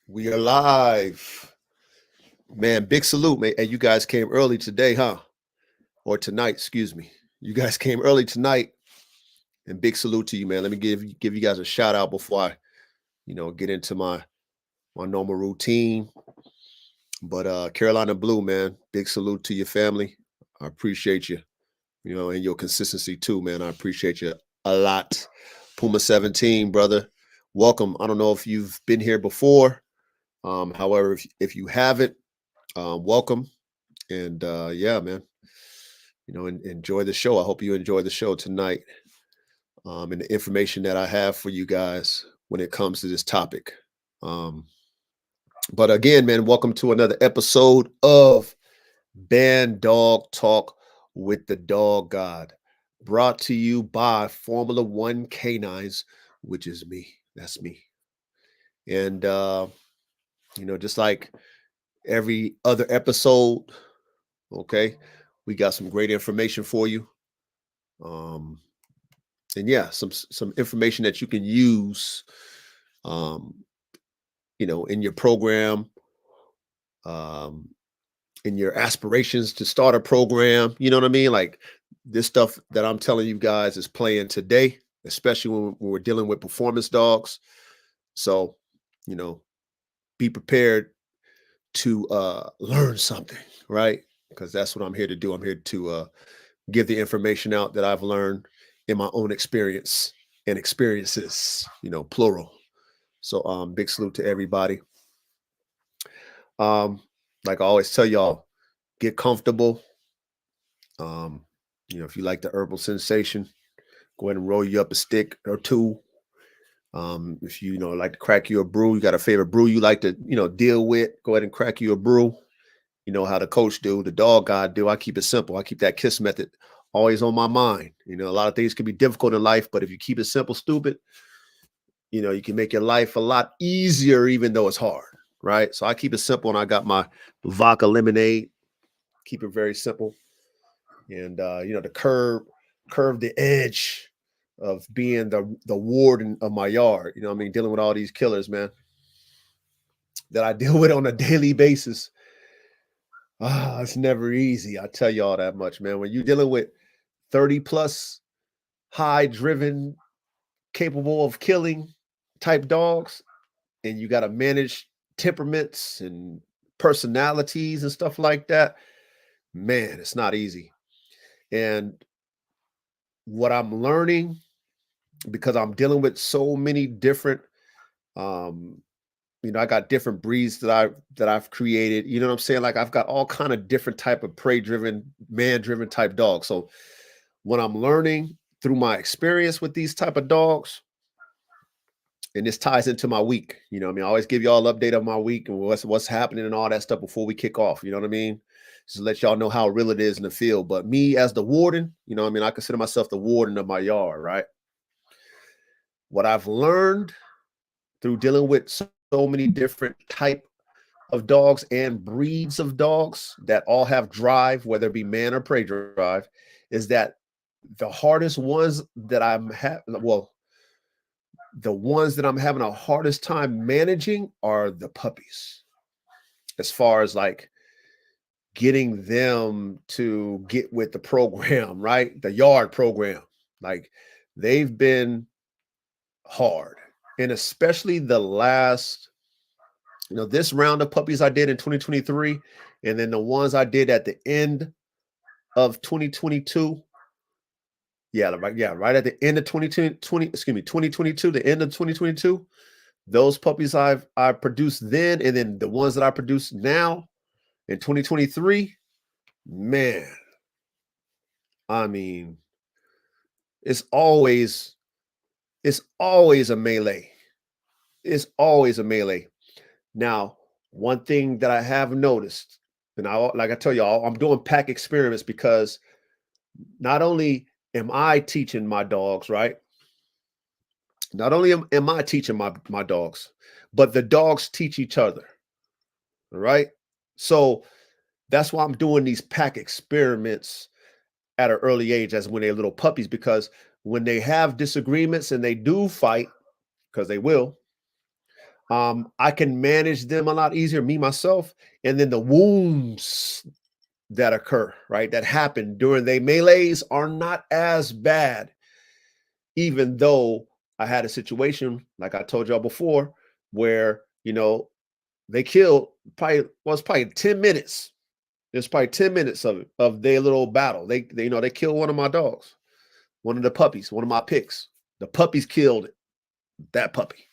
We are live. Man, big salute, man. And you guys came early today, huh? Or tonight, excuse me. You guys came early tonight. And big salute to you, man. Let me give you guys a shout out before I, get into my normal routine. But Carolina Blue, man, big salute to your family. I appreciate you, and your consistency too, man. I appreciate you a lot. Puma 17, brother. Welcome. I don't know if you've been here before. However, if you haven't, welcome. And yeah, man, enjoy the show. I hope you enjoy the show tonight, and the information that I have for you guys when it comes to this topic. Um, but again, man, welcome to another episode of Bandog Talk with the Dog God, brought to you by Formula One Canines, which is me. That's me. And just like every other episode, okay, we got some great information for you. Um, and yeah, some information that you can use, um, in your program, um, in your aspirations to start a program. You know what I mean? Like this stuff that I'm telling you guys is playing today, especially when we're dealing with performance dogs. So, you know, be prepared to learn something, right? Because that's what I'm here to do. I'm here to give the information out that I've learned in my own experience and experiences, plural. So big salute to everybody. Um, like I always tell y'all, get comfortable. Um, if you like the herbal sensation, go ahead and roll you up a stick or two. If you like to crack you a brew, you got a favorite brew you like to, deal with, go ahead and crack you a brew. You know how the coach do, the dog god do. I keep it simple. I keep that KISS method always on my mind. A lot of things can be difficult in life, but if you keep it simple, stupid, you can make your life a lot easier, even though it's hard, right? So I keep it simple, and I got my vodka lemonade. Keep it very simple, and to curve the edge of being the warden of my yard. I mean, dealing with all these killers, man, that I deal with on a daily basis. It's never easy. I tell you all that much, man. When you're dealing with 30 plus high driven, capable of killing type dogs, and you got to manage temperaments and personalities and stuff like that, man, it's not easy. And what I'm learning, because I'm dealing with so many different, um, I got different breeds that I've created. You know what I'm saying? Like I've got all kind of different type of prey driven, man driven type dogs. So what I'm learning through my experience with these type of dogs, and this ties into my week. I mean, I always give y'all an update of my week and what's happening and all that stuff before we kick off. You know what I mean? Just to let y'all know how real it is in the field. But me as the warden, I mean, I consider myself the warden of my yard, right? What I've learned through dealing with so many different type of dogs and breeds of dogs that all have drive, whether it be man or prey drive, is that the hardest ones that the ones that I'm having a hardest time managing are the puppies, as far as like getting them to get with the program, right? The yard program. Like they've been hard. And especially the last, this round of puppies I did in 2023, and then the ones I did at the end of 2022. Right at the end of 2022, the end of 2022. Those puppies I produced then, and then the ones that I produce now in 2023, man, I mean, it's always it's always a melee. It's always a melee. Now, one thing that I have noticed, and like I tell y'all, I'm doing pack experiments because not only am I teaching my dogs, right? Not only am I teaching my dogs, but the dogs teach each other. All right. So that's why I'm doing these pack experiments at an early age, as when they're little puppies, because when they have disagreements and they do fight, because they will, I can manage them a lot easier, me myself, and then the wounds that occur, right, that happen during they melees are not as bad, even though I had a situation like I told y'all before, where they killed probably was probably 10 minutes. There's probably 10 minutes of their little battle. They killed one of my dogs, one of the puppies, one of my picks. The puppies killed that puppy.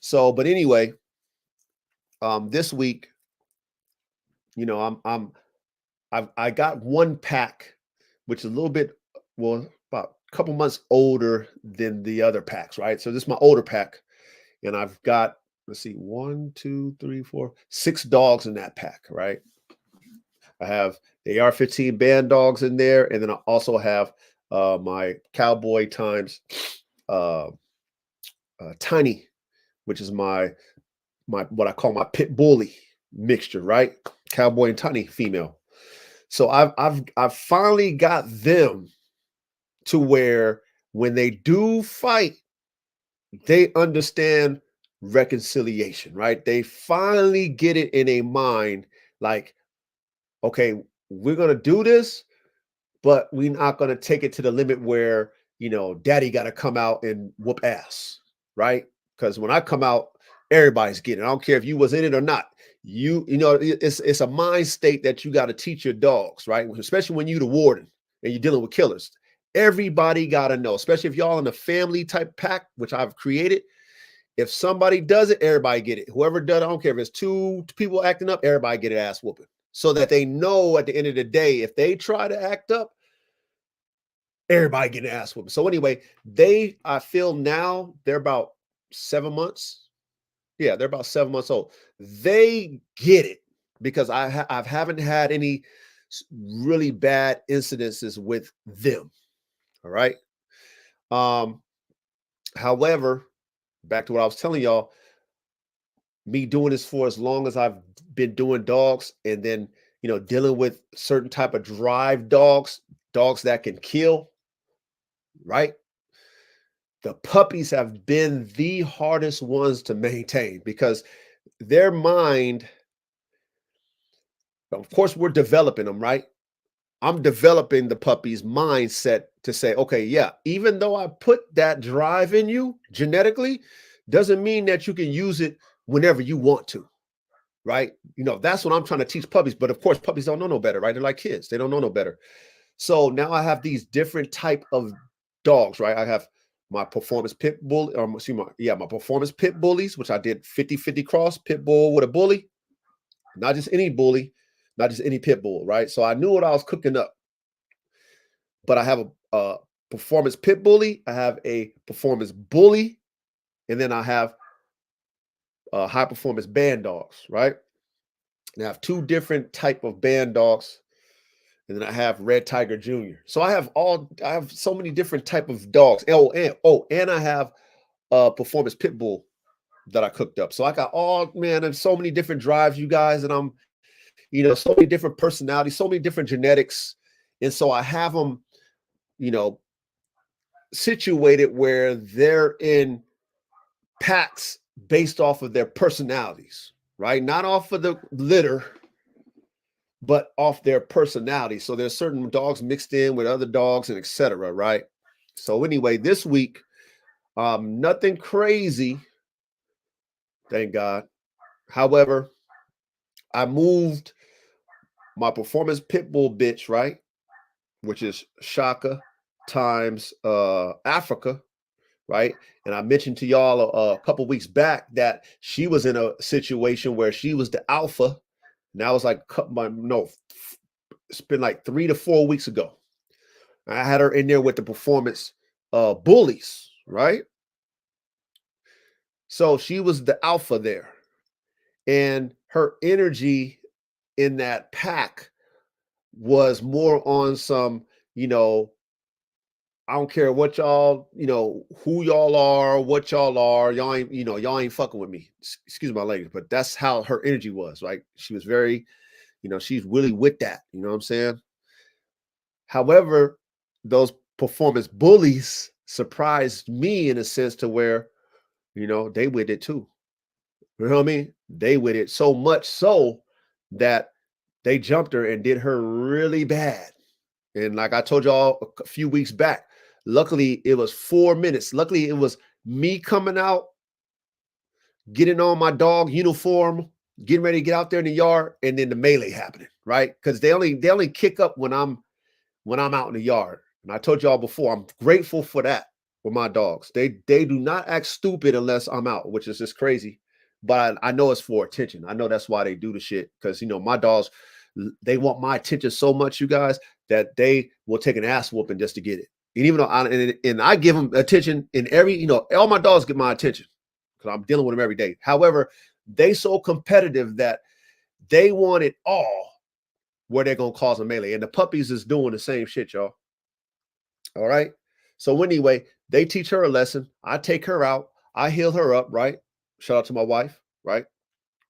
So, but anyway, this week, I got one pack, which is a little bit, well, about a couple months older than the other packs, right? So this is my older pack, and I've got, let's see, one, two, three, four, six dogs in that pack, right? I have the AR-15 band dogs in there, and then I also have my Cowboy times uh, Tiny, which is my what I call my pit bully mixture, right? Cowboy and Tiny female. So I've finally got them to where when they do fight, they understand reconciliation, right? They finally get it in a mind like, okay, we're gonna do this, but we're not gonna take it to the limit where daddy gotta come out and whoop ass, right? Because when I come out, everybody's getting it. I don't care if you was in it or not. It's a mind state that you got to teach your dogs, right? Especially when you're the warden and you're dealing with killers. Everybody got to know, especially if y'all in a family type pack, which I've created. If somebody does it, everybody get it. Whoever does it, I don't care if it's two people acting up, everybody get an ass whooping. So that they know at the end of the day, if they try to act up, everybody get an ass whooping. So anyway, I feel now they're about 7 months. Yeah, they're about 7 months old. They get it because I haven't had any really bad incidences with them. All right. Um, However, back to what I was telling y'all, me doing this for as long as I've been doing dogs, and then dealing with certain type of drive dogs, dogs that can kill, right? The puppies have been the hardest ones to maintain because their mind, of course, we're developing them, right? I'm developing the puppy's mindset to say, okay, yeah, even though I put that drive in you genetically, doesn't mean that you can use it whenever you want to, right? That's what I'm trying to teach puppies. But of course, puppies don't know no better, right? They're like kids. They don't know no better. So now I have these different type of dogs, right? I have my performance pit bull, or my performance pit bullies, which I did 50-50 cross pit bull with a bully, not just any bully, not just any pit bull, right? So I knew what I was cooking up. But I have a performance pit bully, I have a performance bully, and then I have high performance band dogs, right? And I have two different type of band dogs, and then I have Red Tiger Jr. So I have so many different type of dogs. And I have a performance pit bull that I cooked up. So I got there's so many different drives, you guys, and I'm so many different personalities, so many different genetics, and so I have them, you know, situated where they're in packs based off of their personalities, right? Not off of the litter, but off their personality. So there's certain dogs mixed in with other dogs and etc. Right? So anyway, this week, nothing crazy, thank God. However, I moved my performance pit bull bitch, right? Which is Shaka times Africa, right? And I mentioned to y'all a couple weeks back that she was in a situation where she was the alpha. And that was like it's been like 3 to 4 weeks ago. I had her in there with the performance bullies, right? So she was the alpha there. And her energy in that pack was more on some, I don't care what y'all, who y'all are, what y'all are. Y'all ain't fucking with me. Excuse my language, but that's how her energy was, right? She was very, she's really with that. You know what I'm saying? However, those performance bullies surprised me in a sense to where, they with it too. You know what I mean? They with it so much so that they jumped her and did her really bad. And like I told y'all a few weeks back, luckily it was 4 minutes. Luckily it was me coming out, getting on my dog uniform, getting ready to get out there in the yard, and then the melee happening, right? Because they only kick up when I'm out in the yard. And I told y'all before, I'm grateful for that with my dogs. They do not act stupid unless I'm out, which is just crazy. But I know it's for attention. I know that's why they do the shit. Because my dogs, they want my attention so much, you guys, that they will take an ass whooping just to get it. And even though I give them attention in every, all my dogs get my attention because I'm dealing with them every day. However, they so competitive that they want it all where they're gonna cause a melee. And the puppies is doing the same shit, y'all. All right. So anyway, they teach her a lesson. I take her out. I heal her up, right? Shout out to my wife, right?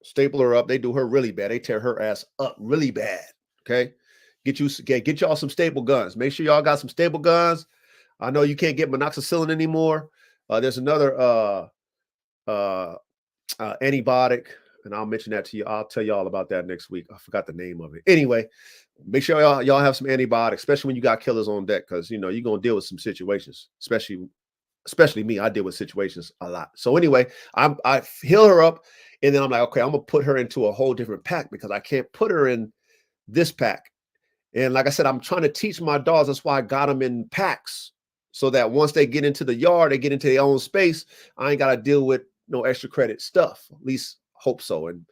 Staple her up. They do her really bad. They tear her ass up really bad. Okay. Get y'all some staple guns. Make sure y'all got some staple guns. I know you can't get minoxidil anymore. There's another antibiotic, and I'll mention that to you. I'll tell y'all about that next week. I forgot the name of it. Anyway, make sure y'all have some antibiotics, especially when you got killers on deck, because you're gonna deal with some situations, especially me. I deal with situations a lot. So anyway, I heal her up, and then I'm like, okay, I'm gonna put her into a whole different pack because I can't put her in this pack. And like I said, I'm trying to teach my dogs. That's why I got them in packs, so that once they get into the yard, they get into their own space. I ain't got to deal with no extra credit stuff. At least hope so. And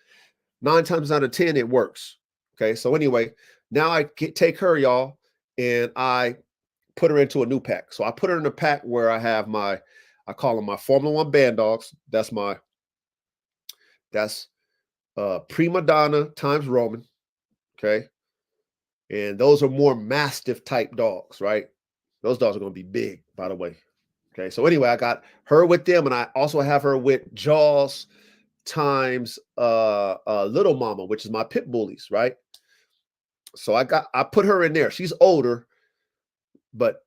9 times out of 10, it works. Okay. So anyway, now I take her, y'all, and I put her into a new pack. So I put her in a pack where I have I call them my Formula One Bandogs. That's Prima Donna times Roman. Okay. And those are more Mastiff type dogs, right? Those dogs are going to be big, by the way. Okay. So anyway, I got her with them, and I also have her with Jaws times Little Mama, which is my pit bullies, right? So I put her in there. She's older, but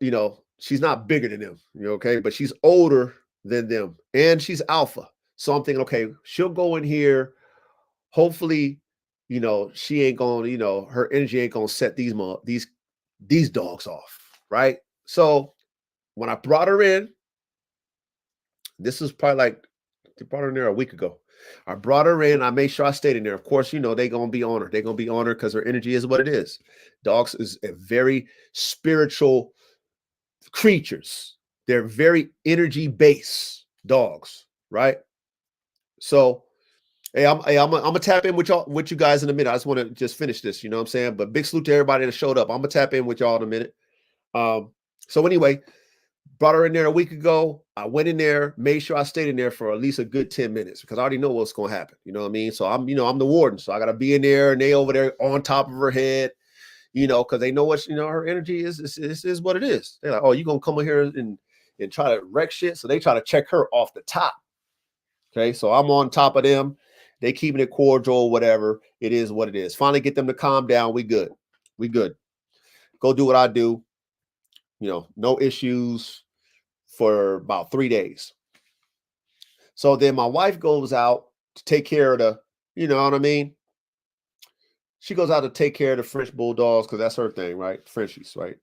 she's not bigger than them. Okay, but she's older than them, and she's alpha. So I'm thinking, okay, she'll go in here. Hopefully, she ain't going. Her energy ain't gonna set these dogs off, right? So when I brought her in, this is probably like they brought her in there a week ago. I brought her in. I made sure I stayed in there. Of course, they're going to be on her. They're going to be on her because her energy is what it is. Dogs is a very spiritual creatures. They're very energy-based dogs, right? So, hey, I'm gonna tap in with you guys in a minute. I just want to just finish this, you know what I'm saying? But big salute to everybody that showed up. I'm gonna tap in with y'all in a minute. So anyway, brought her in there a week ago. I went in there, made sure I stayed in there for at least a good 10 minutes because I already know what's going to happen. You know what I mean? So I'm the warden. So I got to be in there, and they over there on top of her head, because they know what, her energy is what it is. They're like, oh, you going to come in here and try to wreck shit. So they try to check her off the top. Okay. So I'm on top of them. They keeping it cordial, whatever. It is what it is. Finally get them to calm down. We good. Go do what I do. No issues for about 3 days. So then my wife goes out to take care of you know what I mean? She goes out to take care of the French bulldogs because that's her thing, right? Frenchies, right?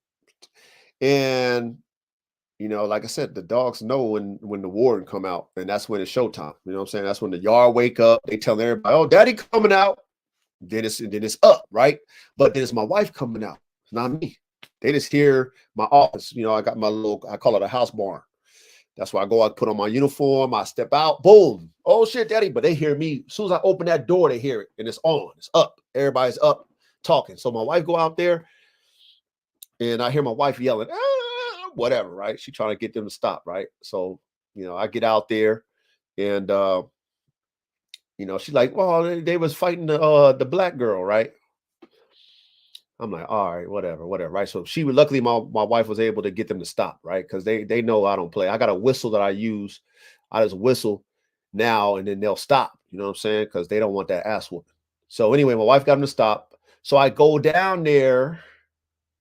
And like I said, the dogs know when the warden come out, and that's when it's showtime. You know what I'm saying? That's when the yard wake up. They tell everybody, "Oh, daddy coming out." Then it's up, right? But then it's my wife coming out. It's not me. They just hear my office. I got my I call it a house barn. That's why I go out, put on my uniform, I step out, boom. Oh shit, daddy. But they hear me. As soon as I open that door, they hear it. And it's on. It's up. Everybody's up talking. So my wife go out there, and I hear my wife yelling, whatever, right? She trying to get them to stop, right? So, I get out there, and she's like, well, they was fighting the black girl, right? I'm like, all right, whatever, right? So luckily my wife was able to get them to stop, right? Because they know I don't play. I got a whistle that I use. I just whistle now, and then they'll stop. You know what I'm saying? Because they don't want that ass whooping. So anyway, my wife got them to stop. So I go down there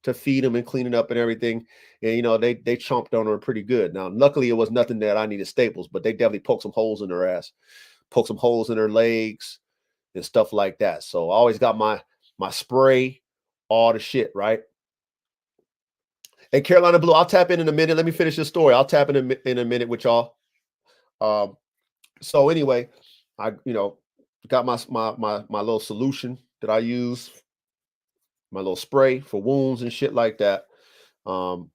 to feed them and clean it up and everything. And they chomped on her pretty good. Now, luckily it was nothing that I needed staples, but they definitely poked some holes in her ass. poke some holes in their legs and stuff like that. So I always got my spray, all the shit, right? Hey, Carolina Blue, I'll tap in a minute. Let me finish this story. I'll tap in a minute with y'all. So anyway, I got my little solution that I use, my little spray for wounds and shit like that. And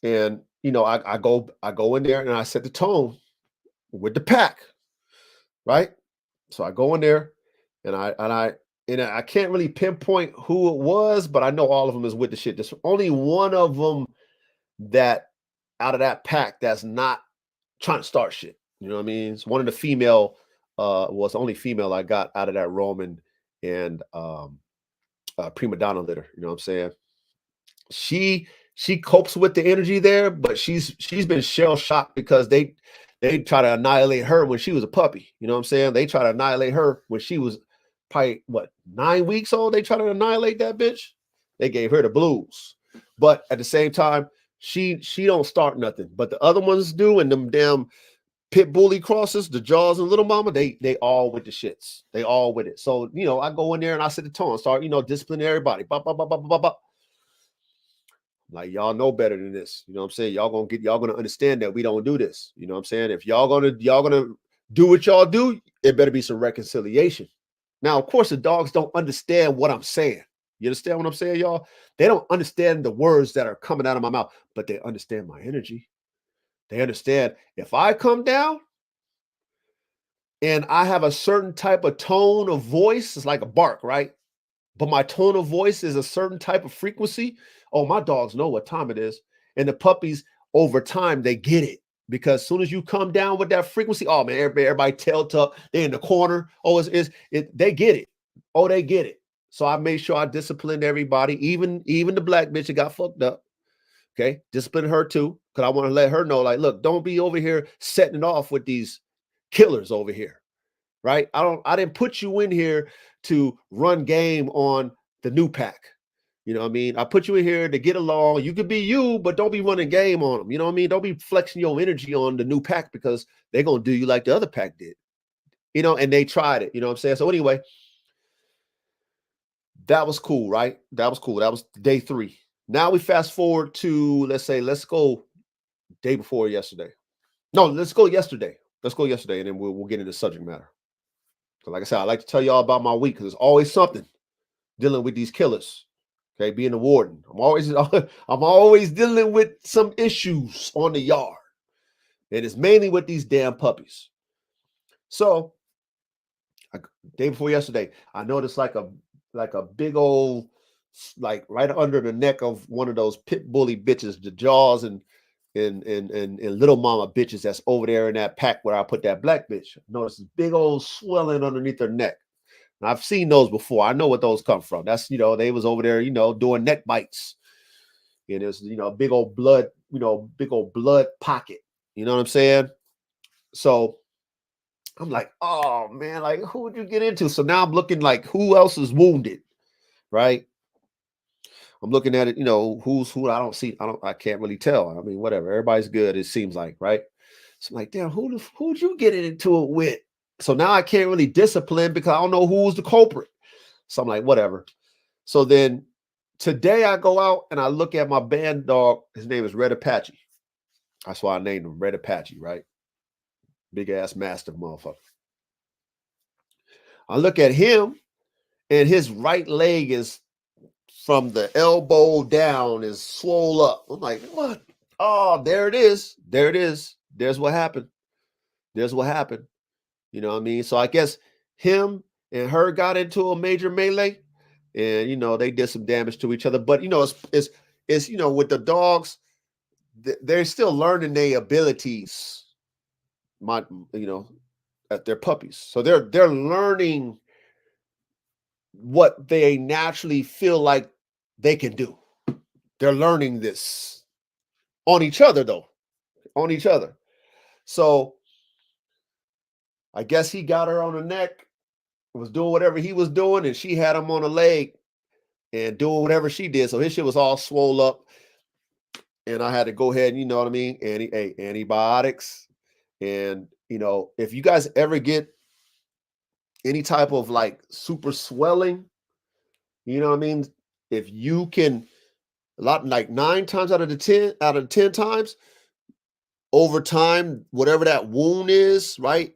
I go in there and I set the tone with the pack, right? So I go in there and I can't really pinpoint who it was, but I know all of them is with the shit. There's only one of them that out of that pack that's not trying to start shit. You know what I mean? It's one of the female, was the only female I got out of that Roman and prima donna litter. You know what I'm saying? She copes with the energy there, but she's been shell shocked because they try to annihilate her when she was a puppy. You know what I'm saying? They try to annihilate her when she was probably 9 weeks old. They try to annihilate that bitch. They gave her the blues, but at the same time, she don't start nothing. But the other ones do, and them damn pit bully crosses, the Jaws and Little Mama, they all with the shits. They all with it. So I go in there and I set the tone, start disciplining everybody. Bop, bop, bop, bop, bop, bop. Like, y'all know better than this. You know what I'm saying? Y'all gonna understand that we don't do this. You know what I'm saying? If y'all gonna do what y'all do, it better be some reconciliation. Now, of course, the dogs don't understand what I'm saying. You understand what I'm saying, y'all? They don't understand the words that are coming out of my mouth, but they understand my energy. They understand if I come down and I have a certain type of tone of voice, it's like a bark, right? But my tone of voice is a certain type of frequency. Oh, my dogs know what time it is. And the puppies, over time, they get it. Because as soon as you come down with that frequency, oh man, everybody tail tuck, they in the corner. Oh, they get it. Oh, they get it. So I made sure I disciplined everybody, even the black bitch that got fucked up. Okay, discipline her too, because I want to let her know, like, look, don't be over here setting it off with these killers over here, right? I didn't put you in here to run game on the new pack. You know what I mean? I put you in here to get along. You could be you, but don't be running game on them. You know what I mean? Don't be flexing your energy on the new pack because they're gonna do you like the other pack did. And they tried it. You know what I'm saying? So anyway, that was cool, right? That was cool. That was day 3. Now we fast forward to, let's go day before yesterday. No, let's go yesterday. Let's go yesterday, and then we'll get into subject matter. So like I said, I like to tell y'all about my week because there's always something dealing with these killers. Okay, being a warden, I'm always dealing with some issues on the yard, and it's mainly with these damn puppies. So, day before yesterday, I noticed like a big old, like right under the neck of one of those pit bully bitches, the Jaws and Little Mama bitches that's over there in that pack where I put that black bitch. I noticed this big old swelling underneath her neck. And I've seen those before. I know what those come from. That's, they was over there, doing neck bites. And there's, big old blood pocket. You know what I'm saying? So I'm like, oh man, like who would you get into? So now I'm looking like who else is wounded, right? I'm looking at it, who's who. I can't really tell. I mean, whatever. Everybody's good, it seems like, right? So I'm like, damn, who'd you get into it with? So now I can't really discipline because I don't know who's the culprit. So I'm like, whatever. So then today I go out and I look at my Bandog. His name is Red Apache. That's why I named him Red Apache, right? Big ass mastiff motherfucker. I look at him and his right leg is from the elbow down is swole up. I'm like, what? Oh, there it is. There it is. There's what happened. There's what happened. You know what I mean? So I guess him and her got into a major melee and, they did some damage to each other. But, it's with the dogs, they're still learning their abilities, at their puppies. So they're learning what they naturally feel like they can do. They're learning this on each other, though, on each other. So I guess he got her on the neck, was doing whatever he was doing, and she had him on the leg and doing whatever she did. So his shit was all swole up. And I had to go ahead and, you know what I mean? Antibiotics. And, if you guys ever get any type of like super swelling, you know what I mean? If you can, a lot like 9 times out of 10 times, over time, whatever that wound is, right?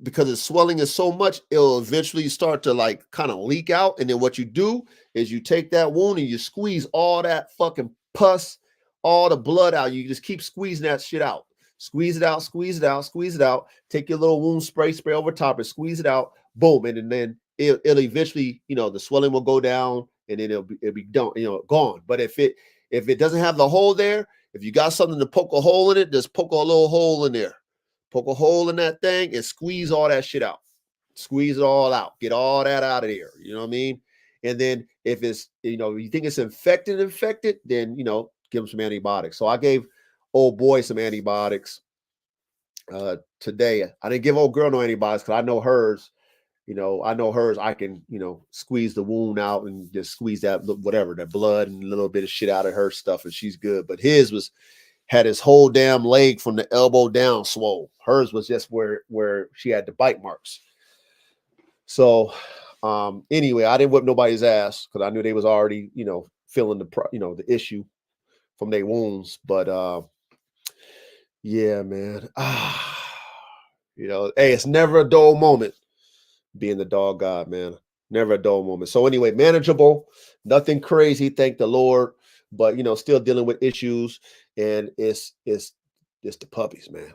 Because the swelling is so much, it'll eventually start to like kind of leak out. And then what you do is you take that wound and you squeeze all that fucking pus, all the blood out. You just keep squeezing that shit out. Squeeze it out, squeeze it out, squeeze it out. Take your little wound spray over top and squeeze it out. Boom. And then it'll eventually, the swelling will go down and then it'll be done, gone. But if it doesn't have the hole there, if you got something to poke a hole in it, just poke a little hole in there. Poke a hole in that thing and squeeze all that shit out. Squeeze it all out. Get all that out of there. You know what I mean? And then if it's, you think it's infected, then, give them some antibiotics. So I gave old boy some antibiotics today. I didn't give old girl no antibiotics because I know hers. I can, squeeze the wound out and just squeeze that, whatever, that blood and a little bit of shit out of her stuff, and she's good. But his had his whole damn leg from the elbow down swole. Hers was just where she had the bite marks. So anyway, I didn't whip nobody's ass because I knew they was already, feeling the issue from their wounds. But yeah, man. Hey, it's never a dull moment being the dog god, man. Never a dull moment. So anyway, manageable, nothing crazy, thank the Lord, but still dealing with issues, and it's the puppies, man.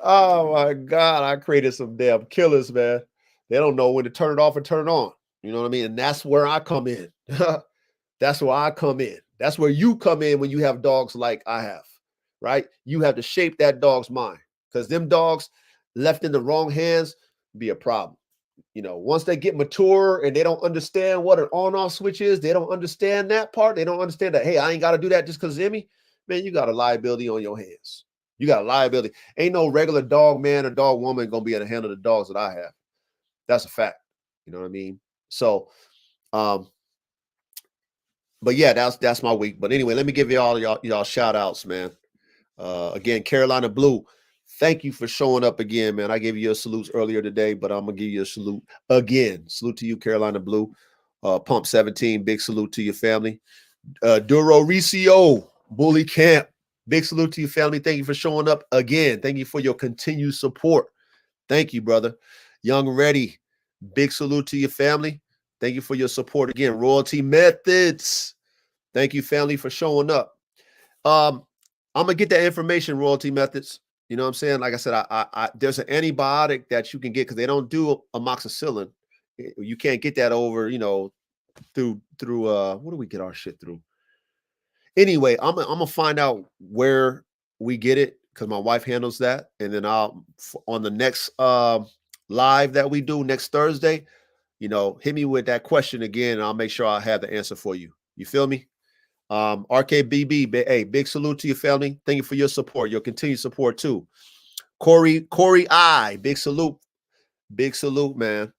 Oh my God, I created some damn killers, man. They don't know when to turn it off and turn it on. You know what I mean? And that's where I come in. That's where I come in. That's where you come in when you have dogs like I have, right? You have to shape that dog's mind, because them dogs left in the wrong hands be a problem. Once they get mature and they don't understand what an on-off switch is, they don't understand that part. They don't understand that, hey, I ain't got to do that just because of me. Man, you got a liability on your hands. You got a liability. Ain't no regular dog man or dog woman going to be able to handle the dogs that I have. That's a fact. You know what I mean? So, but yeah, that's my week. But anyway, let me give y'all shout outs, man. Again, Carolina Blue, thank you for showing up again, man. I gave you a salute earlier today, but I'm going to give you a salute again. Salute to you, Carolina Blue. Pump 17, big salute to your family. Duro Ricio, Bully Camp, big salute to your family. Thank you for showing up again. Thank you for your continued support. Thank you, brother. Young Ready, big salute to your family. Thank you for your support again. Royalty Methods, thank you, family, for showing up. I'm gonna get that information, Royalty Methods. You know what I'm saying? Like I said, I there's an antibiotic that you can get because they don't do amoxicillin. You can't get that over, through what do we get our shit through? Anyway, I'm gonna find out where we get it because my wife handles that, and then I'll on the next live that we do next Thursday, hit me with that question again, and I'll make sure I have the answer for you. You feel me? RKBB, hey, big salute to your family. Thank you for your support, your continued support too. Corey I, big salute, man.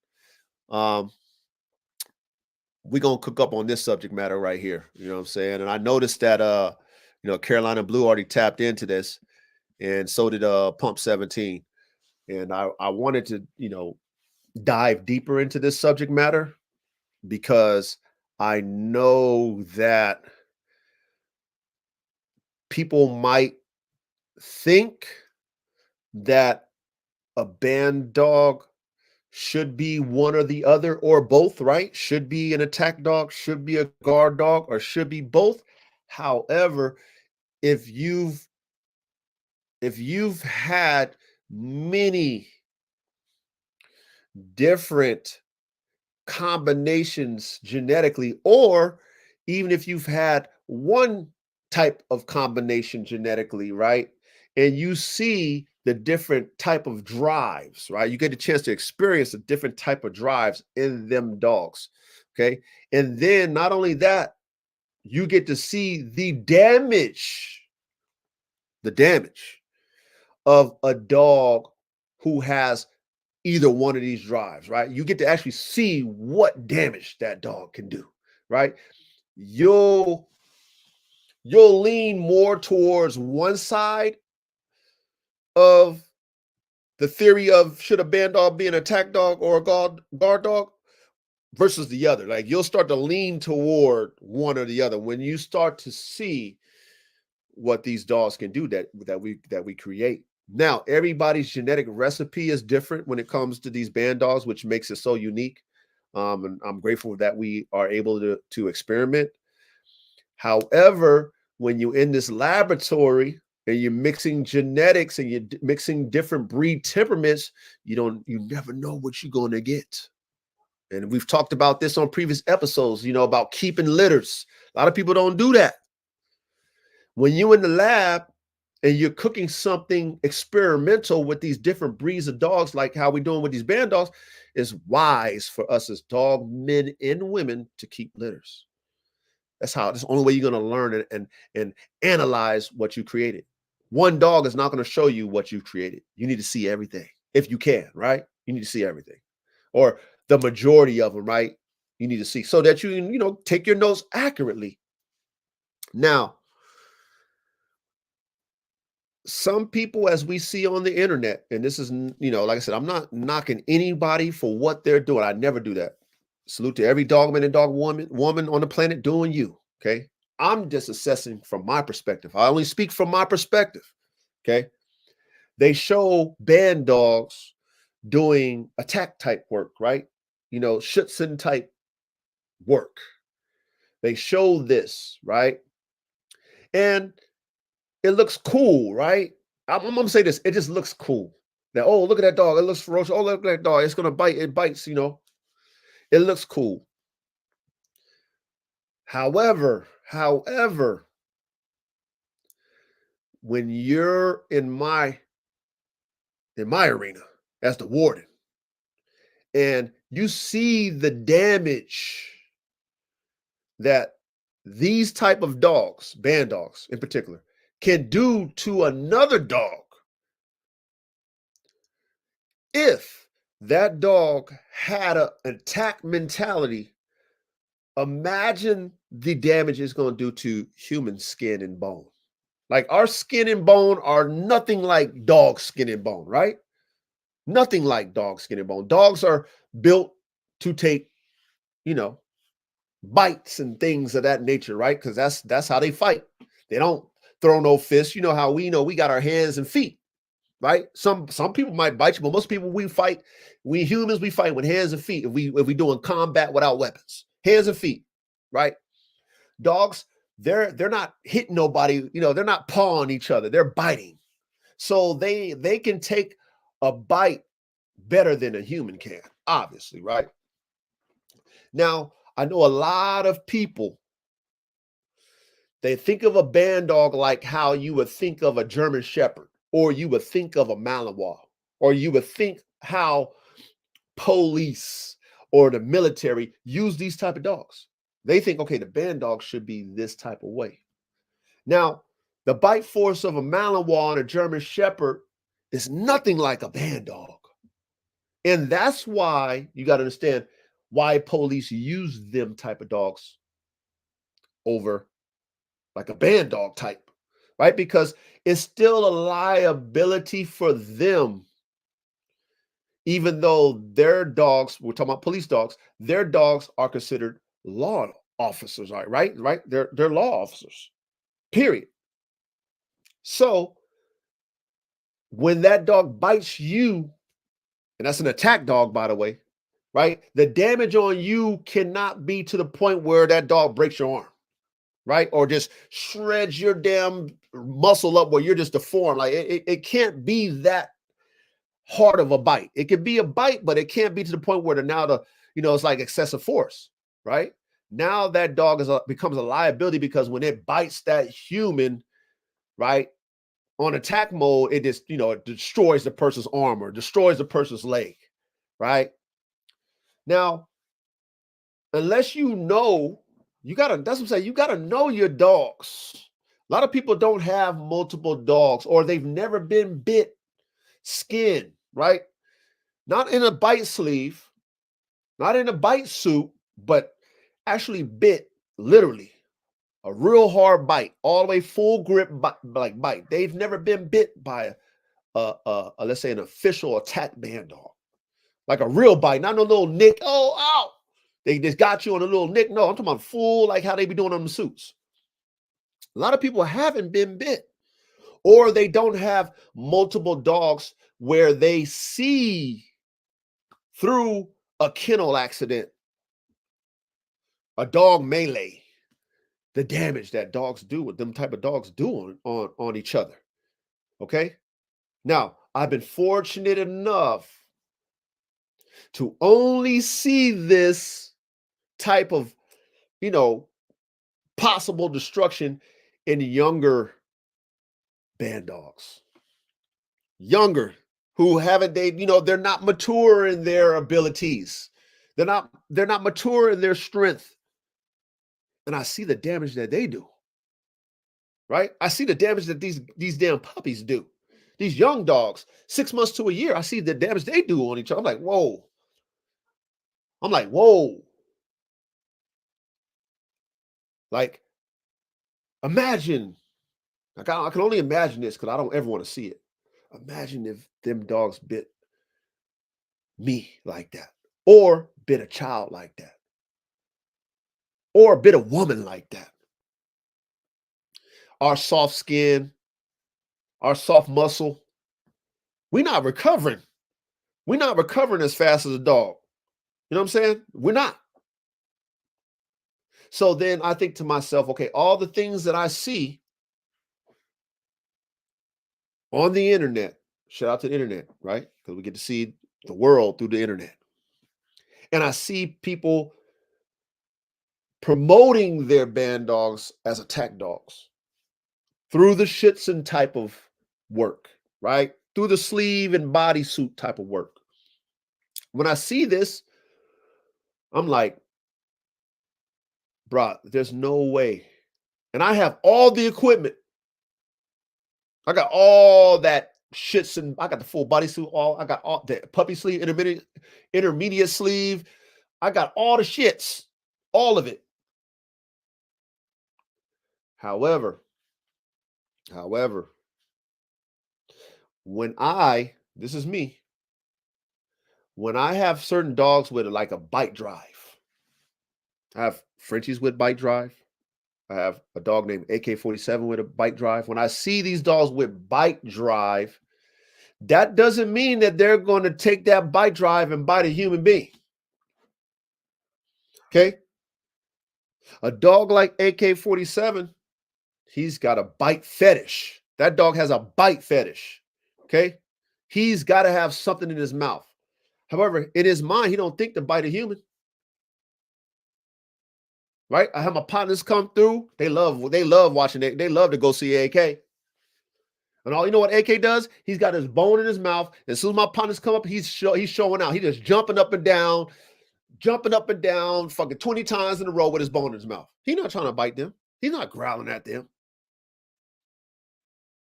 We're gonna cook up on this subject matter right here. You know what I'm saying? And I noticed that Carolina Blue already tapped into this, and so did Pump 17. And I wanted to, dive deeper into this subject matter because I know that people might think that a band dog should be one or the other or both, right? Should be an attack dog, should be a guard dog, or should be both. However, if you've had many different combinations genetically, or even if you've had one type of combination genetically, right? And you see the different type of drives, right? You get a chance to experience a different type of drives in them dogs, okay? And then not only that, you get to see the damage of a dog who has either one of these drives, right? You get to actually see what damage that dog can do, right? You'll lean more towards one side of the theory of should a Bandog be an attack dog or a guard dog versus the other. Like you'll start to lean toward one or the other when you start to see what these dogs can do that we create. Now, everybody's genetic recipe is different when it comes to these band dogs, which makes it so unique. And I'm grateful that we are able to experiment. However, when you're in this laboratory and you're mixing genetics and you're mixing different breed temperaments, you never know what you're going to get. And we've talked about this on previous episodes, about keeping litters. A lot of people don't do that. When you're in the lab and you're cooking something experimental with these different breeds of dogs, like how we're doing with these band dogs, it's wise for us as dog men and women to keep litters. That's the only way you're going to learn and analyze what you created. One dog is not going to show you what you created. You need to see everything if you can, right? You need to see everything, or the majority of them, right? You need to see so that you take your notes accurately. Now, some people, as we see on the internet, and this is, like I said, I'm not knocking anybody for what they're doing. I never do that. Salute to every dogman and dog woman on the planet doing you. Okay. I'm just assessing from my perspective. I only speak from my perspective. Okay. They show band dogs doing attack type work, right? Schutzen type work. They show this, right? And it looks cool, right? I'm gonna say this. It just looks cool. That, oh, look at that dog. It looks ferocious. Oh, look at that dog. It's gonna bite. It bites, It looks cool. However, when you're in my arena as the warden, and you see the damage that these type of dogs, band dogs in particular, can do to another dog, if that dog had an attack mentality, imagine the damage it's going to do to human skin and bone. Like our skin and bone are nothing like dog skin and bone, right? Nothing like dog skin and bone. Dogs are built to take, bites and things of that nature, right? Because that's how they fight. They don't throw no fists. You know how we got our hands and feet, right? Some people might bite you, but most people we humans, we fight with hands and feet if we doing combat without weapons. Hands and feet, right? Dogs, they're not hitting nobody, they're not pawing each other, they're biting. So they can take a bite better than a human can, obviously, right? Now, I know a lot of people, they think of a band dog like how you would think of a German Shepherd, or you would think of a Malinois, or you would think how police or the military use these type of dogs. They think, okay, the band dog should be this type of way. Now, the bite force of a Malinois and a German Shepherd is nothing like a band dog. And that's why you got to understand why police use them type of dogs over like a band dog type, right? Because it's still a liability for them, even though their dogs, we're talking about police dogs, their dogs are considered law officers, right? They're law officers, period. So when that dog bites you, and that's an attack dog, by the way, right? The damage on you cannot be to the point where that dog breaks your arm, right? Or just shreds your damn muscle up where you're just deformed. Like it can't be that hard of a bite. It can be a bite, but it can't be to the point where it's like excessive force, right? Now that dog becomes a liability because when it bites that human, right, on attack mode, it just, it destroys the person's arm or destroys the person's leg, right? Now, unless that's what I'm saying, you gotta know your dogs. A lot of people don't have multiple dogs, or they've never been bit skin, right? Not in a bite sleeve, not in a bite suit, but actually bit, literally. A real hard bite, all the way full grip bite. They've never been bit by let's say an official attack band dog, like a real bite, not no little nick. Oh, ow! They just got you on a little nick. No, I'm talking about full, like how they be doing on the suits. A lot of people haven't been bit, or they don't have multiple dogs where they see through a kennel accident, a dog melee, the damage that dogs do, what them type of dogs do on each other. Okay. Now, I've been fortunate enough to only see this type of, possible destruction in younger band dogs. Younger, who haven't they're not mature in their abilities. They're not mature in their strength. And I see the damage that they do. Right? I see the damage that these damn puppies do. These young dogs, 6 months to a year, I see the damage they do on each other. I'm like, whoa. Like, imagine. I can only imagine this because I don't ever want to see it. Imagine if them dogs bit me like that, or bit a child like that, or bit a woman like that. Our soft skin, our soft muscle, we're not recovering. We're not recovering as fast as a dog. You know what I'm saying? We're not. So then I think to myself, okay, all the things that I see on the internet, shout out to the internet, right? Because we get to see the world through the internet. And I see people promoting their band dogs as attack dogs through the Schützen type of work, right? Through the sleeve and bodysuit type of work. When I see this, I'm like, bro, there's no way. And I have all the equipment. I got all that Schützen. I got the full bodysuit. I got all the puppy sleeve, intermediate sleeve. I got all the shits, all of it. However, when this is me, when I have certain dogs with like a bite drive, I have Frenchies with bite drive. I have a dog named AK-47 with a bite drive. When I see these dogs with bite drive, that doesn't mean that they're going to take that bite drive and bite a human being. Okay? A dog like AK-47, he's got a bite fetish. That dog has a bite fetish. Okay? He's got to have something in his mouth. However, in his mind, he don't think to bite a human. Right? I have my partners come through. They love watching it. They love to go see AK. And all you know what AK does? He's got his bone in his mouth. As soon as my partners come up, he's showing out. He's just jumping up and down, fucking 20 times in a row with his bone in his mouth. He's not trying to bite them. He's not growling at them.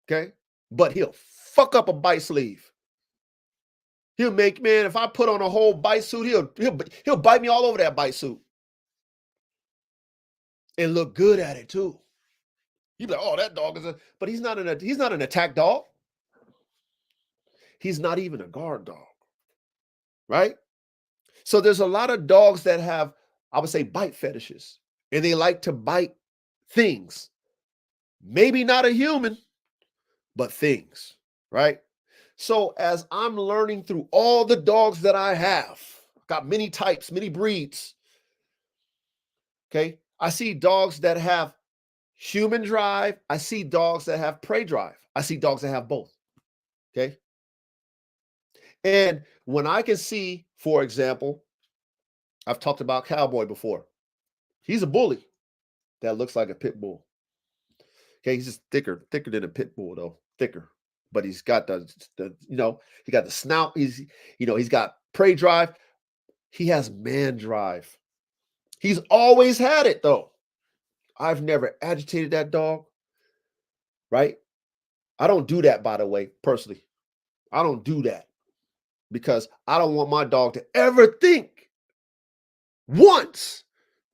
Okay? But he'll fuck up a bite sleeve. He'll make, man, if I put on a whole bite suit, he'll bite me all over that bite suit. And look good at it too. You'd be like, oh, that dog is but he's not an attack dog. He's not even a guard dog. Right? So there's a lot of dogs that have, I would say, bite fetishes. And they like to bite things. Maybe not a human, but things. Right? So as I'm learning through all the dogs that I have, got many types, many breeds. Okay. I see dogs that have human drive. I see dogs that have prey drive. I see dogs that have both. Okay. And when I can see, for example, I've talked about Cowboy before. He's a bully that looks like a pit bull. Okay. He's just thicker than a pit bull though. Thicker. But he's got the he got the snout. He's got prey drive. He has man drive. He's always had it though. I've never agitated that dog, right? I don't do that, by the way, personally. I don't do that because I don't want my dog to ever think once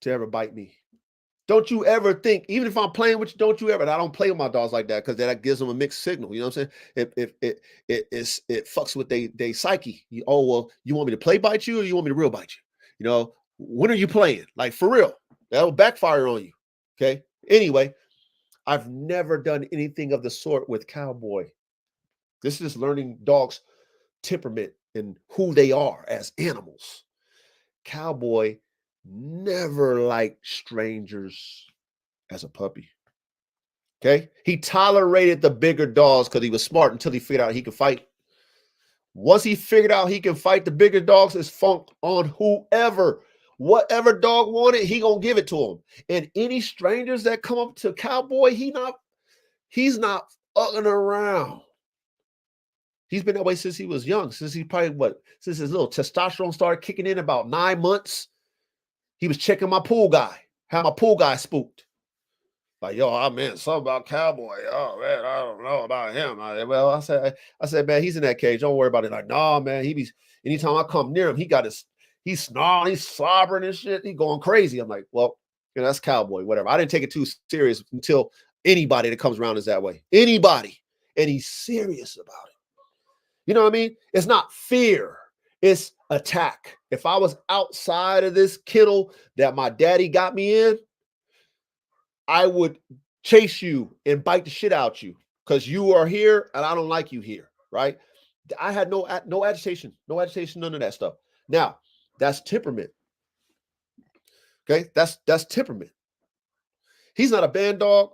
to ever bite me. Don't you ever think, even if I'm playing with you, don't you ever, and I don't play with my dogs like that because that gives them a mixed signal. You know what I'm saying? It fucks with they psyche. Oh, well, you want me to play bite you or you want me to real bite you? You know, when are you playing? Like for real. That'll backfire on you. Okay. Anyway, I've never done anything of the sort with Cowboy. This is learning dogs' temperament and who they are as animals. Cowboy never liked strangers as a puppy. Okay. He tolerated the bigger dogs because he was smart until he figured out he could fight. Once he figured out he can fight the bigger dogs, it's funk on whoever. Whatever dog wanted, he gonna give it to him. And any strangers that come up to Cowboy, he's not fucking around. He's been that way since he was young. Since since his little testosterone started kicking in about 9 months. He was checking my pool guy, how my pool guy spooked. Like, yo, I meant something about Cowboy. Oh man, I don't know about him. I said, man, he's in that cage. Don't worry about it. Like, nah, man, anytime I come near him, he's snarling, he's slobbering and shit. He going crazy. I'm like, well, that's Cowboy, whatever. I didn't take it too serious until anybody that comes around is that way. Anybody. And he's serious about it. You know what I mean? It's not fear. It's attack. If I was outside of this kennel that my daddy got me in, I would chase you and bite the shit out you because you are here and I don't like you here, right? I had no agitation, none of that stuff. Now, that's temperament. Okay, that's temperament. He's not a Bandog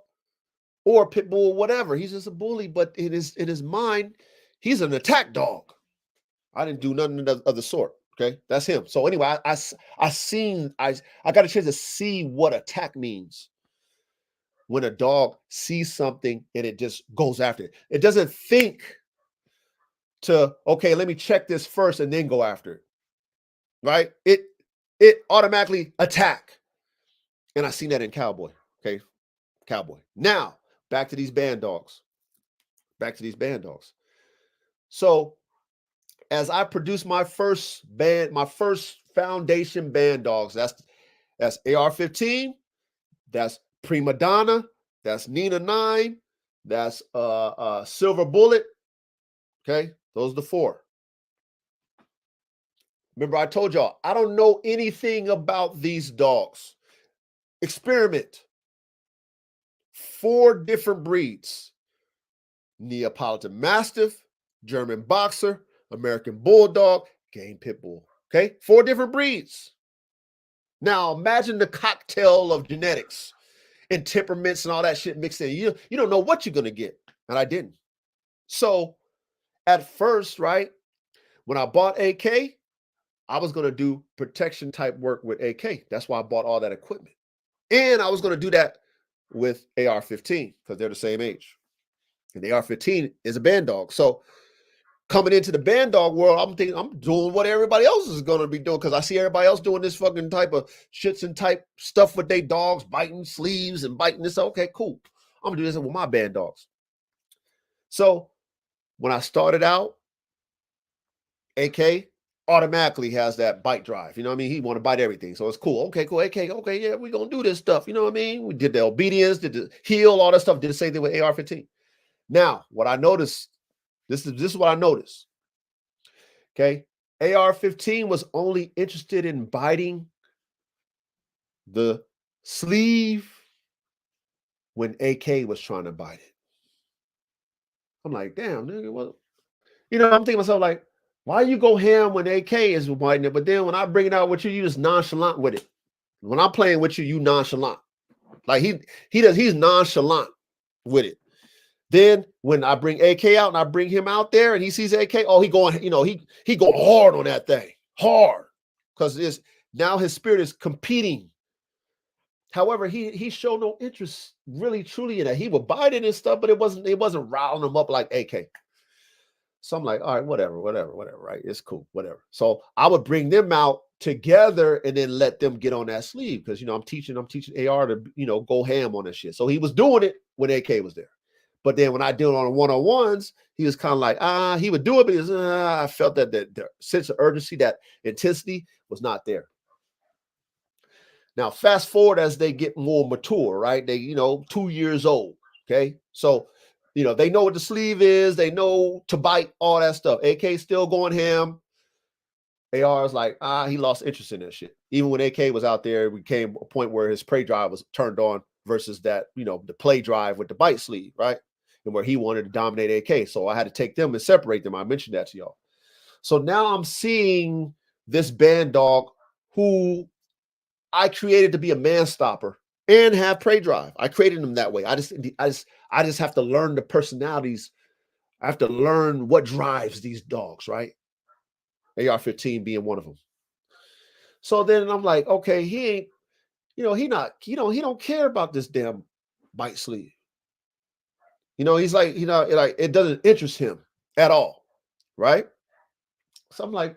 or a pit bull, whatever. He's just a bully, but in his mind, he's an attack dog. I didn't do nothing of the sort. Okay, that's him. So anyway, I got a chance to see what attack means. When a dog sees something and it just goes after it. It doesn't think to, okay, let me check this first and then go after it, right? It automatically attack. And I seen that in Cowboy, okay? Cowboy. Now, back to these Bandogs. So as I produce my first foundation Bandogs, that's AR-15, that's Prima Donna, that's Nina 9, that's Silver Bullet. Okay, those are the 4. Remember, I told y'all I don't know anything about these dogs. Experiment. 4 different breeds: Neapolitan Mastiff, German Boxer, American Bulldog, Game Pit Bull. Okay, 4 different breeds. Now imagine the cocktail of genetics and temperaments and all that shit mixed in. You don't know what you're going to get. And I didn't. So at first, right, when I bought AK, I was going to do protection type work with AK. That's why I bought all that equipment. And I was going to do that with AR-15 because they're the same age. And the AR-15 is a Bandog. So coming into the Bandog world, I'm thinking I'm doing what everybody else is going to be doing because I see everybody else doing this fucking type of shits and type stuff with their dogs, biting sleeves and biting this. Okay, cool. I'm going to do this with my Bandogs. So when I started out, AK automatically has that bite drive. You know what I mean? He want to bite everything. So it's cool. Okay, cool. AK, okay, yeah, we're going to do this stuff. You know what I mean? We did the obedience, did the heal, all that stuff. Did the same thing with AR-15. Now, what I noticed, this is what I noticed. Okay. AR-15 was only interested in biting the sleeve when AK was trying to bite it. I'm like, damn, nigga, what? I'm thinking to myself, like, why you go ham when AK is biting it? But then when I bring it out with you, you just nonchalant with it. When I'm playing with you, you nonchalant. Like he's nonchalant with it. Then when I bring AK out and I bring him out there and he sees AK, oh, he going, he going hard on that thing, hard, because now his spirit is competing. However, he showed no interest really truly in that. He would bite it and stuff, but it wasn't riling him up like AK. So I'm like, all right, whatever, right? It's cool, whatever. So I would bring them out together and then let them get on that sleeve because I'm teaching AR to go ham on that shit. So he was doing it when AK was there. But then when I did it on the one-on-ones, he was kind of like, he would do it, but I felt that the sense of urgency, that intensity was not there. Now, fast forward as they get more mature, right? They, 2 years old. Okay. So, they know what the sleeve is, they know to bite, all that stuff. AK still going ham. AR is like, he lost interest in that shit. Even when AK was out there, we came a point where his prey drive was turned on versus that, the play drive with the bite sleeve, right? And where he wanted to dominate AK. So I had to take them and separate them. I mentioned that to y'all. So now I'm seeing this Bandog who I created to be a man stopper and have prey drive. I created him that way. I just have to learn the personalities. I have to learn what drives these dogs, right? AR-15 being one of them. So then I'm like, okay, he ain't, he don't care about this damn bite sleeve. He's like, like it doesn't interest him at all, right? So I'm like,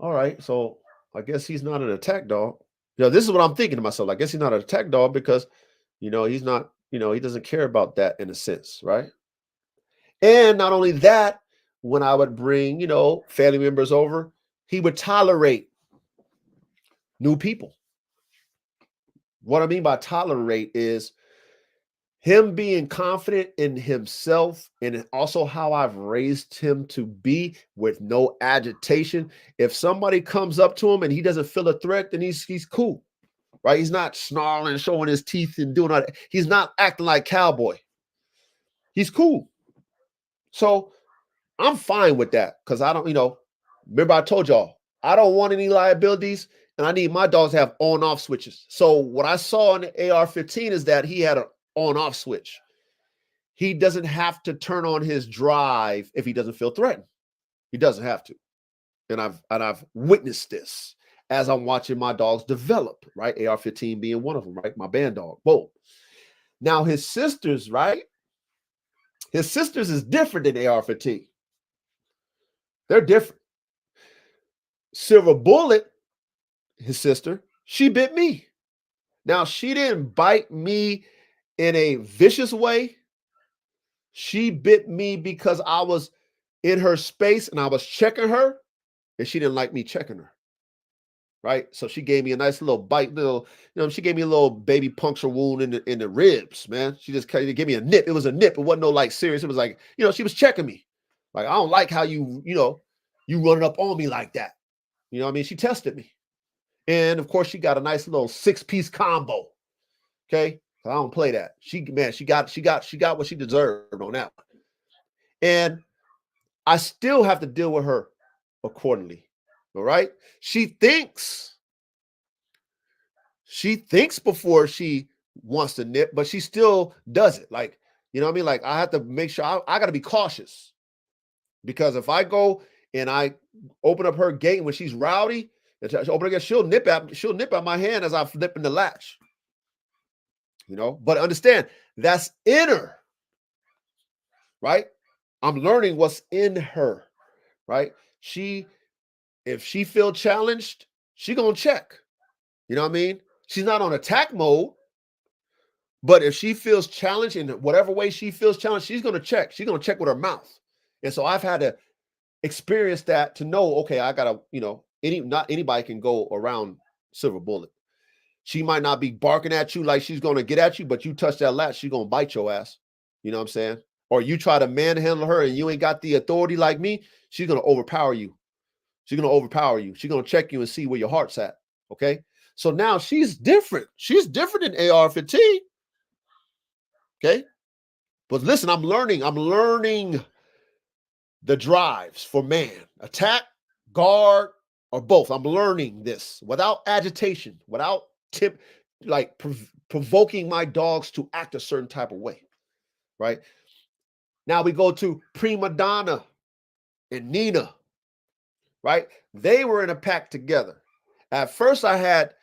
all right, so I guess he's not an attack dog. This is what I'm thinking to myself. I guess he's not an attack dog because, he's not, he doesn't care about that in a sense, right? And not only that, when I would bring, family members over, he would tolerate new people. What I mean by tolerate is him being confident in himself and also how I've raised him to be with no agitation. If somebody comes up to him and he doesn't feel a threat, then he's cool, right? He's not snarling, showing his teeth and doing all that. He's not acting like cowboy. He's cool. So I'm fine with that because I don't, remember I told y'all, I don't want any liabilities and I need my dogs to have on-off switches. So what I saw in the AR-15 is that he had an on-off switch. He doesn't have to turn on his drive if he doesn't feel threatened. He doesn't have to. And I've witnessed this as I'm watching my dogs develop, right? AR-15 being one of them, right? My Bandog. Boom. Now his sisters, right? His sisters is different than AR-15. They're different. Silver Bullet, his sister, she bit me. Now, she didn't bite me in a vicious way. She bit me because I was in her space and I was checking her and she didn't like me checking her. Right? So she gave me a nice little bite, she gave me a little baby puncture wound in the ribs, man. She just gave me a nip. It was a nip. It wasn't no like serious. It was like, she was checking me. Like, I don't like how you running up on me like that. I mean? She tested me. And of course, she got a nice little 6-piece combo. Okay. I don't play that. She got what she deserved on that one. And I still have to deal with her accordingly. All right. She thinks before she wants to nip, but she still does it. Like, what I mean? Like, I have to make sure I got to be cautious because if I go and I open up her gate when she's rowdy, she'll nip at my hand as I flip in the latch. But understand that's in her, right? I'm learning what's in her, right? If she feel challenged, she gonna check. You know what I mean? She's not on attack mode, but if she feels challenged in whatever way she feels challenged, she's gonna check. She's gonna check with her mouth. And so I've had to experience that to know, okay, I gotta, not anybody can go around Silver Bullet. She might not be barking at you like she's going to get at you, but you touch that latch, she's going to bite your ass. You know what I'm saying? Or you try to manhandle her and you ain't got the authority like me, she's going to overpower you. She's going to overpower you. She's going to check you and see where your heart's at. Okay? So now she's different. She's different than AR-15. Okay? But listen, I'm learning the drives for man. Attack, guard, or both. I'm learning this without agitation, without provoking my dogs to act a certain type of way, right? Now we go to Prima Donna and Nina, right? They were in a pack together. At first I had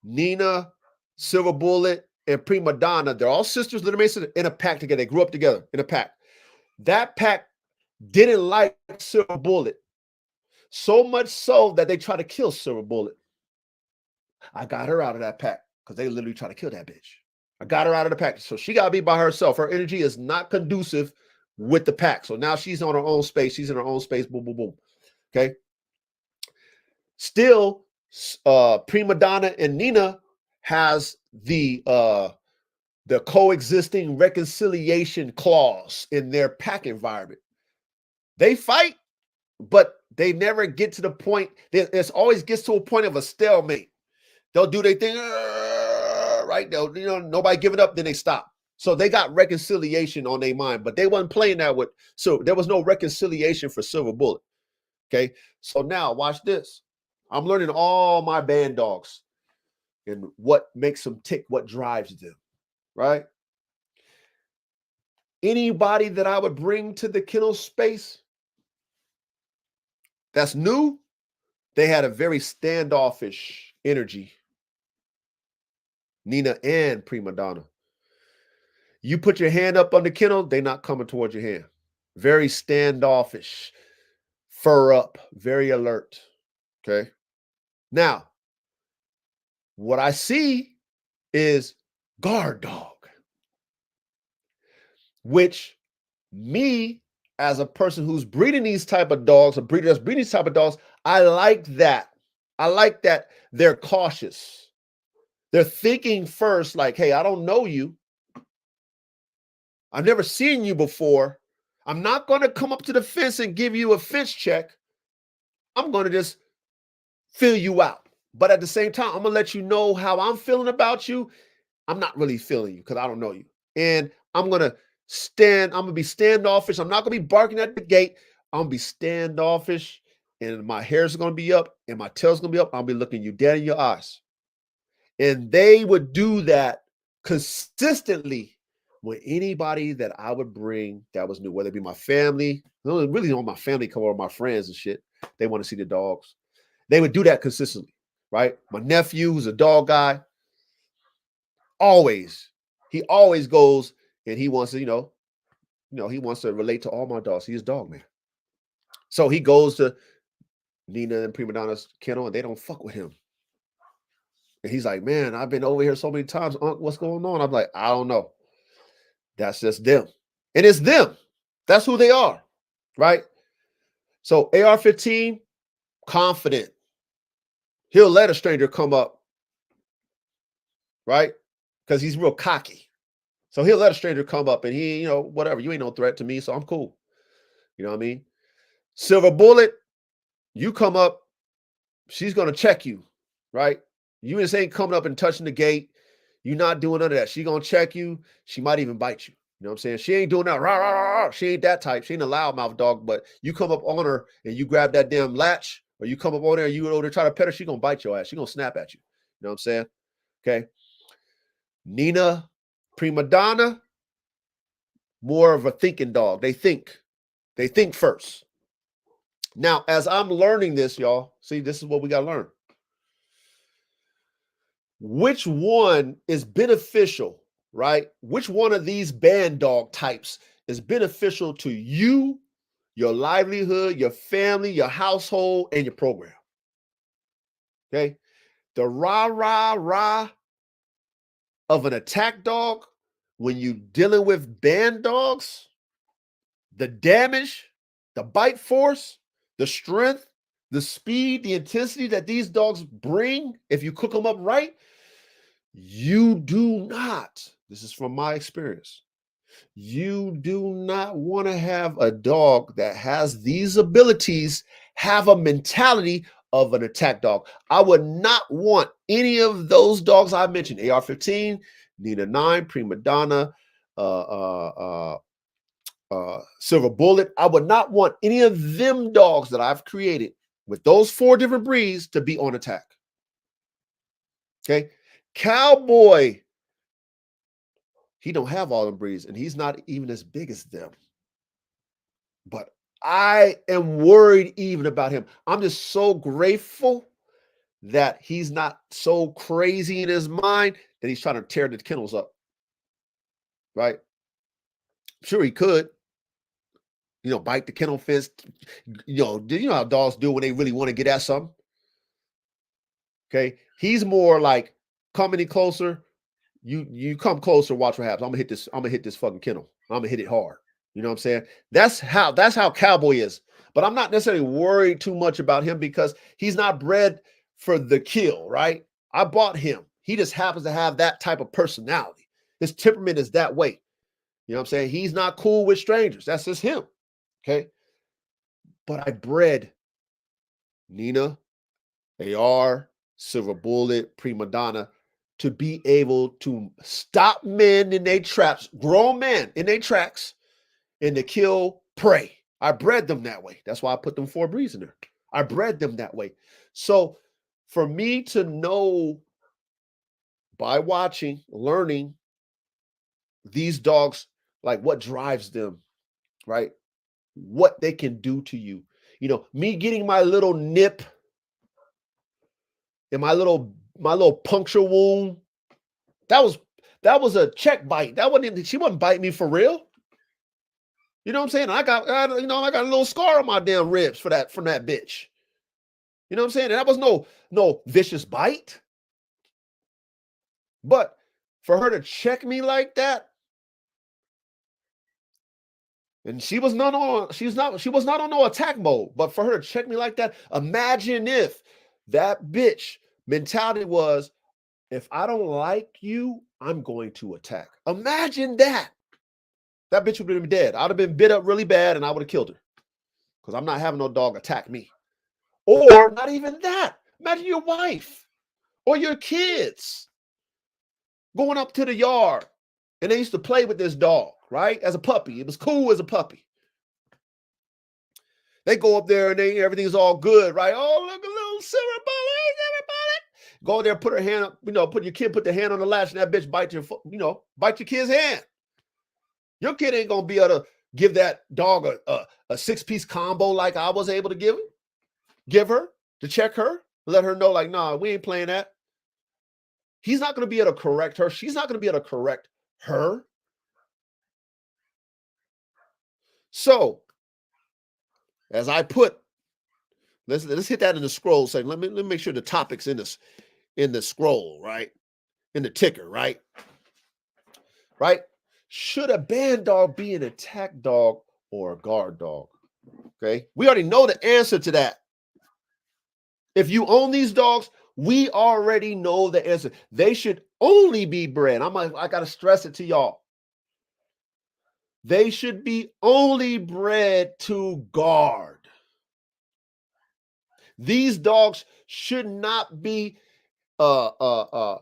Nina, Silver Bullet, and Prima Donna. They're all sisters, Little Mason, in a pack together. They grew up together in a pack. That pack didn't like Silver Bullet, so much so that they tried to kill Silver Bullet. I got her out of that pack because they literally try to kill that bitch. I got her out of the pack. So she got to be by herself. Her energy is not conducive with the pack. So now she's on her own space. She's in her own space. Boom, boom, boom. Okay. Still, Prima Donna and Nina has the coexisting reconciliation clause in their pack environment. They fight, but they never get to the point. It always gets to a point of a stalemate. They'll do their thing, right? They'll, nobody giving up, then they stop. So they got reconciliation on their mind, but they wasn't playing that with. So there was no reconciliation for Silver Bullet. Okay, so now watch this. I'm learning all my band dogs and what makes them tick, what drives them, right? Anybody that I would bring to the kennel space that's new, they had a very standoffish energy. Nina and Prima Donna. You put your hand up on the kennel, they're not coming towards your hand. Very standoffish, fur up, very alert. Okay. Now, what I see is guard dog, which me as a person who's breeding these type of dogs, a breeder that's breeding these type of dogs, I like that. I like that they're cautious. They're thinking first, like, hey, I don't know you. I've never seen you before. I'm not going to come up to the fence and give you a fence check. I'm going to just fill you out. But at the same time, I'm going to let you know how I'm feeling about you. I'm not really feeling you because I don't know you. And I'm going to be standoffish. I'm not going to be barking at the gate. I'm going to be standoffish. And my hair's going to be up and my tail's going to be up. I'll be looking you dead in your eyes. And they would do that consistently with anybody that I would bring that was new, whether it be my family. I really don't want my family come over, my friends and shit. They want to see the dogs. They would do that consistently, right? My nephew, who's a dog guy, he always goes and he wants to, he wants to relate to all my dogs. He's a dog man. So he goes to Nina and Prima Donna's kennel and they don't fuck with him. And he's like, man, I've been over here so many times. What's going on? I'm like, I don't know. That's just them. And it's them. That's who they are, right? So AR-15, confident. He'll let a stranger come up, right? Because he's real cocky. So he'll let a stranger come up and he, whatever. You ain't no threat to me, so I'm cool. You know what I mean? Silver Bullet, you come up, she's going to check you, right? You just ain't coming up and touching the gate. You're not doing none of that. She going to check you. She might even bite you. You know what I'm saying? She ain't doing that. Rah, rah, rah, rah. She ain't that type. She ain't a loudmouth dog, but you come up on her and you grab that damn latch or you come up on there and you go to try to pet her, she going to bite your ass. She going to snap at you. You know what I'm saying? Okay. Nina, Prima Donna, more of a thinking dog. They think first. Now, as I'm learning this, y'all, see, this is what we got to learn. Which one is beneficial, right? Which one of these band dog types is beneficial to you, your livelihood, your family, your household, and your program? Okay. The rah of an attack dog, when you're dealing with band dogs, the damage, the bite force, the strength, the speed, the intensity that these dogs bring, if you cook them up right, you do not, this is from my experience, you do not want to have a dog that has these abilities, have a mentality of an attack dog. I would not want any of those dogs I mentioned, AR-15, Nina 9, Prima Donna, Silver Bullet. I would not want any of them dogs that I've created with those 4 different breeds to be on attack. Okay. Cowboy, he don't have all them breeds and he's not even as big as them. But I am worried even about him. I'm just so grateful that he's not so crazy in his mind that he's trying to tear the kennels up. Right? Sure, he could. Bite the kennel fence. You know how dogs do when they really want to get at something? Okay. He's more like, come any closer. You come closer, watch what happens. I'm gonna hit this fucking kennel. I'm gonna hit it hard. You know what I'm saying? That's how Cowboy is. But I'm not necessarily worried too much about him because he's not bred for the kill, right? I bought him. He just happens to have that type of personality. His temperament is that way. You know what I'm saying? He's not cool with strangers. That's just him. Okay. But I bred Nina, AR, Silver Bullet, Prima Donna to be able to stop men in their traps, grown men in their tracks, and to kill prey. I bred them that way. That's why I put them 4 breeds in there. I bred them that way. So for me to know by watching, learning these dogs, like what drives them, right? What they can do to you. You know, me getting my little nip and my little puncture wound, that was a check bite. That wasn't, she wasn't biting me for real. You know what I'm saying? I got a little scar on my damn ribs from that bitch. You know what I'm saying? And that was no vicious bite. But for her to check me like that, and she was not on no attack mode, but for her to check me like that, imagine if that bitch mentality was, if I don't like you, I'm going to attack. Imagine that. That bitch would have been dead. I'd have been bit up really bad and I would have killed her. Because I'm not having no dog attack me. Or not even that. Imagine your wife or your kids going up to the yard and they used to play with this dog, right? As a puppy. It was cool as a puppy. They go up there and everything's all good, right? Oh, look, a little silver bullet, everybody. Go there, put her hand up, put the hand on the latch and that bitch bite your kid's hand. Your kid ain't gonna be able to give that dog a 6-piece combo like I was able to give her to check her, let her know like, nah, we ain't playing that. He's not gonna be able to correct her. She's not gonna be able to correct her. So, as I put, let's hit that in the scroll. Say, let me make sure the topic's in the scroll, right? In the ticker, right? Right? Should a band dog be an attack dog or a guard dog? Okay, we already know the answer to that. If you own these dogs, we already know the answer. They should only be bred. I gotta stress it to y'all. They should be only bred to guard. These dogs should not be promoted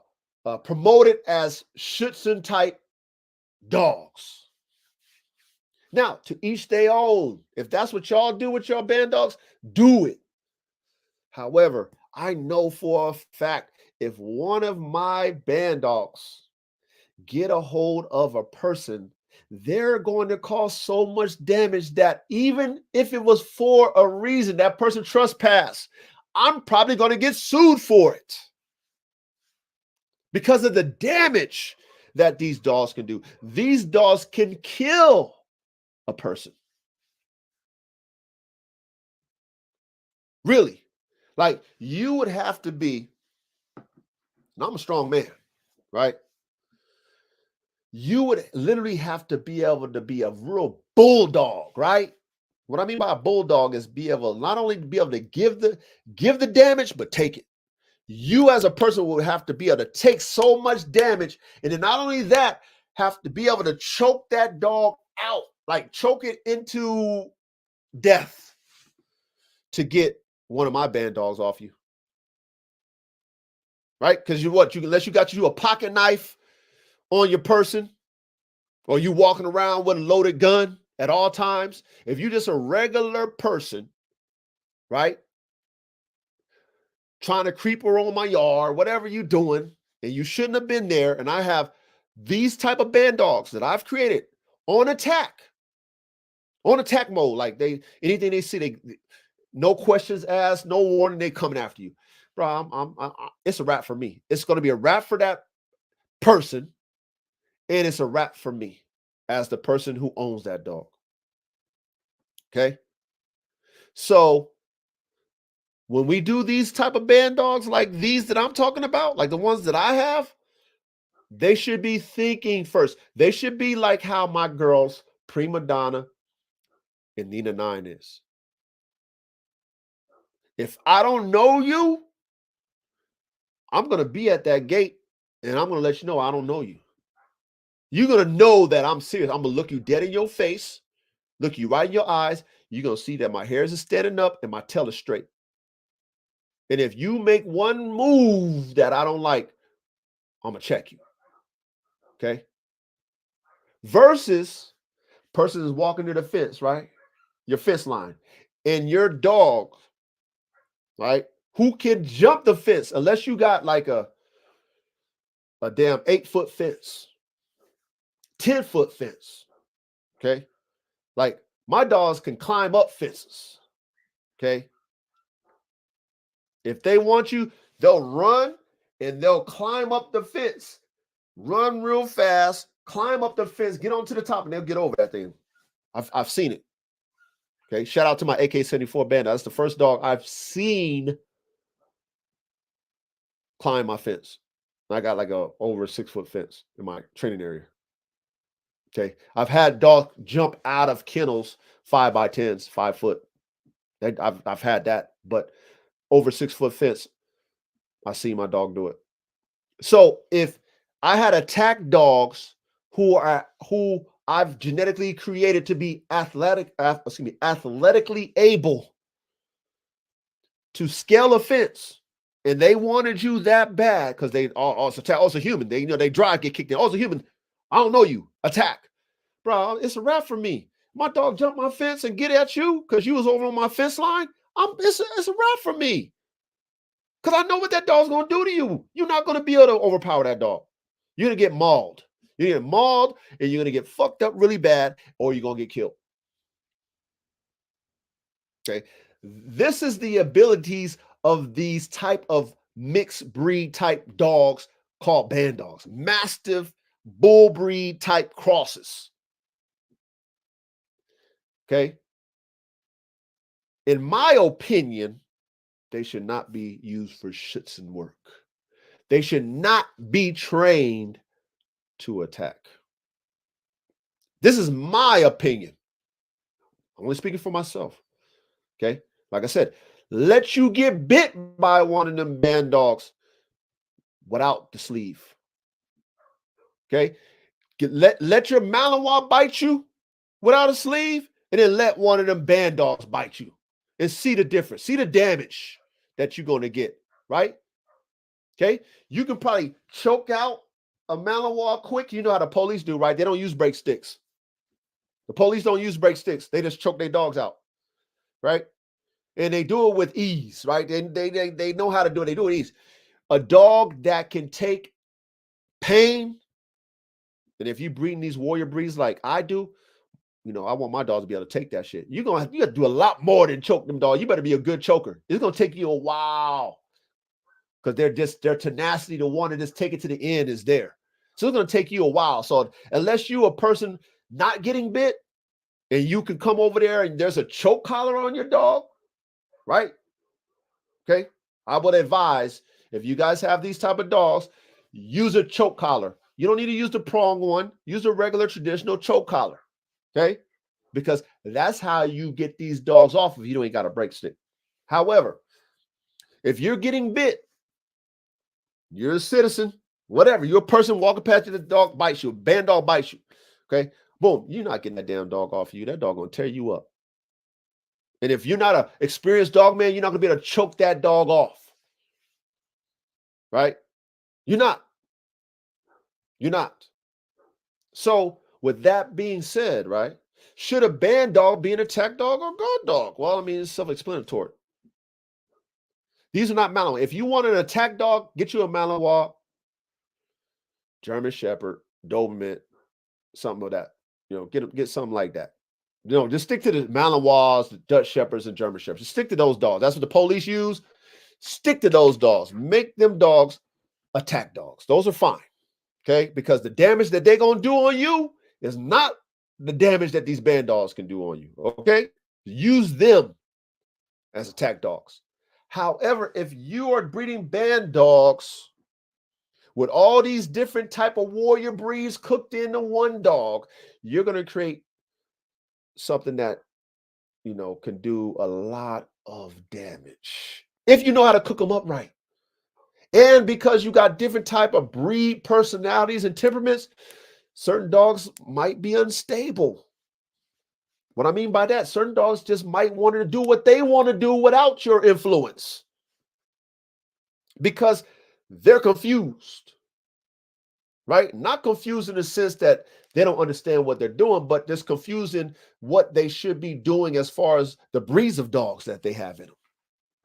as Schutzen type dogs. Now, to each their own. If that's what y'all do with your band dogs, do it. However, I know for a fact if one of my band dogs get a hold of a person, they're going to cause so much damage that even if it was for a reason, that person trespassed, I'm probably going to get sued for it because of the damage that these dogs can do. These dogs can kill a person. Really. Like, you would have to be, and I'm a strong man, right? You would literally have to be able to be a real bulldog, right? What I mean by a bulldog is be able not only to be able to give the damage, but take it. You as a person will have to be able to take so much damage, and then not only that, have to be able to choke that dog out, like choke it into death to get one of my band dogs off you. Right? Because unless you got you a pocket knife on your person, or you walking around with a loaded gun at all times, if you're just a regular person, right, trying to creep around my yard, whatever you're doing, and you shouldn't have been there, and I have these type of band dogs that I've created on attack mode, like anything they see, no questions asked, no warning, they coming after you, bro. It's a wrap for me. It's going to be a wrap for that person, and it's a wrap for me as the person who owns that dog. Okay, so when we do these type of band dogs like these that I'm talking about, like the ones that I have, they should be thinking first. They should be like how my girls Prima Donna and Nina 9 is. If I don't know you, I'm going to be at that gate And I'm going to let you know I don't know you. You're going to know that I'm serious. I'm going to look you dead in your face, look you right in your eyes. You're going to see that my hairs is standing up and my tail is straight. And if you make one move that I don't like, I'm going to check you. Okay? Versus person is walking to the fence, right? Your fence line. And your dog, right? Who can jump the fence unless you got like a damn 8-foot fence, 10-foot fence. Okay. Like my dogs can climb up fences. Okay. If they want you, they'll run and they'll climb up the fence, run real fast, climb up the fence, get onto the top, and they'll get over that thing. I've seen it. Okay. Shout out to my AK-74 Bandog. That's the first dog I've seen climb my fence. I got like a over 6-foot fence in my training area. Okay. I've had dogs jump out of kennels 5x10s, 5 foot. I've had that, but over 6-foot fence, I see my dog do it. So if I had attack dogs who I've genetically created to be athletically able to scale a fence, and they wanted you that bad because they also human. They drive, get kicked in. Also human. I don't know you. Attack, bro. It's a wrap for me. My dog jumped my fence and get at you because you was over on my fence line. It's a wrap for me. Because I know what that dog's going to do to you. You're not going to be able to overpower that dog. You're going to get mauled. You're going to get mauled and you're going to get fucked up really bad or you're going to get killed. Okay. This is the abilities of these type of mixed breed type dogs called Bandogs. Mastiff, bull breed type crosses. Okay. In my opinion, they should not be used for shits and work. They should not be trained to attack. This is my opinion. I'm only speaking for myself. Okay. Like I said, let you get bit by one of them Bandogs without the sleeve. Okay. Let your Malinois bite you without a sleeve, and then let one of them Bandogs bite you and see the difference. See the damage that you're going to get, right? Okay. You can probably choke out a Malinois quick. You know how the police do, right? They don't use break sticks. The police don't use break sticks. They just choke their dogs out, right? And they do it with ease, right? They know how to do it. They do it ease. A dog that can take pain, and if you breeding these warrior breeds like I do, I want my dogs to be able to take that shit. You got to do a lot more than choke them dogs. You better be a good choker. It's gonna take you a while because their tenacity to want to just take it to the end is there. So it's gonna take you a while. So unless you a person not getting bit, and you can come over there and there's a choke collar on your dog, right? Okay. I would advise if you guys have these type of dogs, use a choke collar. You don't need to use the prong one. Use a regular traditional choke collar. Okay. Because that's how you get these dogs off if you ain't got a break stick. However, if you're getting bit, you're a citizen, whatever, you're a person walking past you, the dog bites you, a band dog bites you. Okay. Boom. You're not getting that damn dog off of you. That dog gonna tear you up. And if you're not an experienced dog man, you're not gonna be able to choke that dog off. Right? You're not. You're not. So with that being said, right? Should a band dog be an attack dog or guard dog? Well, I mean, it's self-explanatory. These are not Malinois. If you want an attack dog, get you a Malinois, German Shepherd, Doberman, something like that. Get something like that. Just stick to the Malinois, the Dutch Shepherds, and German Shepherds. Just stick to those dogs. That's what the police use. Stick to those dogs. Make them dogs attack dogs. Those are fine. Okay? Because the damage that they're going to do on you is not the damage that these band dogs can do on you. Okay? Use them as attack dogs. However, if you are breeding band dogs with all these different type of warrior breeds cooked into one dog, you're going to create something that, can do a lot of damage. If you know how to cook them up right. And because you got different type of breed personalities and temperaments, certain dogs might be unstable. What I mean by that, certain dogs just might want to do what they want to do without your influence because they're confused, right? Not confused in the sense that they don't understand what they're doing, but just confusing what they should be doing as far as the breeds of dogs that they have in them.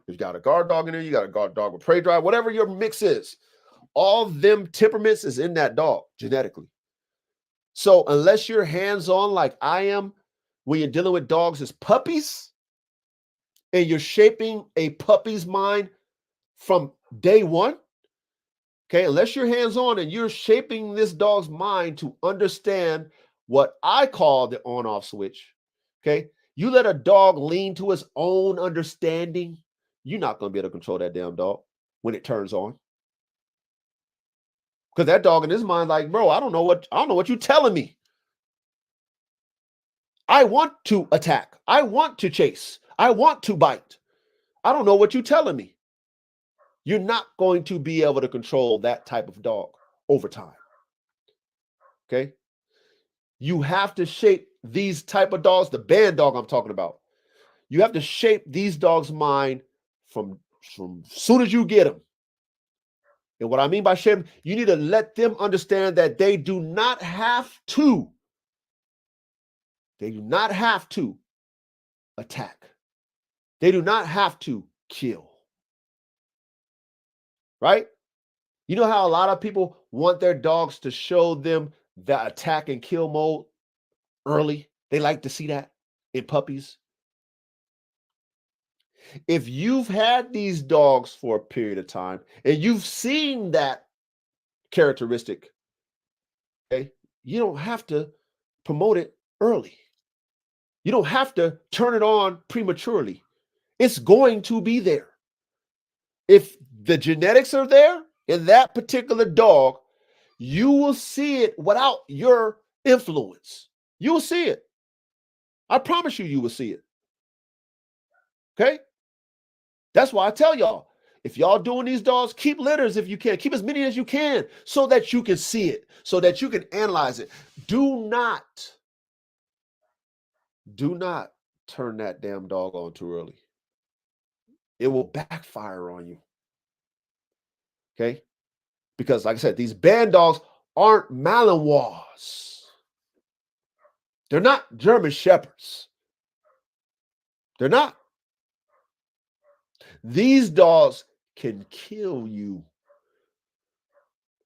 You got a guard dog in there, you got a guard dog with prey drive, whatever your mix is. All them temperaments is in that dog genetically. So unless you're hands-on like I am, when you're dealing with dogs as puppies, and you're shaping a puppy's mind from day one, okay, unless you're hands-on and you're shaping this dog's mind to understand what I call the on-off switch, okay, you let a dog lean to its own understanding, you're not going to be able to control that damn dog when it turns on. Because that dog in his mind, like, bro, I don't know what you're telling me. I want to attack. I want to chase. I want to bite. I don't know what you're telling me. You're not going to be able to control that type of dog over time. Okay? You have to shape these type of dogs, the band dog I'm talking about. You have to shape these dogs' mind from soon as you get them. And what I mean by shaping, you need to let them understand that they do not have to attack. They do not have to kill. Right? You know how a lot of people want their dogs to show them the attack and kill mode early? They like to see that in puppies. If you've had these dogs for a period of time and you've seen that characteristic, okay, you don't have to promote it early. You don't have to turn it on prematurely. It's going to be there. If the genetics are there in that particular dog, you will see it without your influence. You will see it. I promise you, you will see it. Okay? That's why I tell y'all, if y'all doing these dogs, keep litters if you can. Keep as many as you can so that you can see it, so that you can analyze it. Do not turn that damn dog on too early. It will backfire on you. Okay? Because like I said, these band dogs aren't Malinois. They're not German Shepherds. They're not. These dogs can kill you.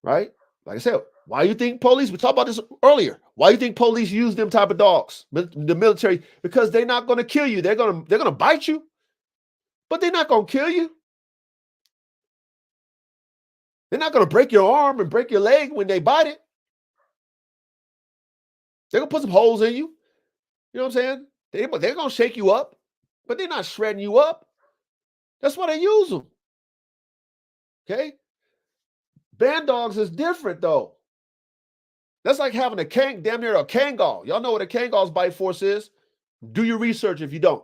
Right? Like I said, why do you think police, we talked about this earlier, why do you think police use them type of dogs, the military? Because they're not going to kill you. They're going to bite you, but they're not going to kill you. They're not going to break your arm and break your leg when they bite it. They're going to put some holes in you. You know what I'm saying? They're going to shake you up, but they're not shredding you up. That's why they use them. Okay? Band dogs is different, though. That's like having damn near a Kangal. Y'all know what a Kangal's bite force is? Do your research if you don't.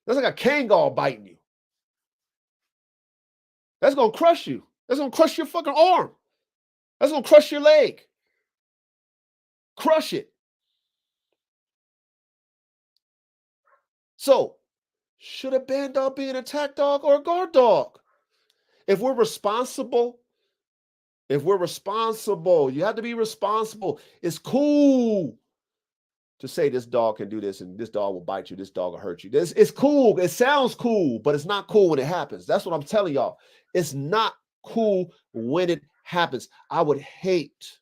That's like a Kangal biting you. That's going to crush you. That's going to crush your fucking arm. That's going to crush your leg. Crush it. So, should a band dog be an attack dog or a guard dog? If we're responsible, you have to be responsible. It's cool to say this dog can do this and this dog will bite you, this dog will hurt you. It's cool. It sounds cool, but it's not cool when it happens. That's what I'm telling y'all. It's not cool when it happens. I would hate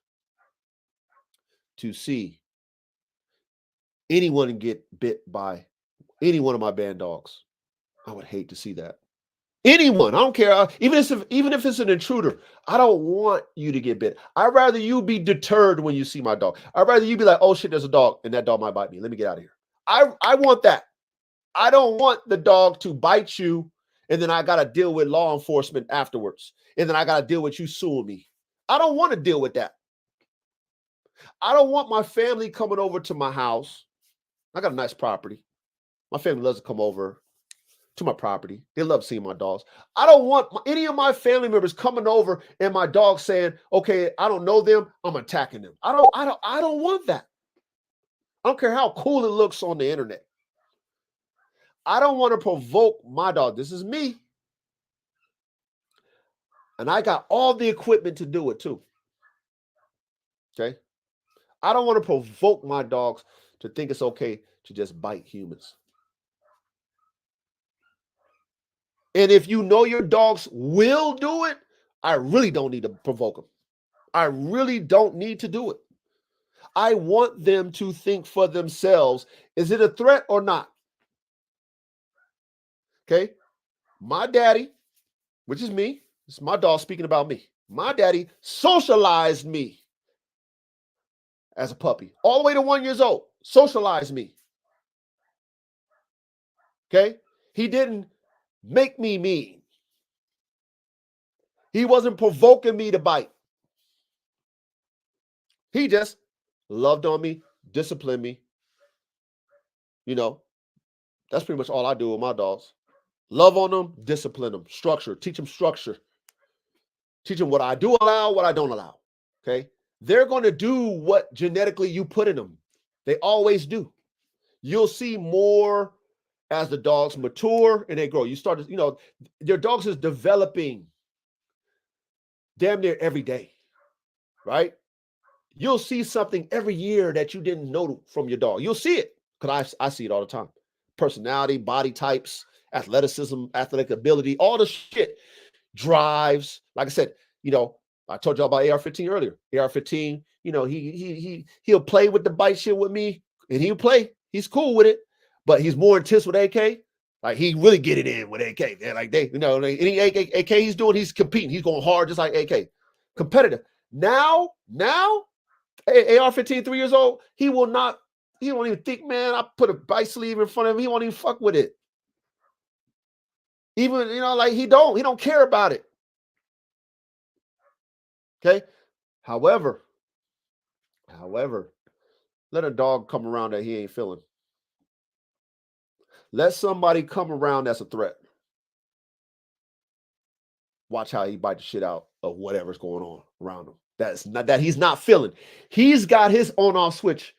to see anyone get bit by any one of my band dogs. I would hate to see that. Anyone, I don't care. Even if it's an intruder, I don't want you to get bit. I'd rather you be deterred when you see my dog. I'd rather you be like, oh shit, there's a dog and that dog might bite me. Let me get out of here. I want that. I don't want the dog to bite you and then I got to deal with law enforcement afterwards. And then I got to deal with you suing me. I don't want to deal with that. I don't want my family coming over to my house. I got a nice property. My family loves to come over. to my property. They love seeing my dogs. I don't want any of my family members coming over and my dog saying, okay, I don't know them, I'm attacking them. I don't want that. I don't care how cool it looks on the internet. I don't want to provoke my dog. This is me. And I got all the equipment to do it too. Okay. I don't want to provoke my dogs to think it's okay to just bite humans. And if you know your dogs will do it, I really don't need to provoke them. I really don't need to do it. I want them to think for themselves, is it a threat or not? Okay. My daddy, which is me, it's my dog speaking about me. My daddy socialized me as a puppy, all the way to 1 year old, socialized me. Okay. He didn't make me mean. He wasn't provoking me to bite. He just loved on me, disciplined me. You know, that's pretty much all I do with my dogs. Love on them, discipline them, structure, teach them structure. Teach them what I do allow, what I don't allow. Okay. They're going to do what genetically you put in them. They always do. You'll see more as the dogs mature and they grow. You start to, your dogs is developing damn near every day, right? You'll see something every year that you didn't know from your dog. You'll see it because I see it all the time. Personality, body types, athleticism, athletic ability, all the shit. Drives. Like I said, I told y'all about AR-15 earlier. AR-15, he'll play with the bite shit with me, and he'll play. He's cool with it, but he's more intense with AK. Like he really get it in with AK. They're like any AK he's doing, he's competing. He's going hard just like AK. Competitive. Now, AR-15, 3 years old, he won't even think, man, I put a bite sleeve in front of him. He won't even fuck with it. Even, he don't care about it. Okay. However, let a dog come around that he ain't feeling. Let somebody come around that's a threat. Watch how he bite the shit out of whatever's going on around him. That he's not feeling. He's got his on-off switch.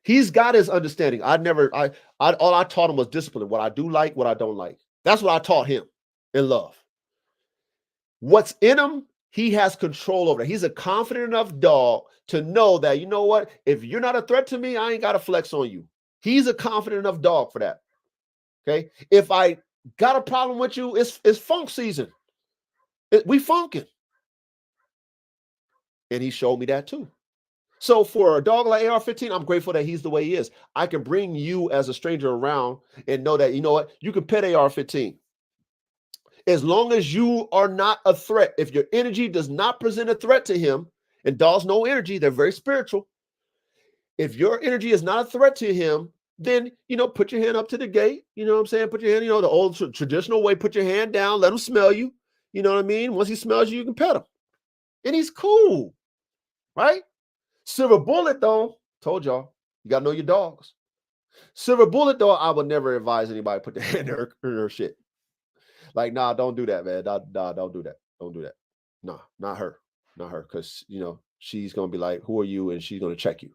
He's got his understanding. All I taught him was discipline. What I do like, what I don't like. That's what I taught him in love. What's in him, he has control over that. He's a confident enough dog to know that, you know what? If you're not a threat to me, I ain't got to flex on you. He's a confident enough dog for that. Okay. If I got a problem with you, it's funk season. We funking. And he showed me that too. So for a dog like AR-15, I'm grateful that he's the way he is. I can bring you as a stranger around and know that, you know what? You can pet AR-15. As long as you are not a threat, if your energy does not present a threat to him, and dogs know energy, they're very spiritual. If your energy is not a threat to him, then, put your hand up to the gate. You know what I'm saying? Put your hand, the old traditional way, put your hand down, let him smell you. You know what I mean? Once he smells you, you can pet him. And he's cool, right? Silver bullet, though, told y'all, you got to know your dogs. Silver bullet, though, I would never advise anybody to put their hand in her shit. Like, nah, don't do that, man. Nah, don't do that. Don't do that. Nah, not her. Not her. Because, she's going to be like, who are you? And she's going to check you.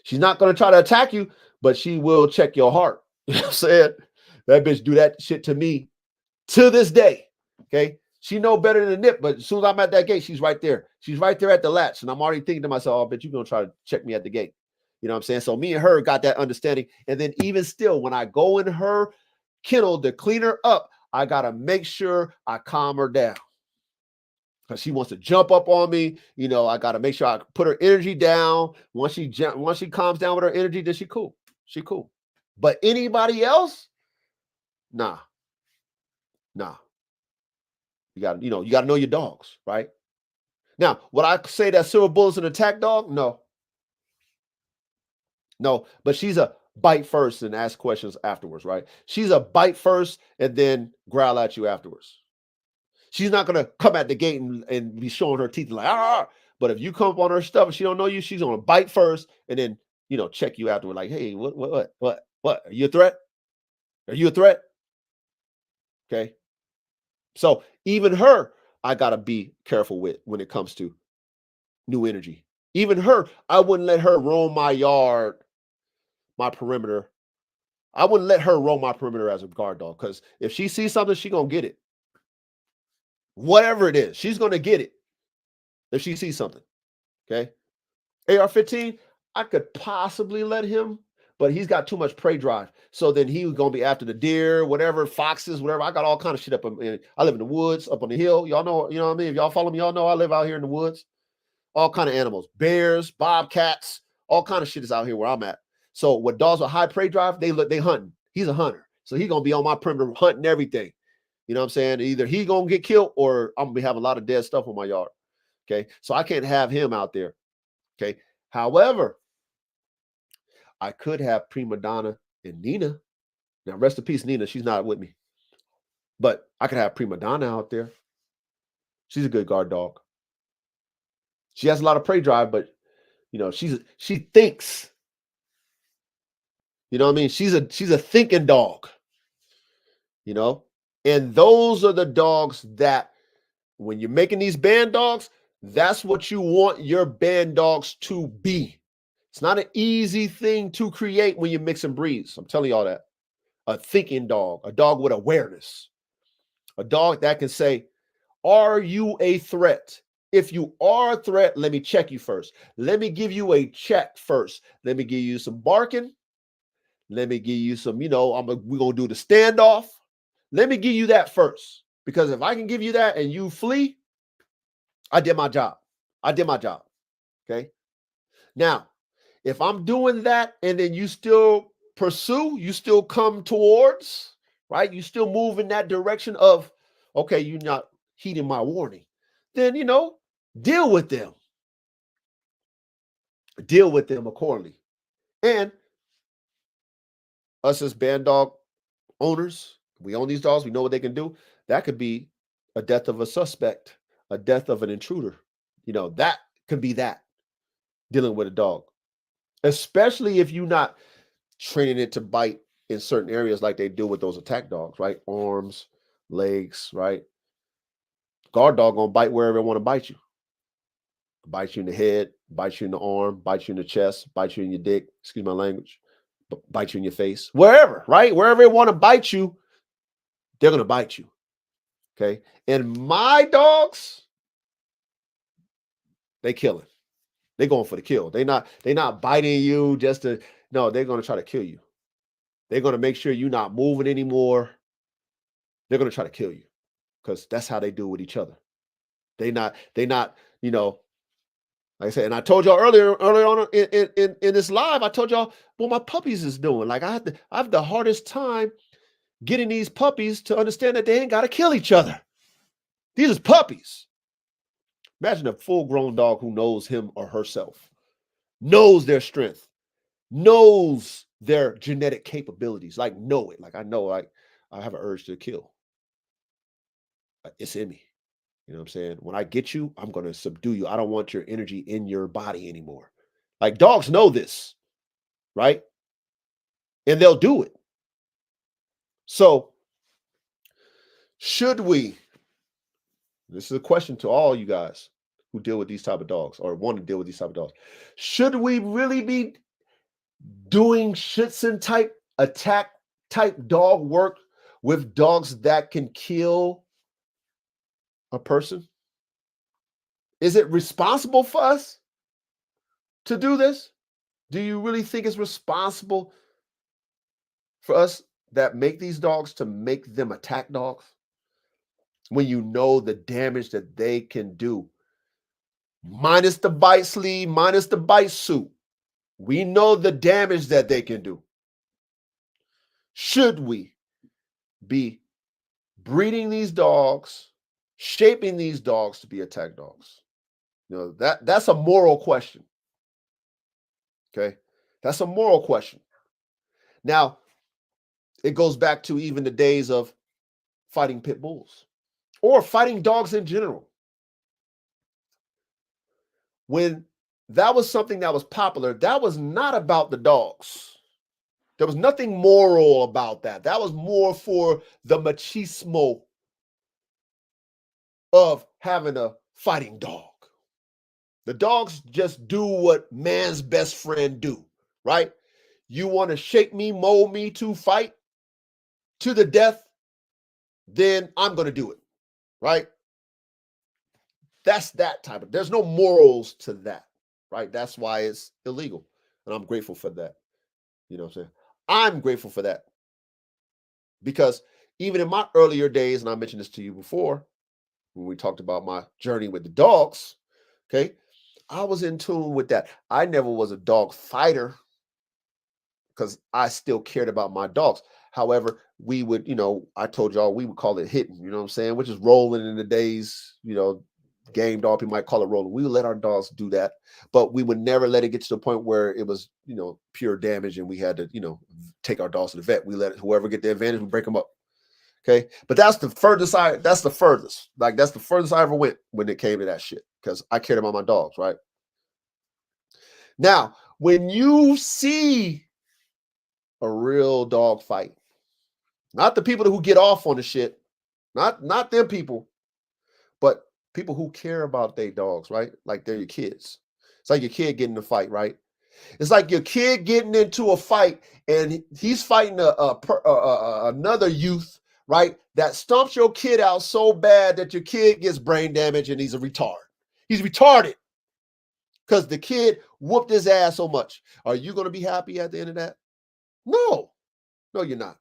She's not going to try to attack you, but she will check your heart. You know what I'm saying? That bitch do that shit to me to this day. Okay? She know better than a nip, but as soon as I'm at that gate, she's right there. She's right there at the latch. And I'm already thinking to myself, I bet you're going to try to check me at the gate. You know what I'm saying? So me and her got that understanding. And then even still, when I go in her kennel to clean her up, I got to make sure I calm her down. Because she wants to jump up on me. I got to make sure I put her energy down. Once she calms down with her energy, then she cool. She cool. But anybody else? Nah. You got to know your dogs, right? Now, would I say that silver bullet's an attack dog? No, but she's a bite first and ask questions afterwards, right? She's a bite first and then growl at you afterwards. She's not going to come at the gate and be showing her teeth like, ah. But if you come up on her stuff and she don't know you, she's going to bite first and then, check you afterward. Like, hey, what? Are you a threat? Are you a threat? Okay. So even her, I got to be careful with when it comes to new energy. Even her, I wouldn't let her roam my yard, my perimeter. I wouldn't let her roam my perimeter as a guard dog, because if she sees something, she's going to get it. Whatever it is, she's going to get it if she sees something. Okay. AR-15, I could possibly let him, but he's got too much prey drive. So then he was gonna be after the deer, whatever, foxes, whatever. I got all kind of shit up. I live in the woods, up on the hill. Y'all know, you know what I mean? If y'all follow me, y'all know I live out here in the woods. All kind of animals, bears, bobcats, all kind of shit is out here where I'm at. So with dogs with high prey drive, they hunting. He's a hunter, so he's gonna be on my perimeter hunting everything. You know what I'm saying? Either he's gonna get killed or I'm gonna be having a lot of dead stuff on my yard. Okay, so I can't have him out there. Okay. However, I could have Prima Donna and Nina. Now, rest in peace, Nina. She's not with me. But I could have Prima Donna out there. She's a good guard dog. She has a lot of prey drive, but you know, she thinks. You know what I mean? She's a thinking dog. You know? And those are the dogs that when you're making these band dogs, that's what you want your band dogs to be. It's not an easy thing to create when you're mixing breeds. I'm telling y'all that. A thinking dog, a dog with awareness, a dog that can say, are you a threat? If you are a threat, let me check you first. Let me give you a check first. Let me give you some barking. Let me give you some, we're going to do the standoff. Let me give you that first. Because if I can give you that and you flee, I did my job. I did my job. Okay. Now, if I'm doing that and then you still pursue, you still come towards, right? You still move in that direction of, okay, you're not heeding my warning. Then, deal with them. Deal with them accordingly. And us as band dog owners, we own these dogs, we know what they can do. That could be a death of a suspect, a death of an intruder. That could be that, dealing with a dog. Especially if you're not training it to bite in certain areas like they do with those attack dogs, right? Arms, legs, right? Guard dog gonna bite wherever it want to bite you. Bite you in the head, bite you in the arm, bite you in the chest, bite you in your dick, excuse my language, bite you in your face, wherever, right? Wherever it want to bite you, they're gonna bite you. Okay. And my dogs, they killing. They going for the kill. They not biting you just to, no, they're gonna try to kill you. They're gonna make sure you're not moving anymore. They're gonna try to kill you, because that's how they do with each other. They not, like I said, and I told y'all earlier on in this live, I told y'all what my puppies is doing. Like I have the hardest time getting these puppies to understand that they ain't got to kill each other. These is puppies. Imagine a full-grown dog who knows him or herself, knows their strength, knows their genetic capabilities, like know it. Like I know, like I have an urge to kill. It's in me. You know what I'm saying? When I get you, I'm going to subdue you. I don't want your energy in your body anymore. Like dogs know this, right? And they'll do it. So, should we? This is a question to all you guys who deal with these type of dogs or want to deal with these type of dogs. Should we really be doing Schutzhund type attack type dog work with dogs that can kill a person? Is it responsible for us to do this? Do you really think it's responsible for us that make these dogs to make them attack dogs when you know the damage that they can do? Minus the bite sleeve, minus the bite suit. We know the damage that they can do. Should we be breeding these dogs, shaping these dogs to be attack dogs? That's a moral question. Okay? That's a moral question. Now, it goes back to even the days of fighting pit bulls or fighting dogs in general. When that was something that was popular, that was not about the dogs. There was nothing moral about that. That was more for the machismo of having a fighting dog. The dogs just do what man's best friend do, right? You want to shape me, mold me to fight to the death, then I'm going to do it, right? That's that type of, there's no morals to that, right? That's why it's illegal. And I'm grateful for that. You know what I'm saying? I'm grateful for that because even in my earlier days, and I mentioned this to you before when we talked about my journey with the dogs, okay, I was in tune with that. I never was a dog fighter because I still cared about my dogs. However, we would, I told y'all we would call it hitting, you know what I'm saying, which is rolling in the days, game dog, people might call it rolling. We would let our dogs do that, but we would never let it get to the point where it was, pure damage and we had to, take our dogs to the vet. We let whoever get the advantage, we break them up. Okay. But that's the furthest that's the furthest. Like that's the furthest I ever went when it came to that shit because I cared about my dogs, right? Now, when you see a real dog fight, not the people who get off on the shit, not them people, but people who care about their dogs, right? Like they're your kids. It's like your kid getting in a fight, right? It's like your kid getting into a fight and he's fighting another youth, right? That stumps your kid out so bad that your kid gets brain damage and he's a retard. He's retarded because the kid whooped his ass so much. Are you going to be happy at the end of that? No, you're not.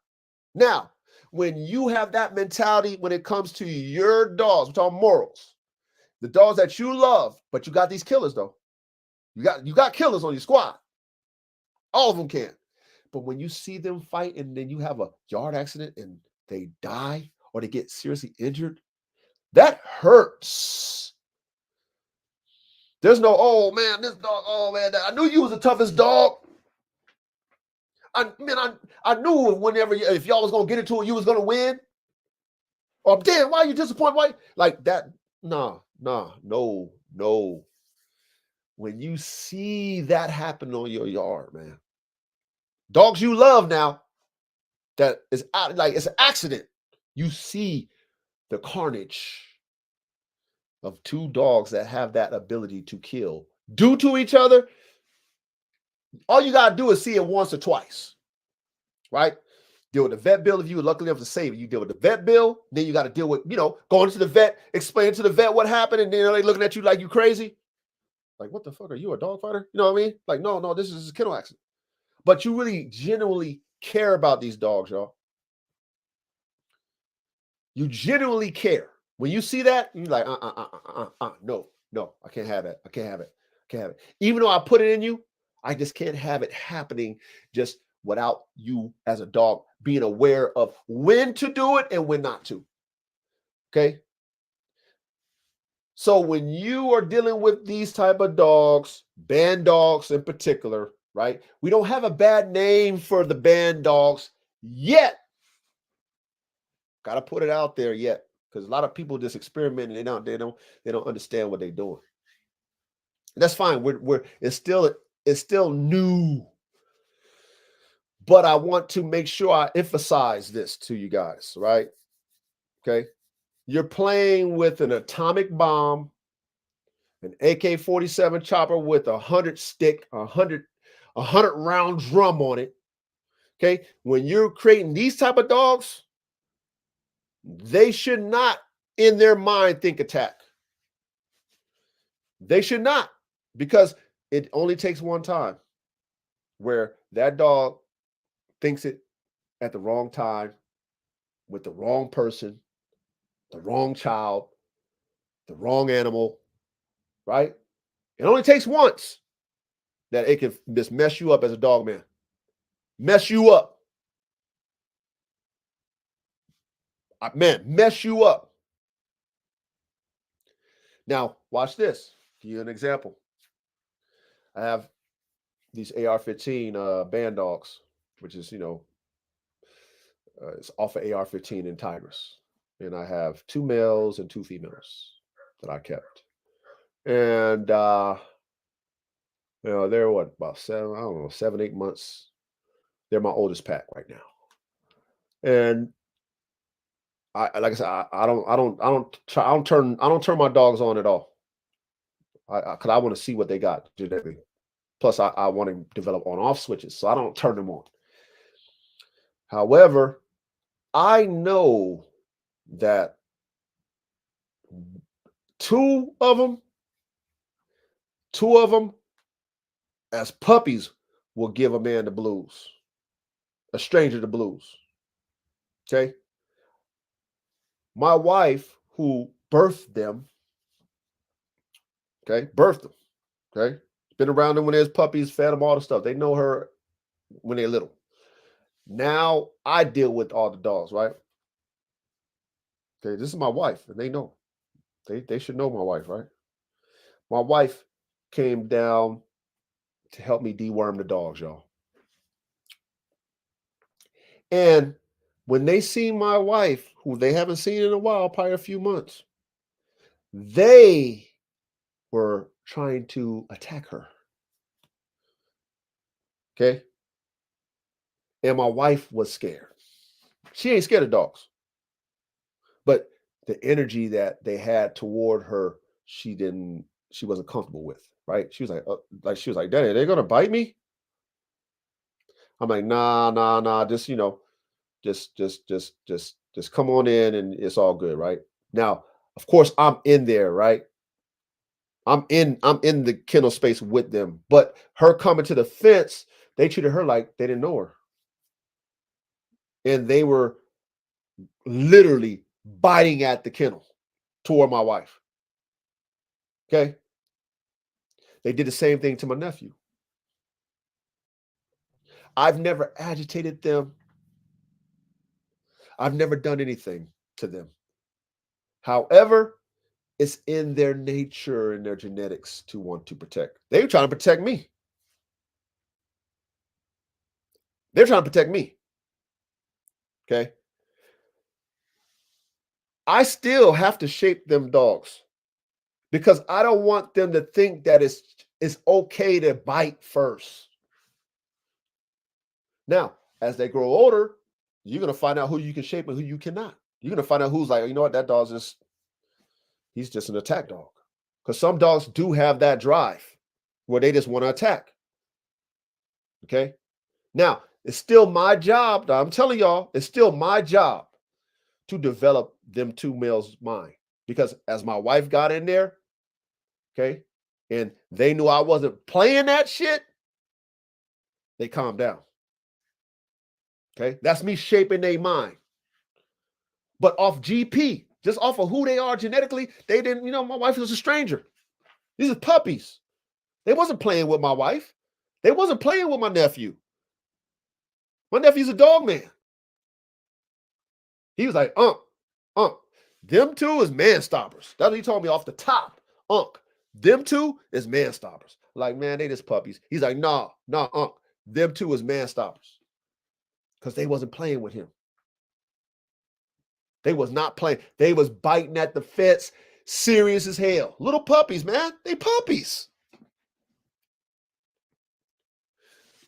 Now, when you have that mentality when it comes to your dogs, we're talking morals, the dogs that you love, but you got these killers though. You got killers on your squad. All of them can. But when you see them fight and then you have a yard accident and they die or they get seriously injured, that hurts. There's no, oh man, this dog, oh man, I knew you was the toughest dog. I knew whenever, if y'all was going to get into it, you was going to win. Or damn, why are you disappointed? Why? Like that, no. When you see that happen on your yard, man, dogs you love now, that is like it's an accident. You see the carnage of two dogs that have that ability to kill do to each other. All you got to do is see it once or twice, right? Deal with the vet bill if you were lucky enough to save it. You deal with the vet bill, then you got to deal with, going to the vet, explain to the vet what happened, and then they looking at you like you crazy. Like, what the fuck? Are you a dog fighter? You know what I mean? Like, no, this is a kennel accident. But you really genuinely care about these dogs, y'all. You genuinely care. When you see that, you're like, no, I can't have it. I can't have it. Even though I put it in you, I just can't have it happening just without you as a dog being aware of when to do it and when not to. Okay. So when you are dealing with these type of dogs, band dogs in particular, right? We don't have a bad name for the band dogs yet. Got to put it out there yet, because a lot of people just experiment and they don't understand what they're doing. And that's fine. It's still new. But I want to make sure I emphasize this to you guys, right? Okay. You're playing with an atomic bomb, an AK-47 chopper with 100 stick, 100 round drum on it. Okay. When you're creating these type of dogs, they should not in their mind think attack. They should not, because it only takes one time where that dog thinks it at the wrong time with the wrong person, the wrong child, the wrong animal, right? It only takes once that it can just mess you up as a dog man. Mess you up. Man, mess you up. Now, watch this. Give you an example. I have these AR-15 band dogs, which is, it's off of AR-15 in Tigers. And I have 2 males and 2 females that I kept. And, they're what, about 7, 8 months They're my oldest pack right now. And like I said, I don't turn my dogs on at all. Because I want to see what they got genetically. Plus, I want to develop on-off switches, so I don't turn them on. However, I know that two of them, two of them as puppies will give a man the blues, a stranger the blues. Okay. My wife, who birthed them, okay, birthed them, okay, been around them when they was puppies, fed them all the stuff. They know her when they're little. Now I deal with all the dogs, right? Okay, this is my wife, and they know. They should know my wife, right? My wife came down to help me deworm the dogs, y'all. And when they see my wife, who they haven't seen in a while, probably a few months, they were trying to attack her. Okay. And my wife was scared. She ain't scared of dogs. But the energy that they had toward her, she wasn't comfortable with, right? She was like, Daddy, are they gonna bite me? I'm like, nah, just come on in and it's all good, right? Now, of course, I'm in there, right? I'm in the kennel space with them, but her coming to the fence, they treated her like they didn't know her. And they were literally biting at the kennel toward my wife. Okay. They did the same thing to my nephew. I've never agitated them. I've never done anything to them. However, it's in their nature and their genetics to want to protect. They're trying to protect me. They're trying to protect me. Okay. I still have to shape them dogs because I don't want them to think that it's okay to bite first. Now, as they grow older, you're gonna find out who you can shape and who you cannot. You're gonna find out who's like, you know what, that dog's he's just an attack dog. Because some dogs do have that drive where they just want to attack. Okay. Now, it's still my job. I'm telling y'all, it's still my job to develop them two males' mind. Because as my wife got in there, okay, and they knew I wasn't playing that shit, they calmed down. Okay. That's me shaping their mind. But off GP, just off of who they are genetically, they didn't, my wife was a stranger. These are puppies. They wasn't playing with my wife. They wasn't playing with my nephew. My nephew's a dog man. He was like, them two is man stoppers. That's what he told me off the top. Them two is man stoppers. Like, man, they just puppies. He's like, nah, them two is man stoppers. Because they wasn't playing with him. They was not playing. They was biting at the fence, serious as hell. Little puppies, man. They puppies.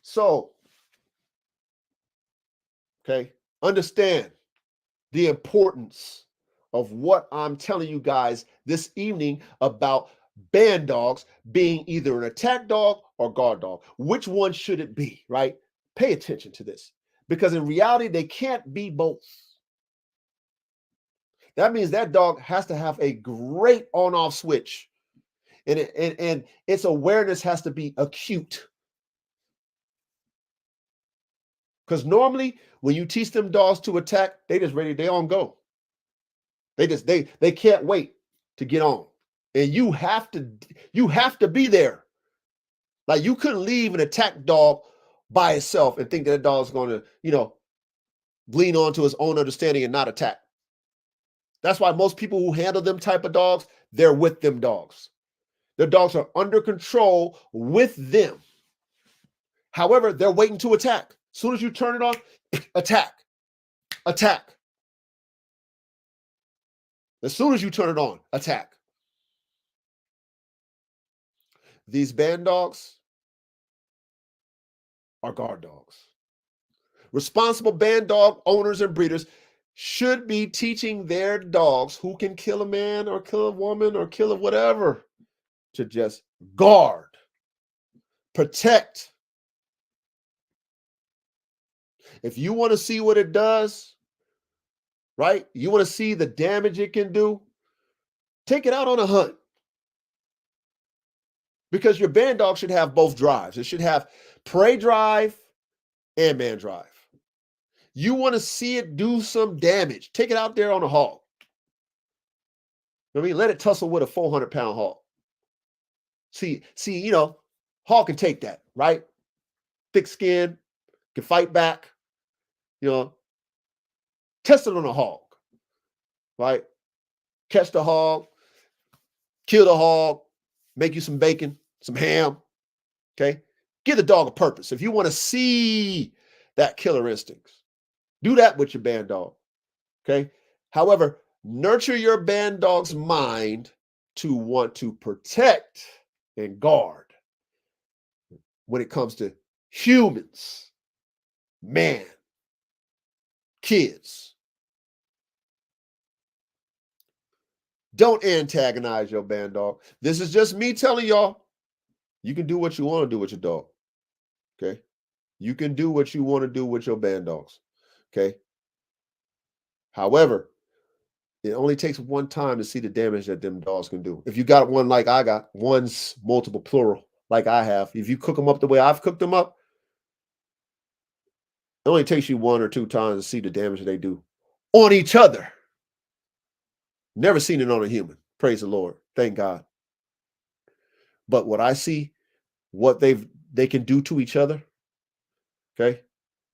So, okay, understand the importance of what I'm telling you guys this evening about band dogs being either an attack dog or guard dog. Which one should it be, right? Pay attention to this because in reality, they can't be both. That means that dog has to have a great on-off switch and its awareness has to be acute. Because normally when you teach them dogs to attack, they just ready, they on go. They can't wait to get on. And you have to be there. Like you couldn't leave an attack dog by itself and think that dog's going to, lean on to his own understanding and not attack. That's why most people who handle them type of dogs, they're with them dogs. Their dogs are under control with them. However, they're waiting to attack. As soon as you turn it on, attack. As soon as you turn it on, attack. These band dogs are guard dogs. Responsible band dog owners and breeders should be teaching their dogs who can kill a man or kill a woman or kill a whatever to just guard, protect. If you want to see what it does, right? You want to see the damage it can do, take it out on a hunt. Because your band dog should have both drives. It should have prey drive and man drive. You want to see it do some damage, take it out there on a hog. I mean, let it tussle with a 400-pound hog. See, hog can take that, right? Thick skin, can fight back, test it on a hog, right? Catch the hog, kill the hog, make you some bacon, some ham, okay? Give the dog a purpose. If you want to see that killer instincts, do that with your band dog, okay? However, nurture your band dog's mind to want to protect and guard when it comes to humans, man, kids. Don't antagonize your band dog. This is just me telling y'all, you can do what you want to do with your dog, okay? You can do what you want to do with your band dogs, okay? However, it only takes one time to see the damage that them dogs can do. If you got one like I got, one's multiple plural like I have, if you cook them up the way I've cooked them up, it only takes you 1 or 2 times to see the damage they do on each other. Never seen it on a human. Praise the Lord. Thank God. But what I see, what they can do to each other, okay?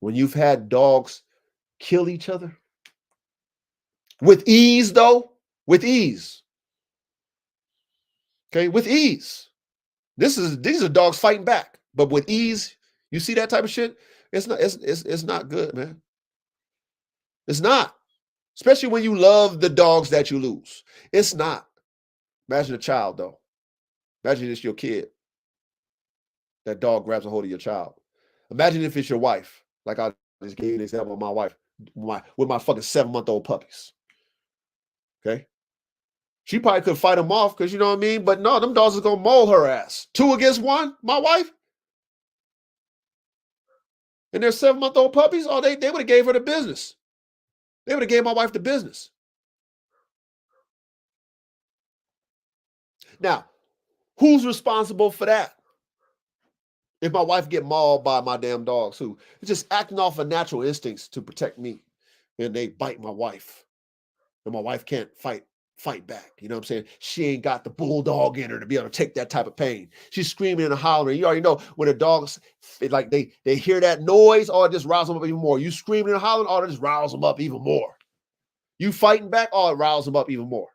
When you've had dogs kill each other, with ease, though, with ease. Okay, with ease. These are dogs fighting back, but with ease, you see that type of shit. It's not good, man. It's not, especially when you love the dogs that you lose. It's not. Imagine a child, though. Imagine it's your kid. That dog grabs a hold of your child. Imagine if it's your wife. Like I just gave an example of my wife, with my fucking 7-month-old puppies. Okay. She probably could fight them off because you know what I mean? But no, them dogs is going to maul her ass. 2 against 1, my wife. And their 7-month-old puppies, oh, they would have gave her the business. They would have gave my wife the business. Now, who's responsible for that? If my wife get mauled by my damn dogs who are just acting off of natural instincts to protect me, and they bite my wife, and my wife can't fight back. You know what I'm saying? She ain't got the bulldog in her to be able to take that type of pain. She's screaming and hollering. You already know when the dogs, like they hear that noise, or it just riles them up even more. You screaming and hollering, or it just riles them up even more. You fighting back, or it riles them up even more.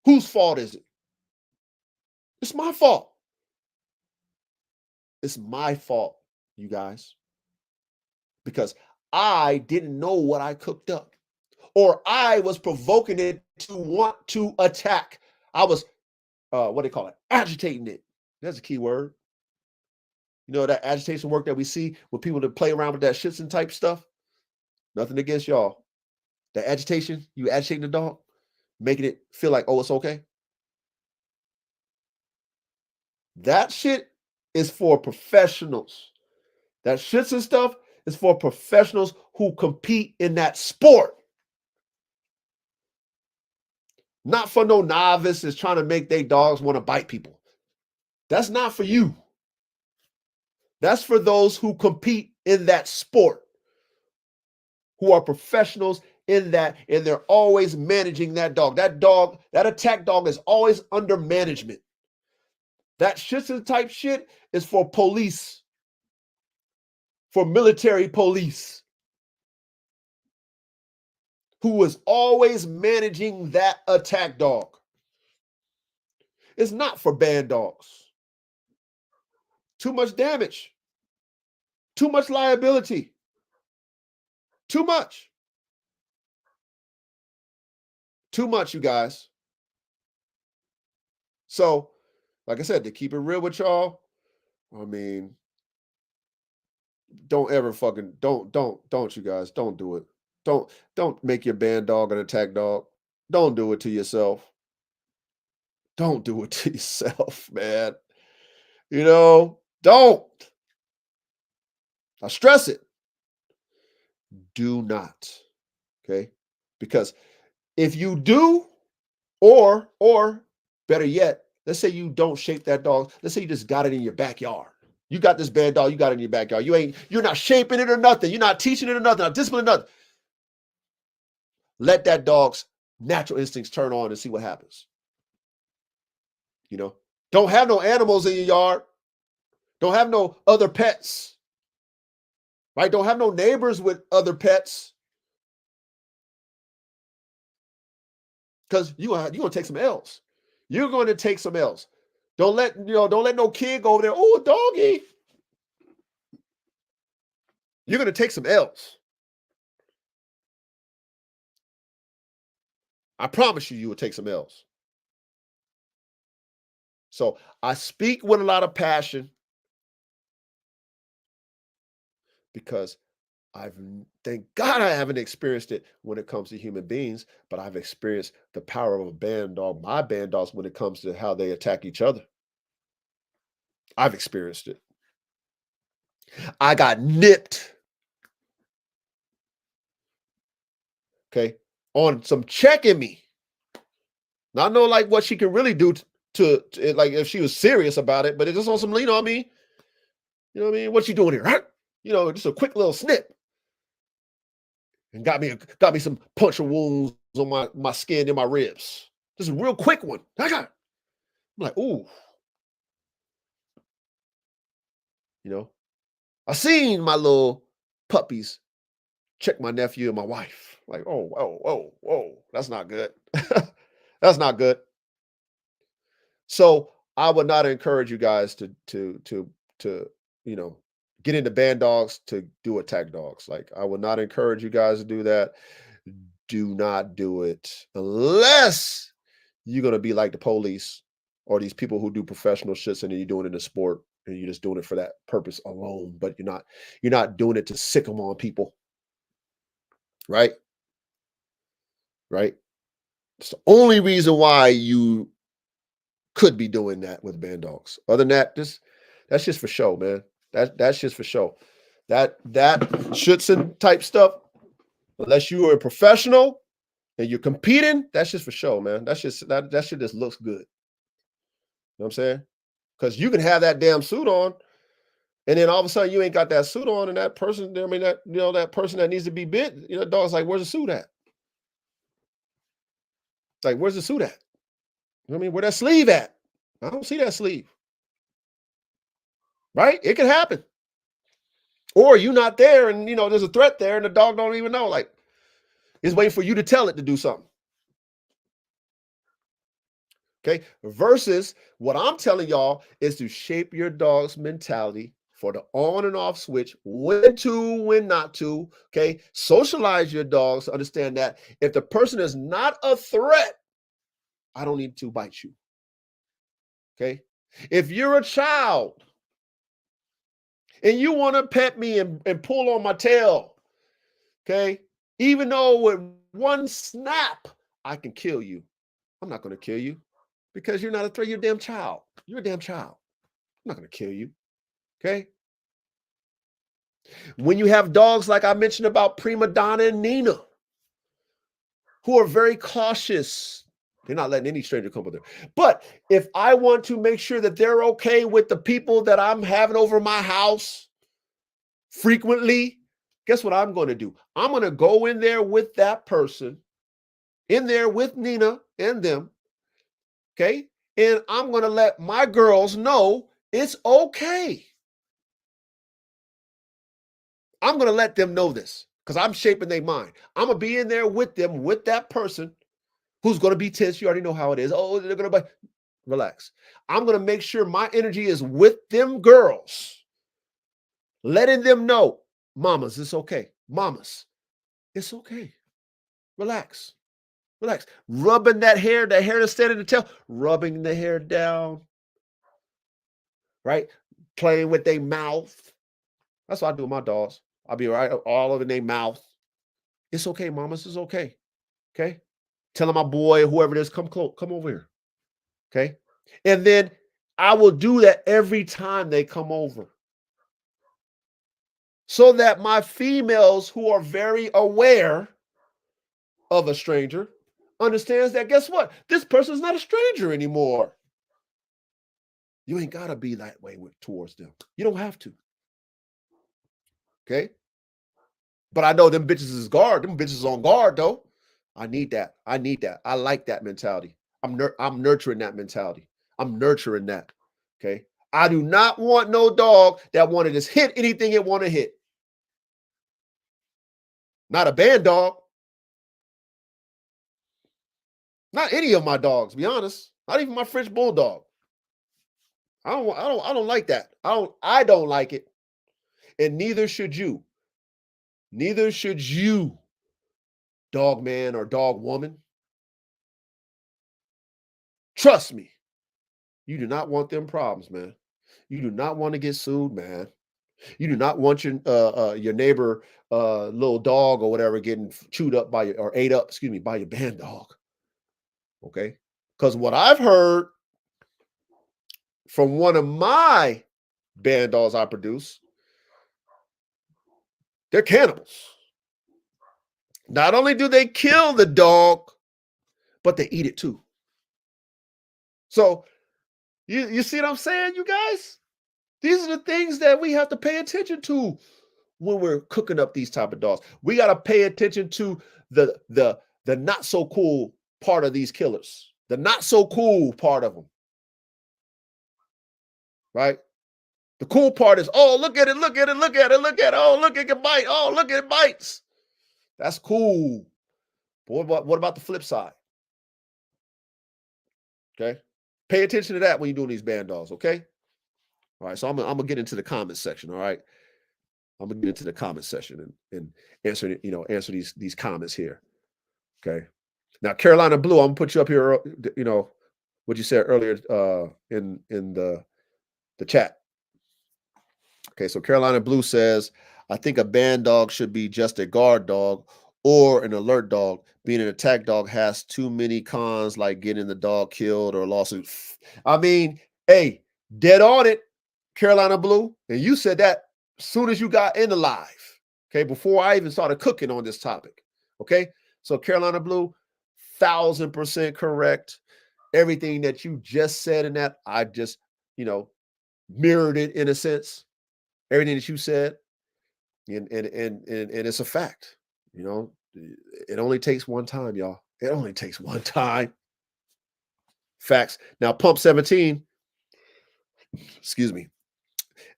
Whose fault is it? It's my fault. It's my fault, you guys. Because I didn't know what I cooked up, or I was provoking it to want to attack. I was, what do they call it? Agitating it. That's a key word. You know, that agitation work that we see with people that play around with that Schützen type stuff. Nothing against y'all. The agitation, you agitating the dog, making it feel like, oh, it's okay. That shit is for professionals. That Schützen stuff is for professionals who compete in that sport. Not for no novices trying to make their dogs want to bite people. That's not for you. That's for those who compete in that sport, who are professionals in that, and they're always managing that dog. That attack dog is always under management. That Schützen type shit is for police, for military police, who is always managing that attack dog. It's not for band dogs. Too much damage. Too much liability. Too much. Too much, you guys. So, like I said, to keep it real with y'all, I mean, Don't ever fucking don't you guys don't do it. Don't make your band dog an attack dog. Don't do it to yourself. Don't do it to yourself, man. Don't. I stress it. Do not. Okay? Because if you do, or better yet, let's say you don't shape that dog. Let's say you just got it in your backyard. You got this bad dog, you got it in your backyard. You're not shaping it or nothing. You're not teaching it or nothing, not disciplining nothing. Let that dog's natural instincts turn on and see what happens. Don't have no animals in your yard. Don't have no other pets. Right? Don't have no neighbors with other pets. Because you're gonna take some L's. You're going to take some L's. Don't let no kid go over there. Oh, doggy. You're going to take some L's. I promise you will take some L's. So I speak with a lot of passion because thank God I haven't experienced it when it comes to human beings, but I've experienced the power of a band dog, my band dogs, when it comes to how they attack each other. I've experienced it. I got nipped. Okay. On some checking me. Not know like what she can really do to like if she was serious about it, but it's just on some, what I mean? What you doing here? Just a quick little snip. And got me some puncture wounds on my skin and my ribs. Just a real quick one. I'm like, ooh. I seen my little puppies check my nephew and my wife. Like, oh, whoa. That's not good. That's not good. So I would not encourage you guys to get into band dogs to do attack dogs. Like, I would not encourage you guys to do that. Do not do it unless you're gonna be like the police or these people who do professional shits and you're doing it in a sport and you're just doing it for that purpose alone. But you're not doing it to sick them on people. Right? Right? It's the only reason why you could be doing that with band dogs. Other than that, that's just for show, man. That's just for show. That Schützen type stuff, unless you are a professional and you're competing, that's just for show, man. That shit just looks good. You know what I'm saying? Because you can have that damn suit on, and then all of a sudden you ain't got that suit on, and that person, that person that needs to be bit, dog's like, where's the suit at? It's like, where's the suit at? Where that sleeve at? I don't see that sleeve. Right? It can happen. Or you're not there and, there's a threat there and the dog don't even know. Like, it's waiting for you to tell it to do something. Okay? Versus what I'm telling y'all is to shape your dog's mentality for the on and off switch, when to, when not to. Okay? Socialize your dogs. Understand that if the person is not a threat, I don't need to bite you. Okay? If you're a child and you want to pet me and pull on my tail, okay, even though with one snap, I can kill you. I'm not going to kill you because you're not a threat. You're a damn child. You're a damn child. I'm not going to kill you. Okay? When you have dogs like I mentioned about Prima Donna and Nina, who are very cautious, they're not letting any stranger come over there. But if I want to make sure that they're okay with the people that I'm having over my house frequently, guess what I'm going to do? I'm going to go in there with that person, in there with Nina and them, okay? And I'm going to let my girls know it's okay. I'm going to let them know this because I'm shaping their mind. I'm going to be in there with them, with that person who's going to be tense. You already know how it is. Oh, they're going to be. Relax. I'm going to make sure my energy is with them girls, letting them know, mamas, it's okay. Mamas, it's okay. Relax. Relax. Rubbing that hair that's standing in the tail, rubbing the hair down, right? Playing with their mouth, That's what I do with my dogs. I'll be right all over their mouth. It's okay, mamas. It's okay. Okay. Telling my boy, whoever it is, come close, come over here. Okay. And then I will do that every time they come over. So that my females who are very aware of a stranger understands that, guess what? This person is not a stranger anymore. You ain't got to be that way towards them. You don't have to. Okay. But I know them bitches is guard. Them bitches on guard though. I need that. I need that. I like that mentality. I'm nurturing that mentality. I'm nurturing that. Okay. I do not want no dog that want to just hit anything it want to hit. Not a Bandog. Not any of my dogs, to be honest. Not even my French bulldog. I don't like that. I don't like it. And neither should you. Neither should you, dog man or dog woman. Trust me. You do not want them problems, man. You do not want to get sued, man. You do not want your neighbor little dog or whatever getting chewed up by your or ate up, excuse me, by your band dog. Okay? Because what I've heard from one of my band dogs I produce, they're cannibals. Not only do they kill the dog, but they eat it too. So you see what I'm saying, you guys? These are the things that we have to pay attention to when we're cooking up these type of dogs. We got to pay attention to the not so cool part of these killers, the not so cool part of them, right? The cool part is, oh, look at it, look at it, look at it, look at it. Oh, look, it can bite. Oh, look, it bites. That's cool. But what about the flip side? Okay. Pay attention to that when you're doing these band dogs, okay? All right. So I'm gonna get into the comment section. All right. I'm gonna get into the comment section and answer, answer these comments here. Okay. Now, Carolina Blue, I'm gonna put you up here, what you said earlier in the chat. Okay, so Carolina Blue says, I think a band dog should be just a guard dog or an alert dog. Being an attack dog has too many cons, like getting the dog killed or lawsuit. I mean, hey, dead on it, Carolina Blue. And you said that as soon as you got in the live, okay, before I even started cooking on this topic. Okay, so Carolina Blue, 1000% correct. Everything that you just said in that, I just, mirrored it in a sense. Everything that you said, and it's a fact. It only takes one time, y'all. It only takes one time. Facts. Now, Pump 17, excuse me.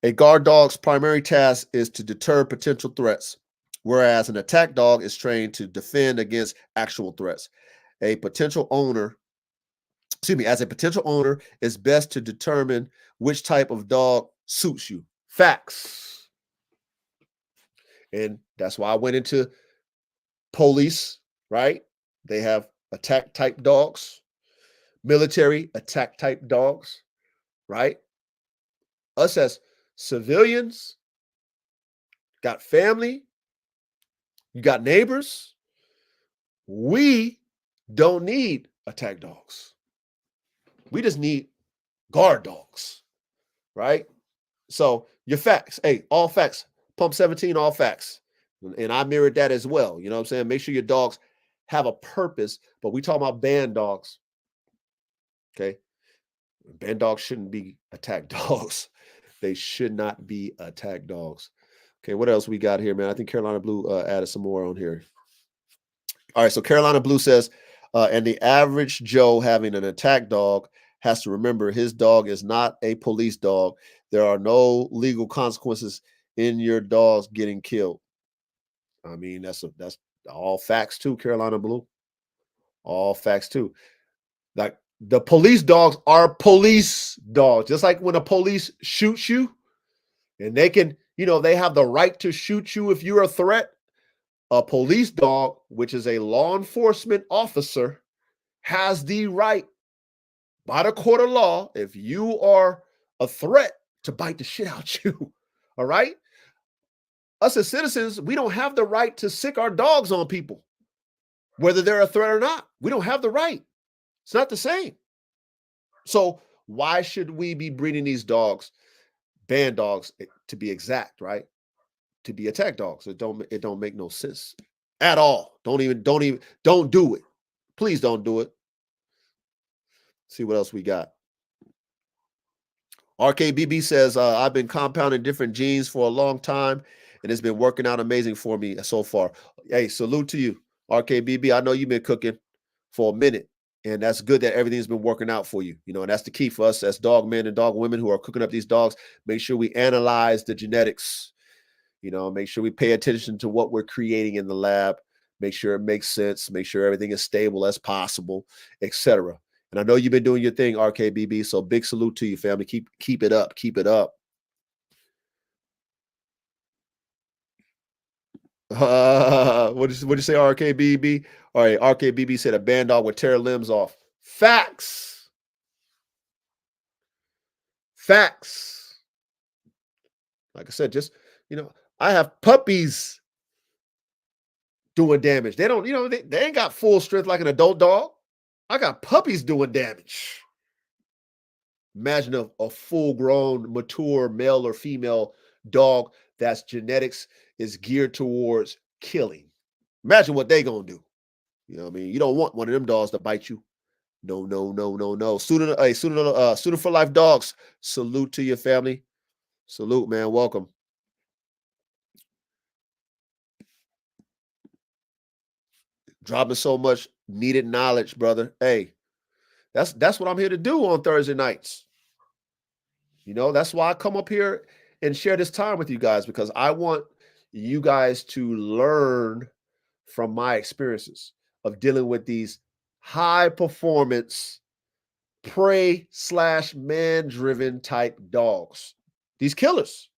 A guard dog's primary task is to deter potential threats, whereas an attack dog is trained to defend against actual threats. As a potential owner, it's best to determine which type of dog suits you. Facts. And that's why I went into police, right? They have attack type dogs, military attack type dogs, right? Us as civilians, got family, you got neighbors. We don't need attack dogs. We just need guard dogs, right? So your facts, hey, all facts. Pump 17, all facts. And I mirrored that as well. You know what I'm saying? Make sure your dogs have a purpose, but we talk about band dogs. Okay. Band dogs shouldn't be attack dogs. They should not be attack dogs. Okay. What else we got here, man? I think Carolina Blue added some more on here. All right. So Carolina Blue says, and the average Joe having an attack dog has to remember his dog is not a police dog. There are no legal consequences in your dogs getting killed. I mean, that's all facts too, Carolina Blue. All facts too. Like the police dogs are police dogs. Just like when a police shoots you and they can, they have the right to shoot you if you're a threat. A police dog, which is a law enforcement officer, has the right by the court of law, if you are a threat, to bite the shit out you. All right. us as citizens, we don't have the right to sick our dogs on people, whether they're a threat or not. We don't have the right. It's not the same. So why should we be breeding these dogs, band dogs, to be exact, right? To be attack dogs. It don't make no sense at all. Don't do it. Please don't do it. See what else we got. RKBB says, I've been compounding different genes for a long time, and it's been working out amazing for me so far. Hey, salute to you, RKBB. I know you've been cooking for a minute, and that's good that everything's been working out for you. You know, and that's the key for us as dog men and dog women who are cooking up these dogs. Make sure we analyze the genetics. You know, make sure we pay attention to what we're creating in the lab. Make sure it makes sense. Make sure everything is stable as possible, etc. And I know you've been doing your thing, RKBB. So big salute to you, family. Keep it up. Keep it up. What did you say, RKBB? All right, RKBB said a band dog would tear limbs off. Facts. Facts. Like I said, just, I have puppies doing damage. They don't, they ain't got full strength like an adult dog. I got puppies doing damage. Imagine a full-grown, mature male or female dog that's genetics is geared towards killing. Imagine what they gonna do. You know what I mean? You don't want one of them dogs to bite you. No, no, no, no, no. Student for life dogs. Salute to your family. Salute, man. Welcome. Dropping so much needed knowledge, brother. Hey, that's what I'm here to do on Thursday nights. That's why I come up here and share this time with you guys, because I want you guys to learn from my experiences of dealing with these high performance prey/man driven type dogs, these killers.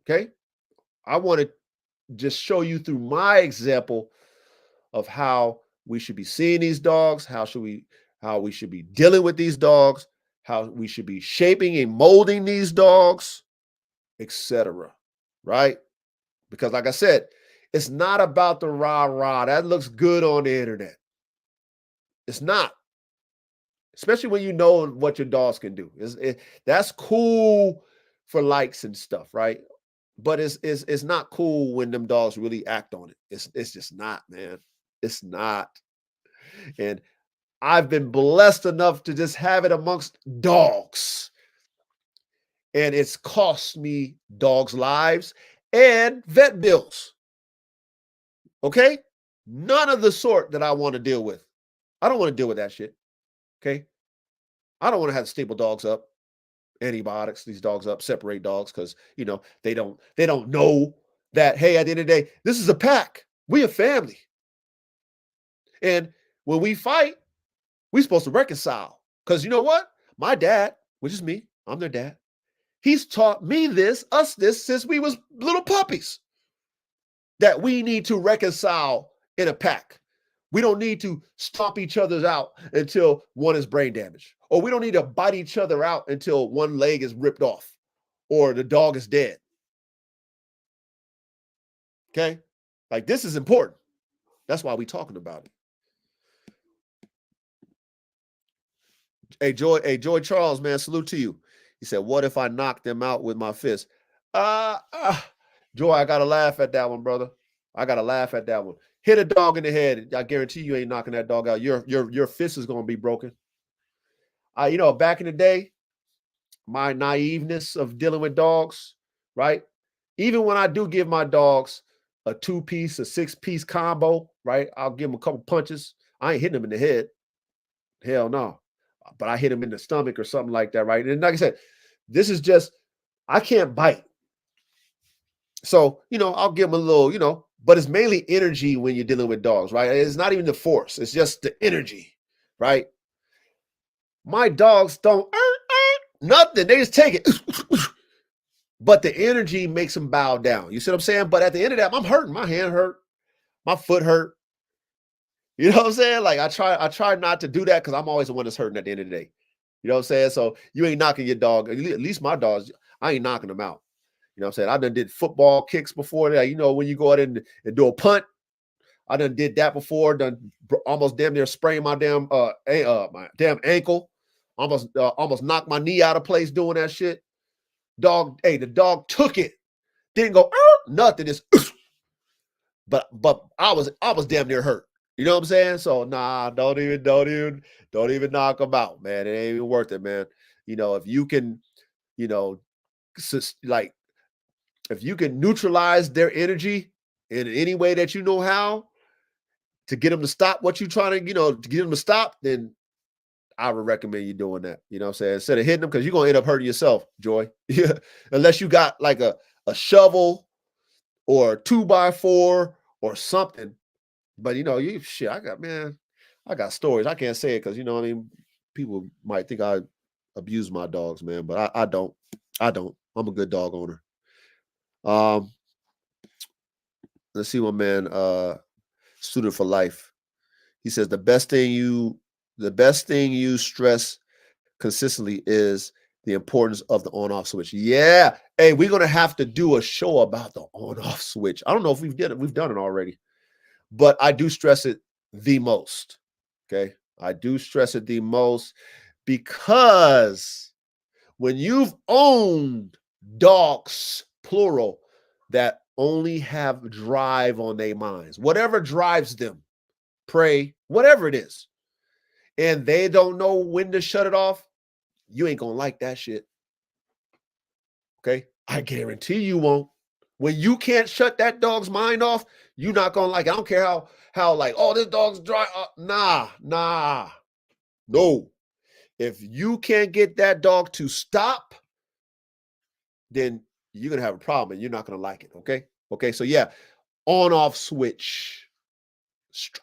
Okay. I want to just show you through my example of how we should be seeing these dogs, how we should be dealing with these dogs, how we should be shaping and molding these dogs, etc. Right? Because like I said, it's not about the rah-rah. That looks good on the internet. It's not. Especially when you know what your dogs can do. That's cool for likes and stuff, right? But it's not cool when them dogs really act on it. It's just not, man. It's not. And I've been blessed enough to just have it amongst dogs. And it's cost me dogs' lives and vet bills. Okay? None of the sort that I want to deal with. I don't want to deal with that shit. Okay? I don't want to have to staple dogs up, antibiotics, these dogs up, separate dogs, because they don't know that, hey, at the end of the day, this is a pack. We a family. And when we fight, we're supposed to reconcile. Because you know what? My dad, which is me, I'm their dad, he's taught me us this since we was little puppies, that we need to reconcile in a pack. We don't need to stomp each other out until one is brain damaged. Or we don't need to bite each other out until one leg is ripped off or the dog is dead. Okay? Like, this is important. That's why we're talking about it. Hey, Joy Charles, man, salute to you. He said, what if I knock them out with my fist? Joy, I got to laugh at that one, brother. I got to laugh at that one. Hit a dog in the head. I guarantee you ain't knocking that dog out. Your fist is going to be broken. Back in the day, my naiveness of dealing with dogs, right? Even when I do give my dogs a 2-piece, a 6-piece combo, right? I'll give them a couple punches. I ain't hitting them in the head. Hell no. But I hit them in the stomach or something like that, right? And like I said, this is just, I can't bite. So, I'll give them a little, but it's mainly energy when you're dealing with dogs, right? It's not even the force. It's just the energy, right? My dogs don't nothing. They just take it. But the energy makes them bow down. You see what I'm saying? But at the end of that, I'm hurting. My hand hurt. My foot hurt. You know what I'm saying? Like, I try not to do that because I'm always the one that's hurting at the end of the day. You know what I'm saying? So you ain't knocking your dog. At least my dogs, I ain't knocking them out. You know what I'm saying? I done did football kicks before that. You know, when you go out and do a punt, I done did that before. Done almost damn near sprained my my damn ankle. Almost knocked my knee out of place doing that shit. Dog, hey, the dog took it. Didn't go nothing. It's but I was damn near hurt. You know what I'm saying? So nah, don't even knock them out, man. It ain't even worth it, man. You know, if you can, you know, like if you can neutralize their energy in any way that you know how to get them to stop what you're trying to, to get them to stop, then I would recommend you doing that. You know what I'm saying? Instead of hitting them, because you're gonna end up hurting yourself, Joy. Yeah. Unless you got like a shovel or a 2x4 or something. But I got stories. I can't say it because what I mean, people might think I abuse my dogs, man, but I don't. I don't. I'm a good dog owner. Um, let's see, my man, student for life. He says the best thing you stress consistently is the importance of the on-off switch. Yeah. Hey, we're gonna have to do a show about the on-off switch. I don't know if we've done it already, but I do stress it the most. Okay. I do stress it the most because when you've owned dogs, plural, that only have drive on their minds, whatever drives them, pray, whatever it is, and they don't know when to shut it off, you ain't gonna like that shit. Okay? I guarantee you won't. When you can't shut that dog's mind off, you're not gonna like it. I don't care how like, oh, this dog's dry. Nah. No. If you can't get that dog to stop, then you're gonna have a problem and you're not gonna like it. Okay. So yeah, on-off switch.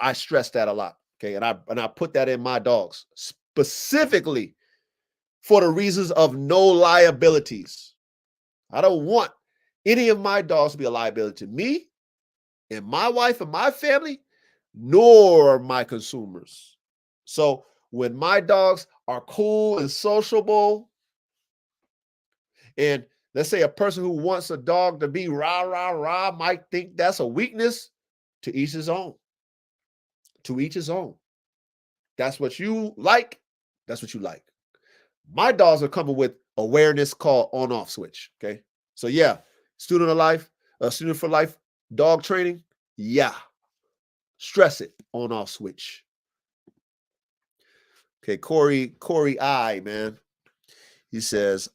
I stress that a lot. Okay. And I put that in my dogs specifically for the reasons of no liabilities. I don't want any of my dogs to be a liability to me and my wife and my family, nor my consumers. So when my dogs are cool and sociable, and let's say a person who wants a dog to be rah, rah, rah might think that's a weakness, to each his own. To each his own. That's what you like. That's what you like. My dogs are coming with awareness called on-off switch. Okay. So yeah, student for life, dog training. Yeah. Stress it, on-off switch. Okay, Corey I, man. He says,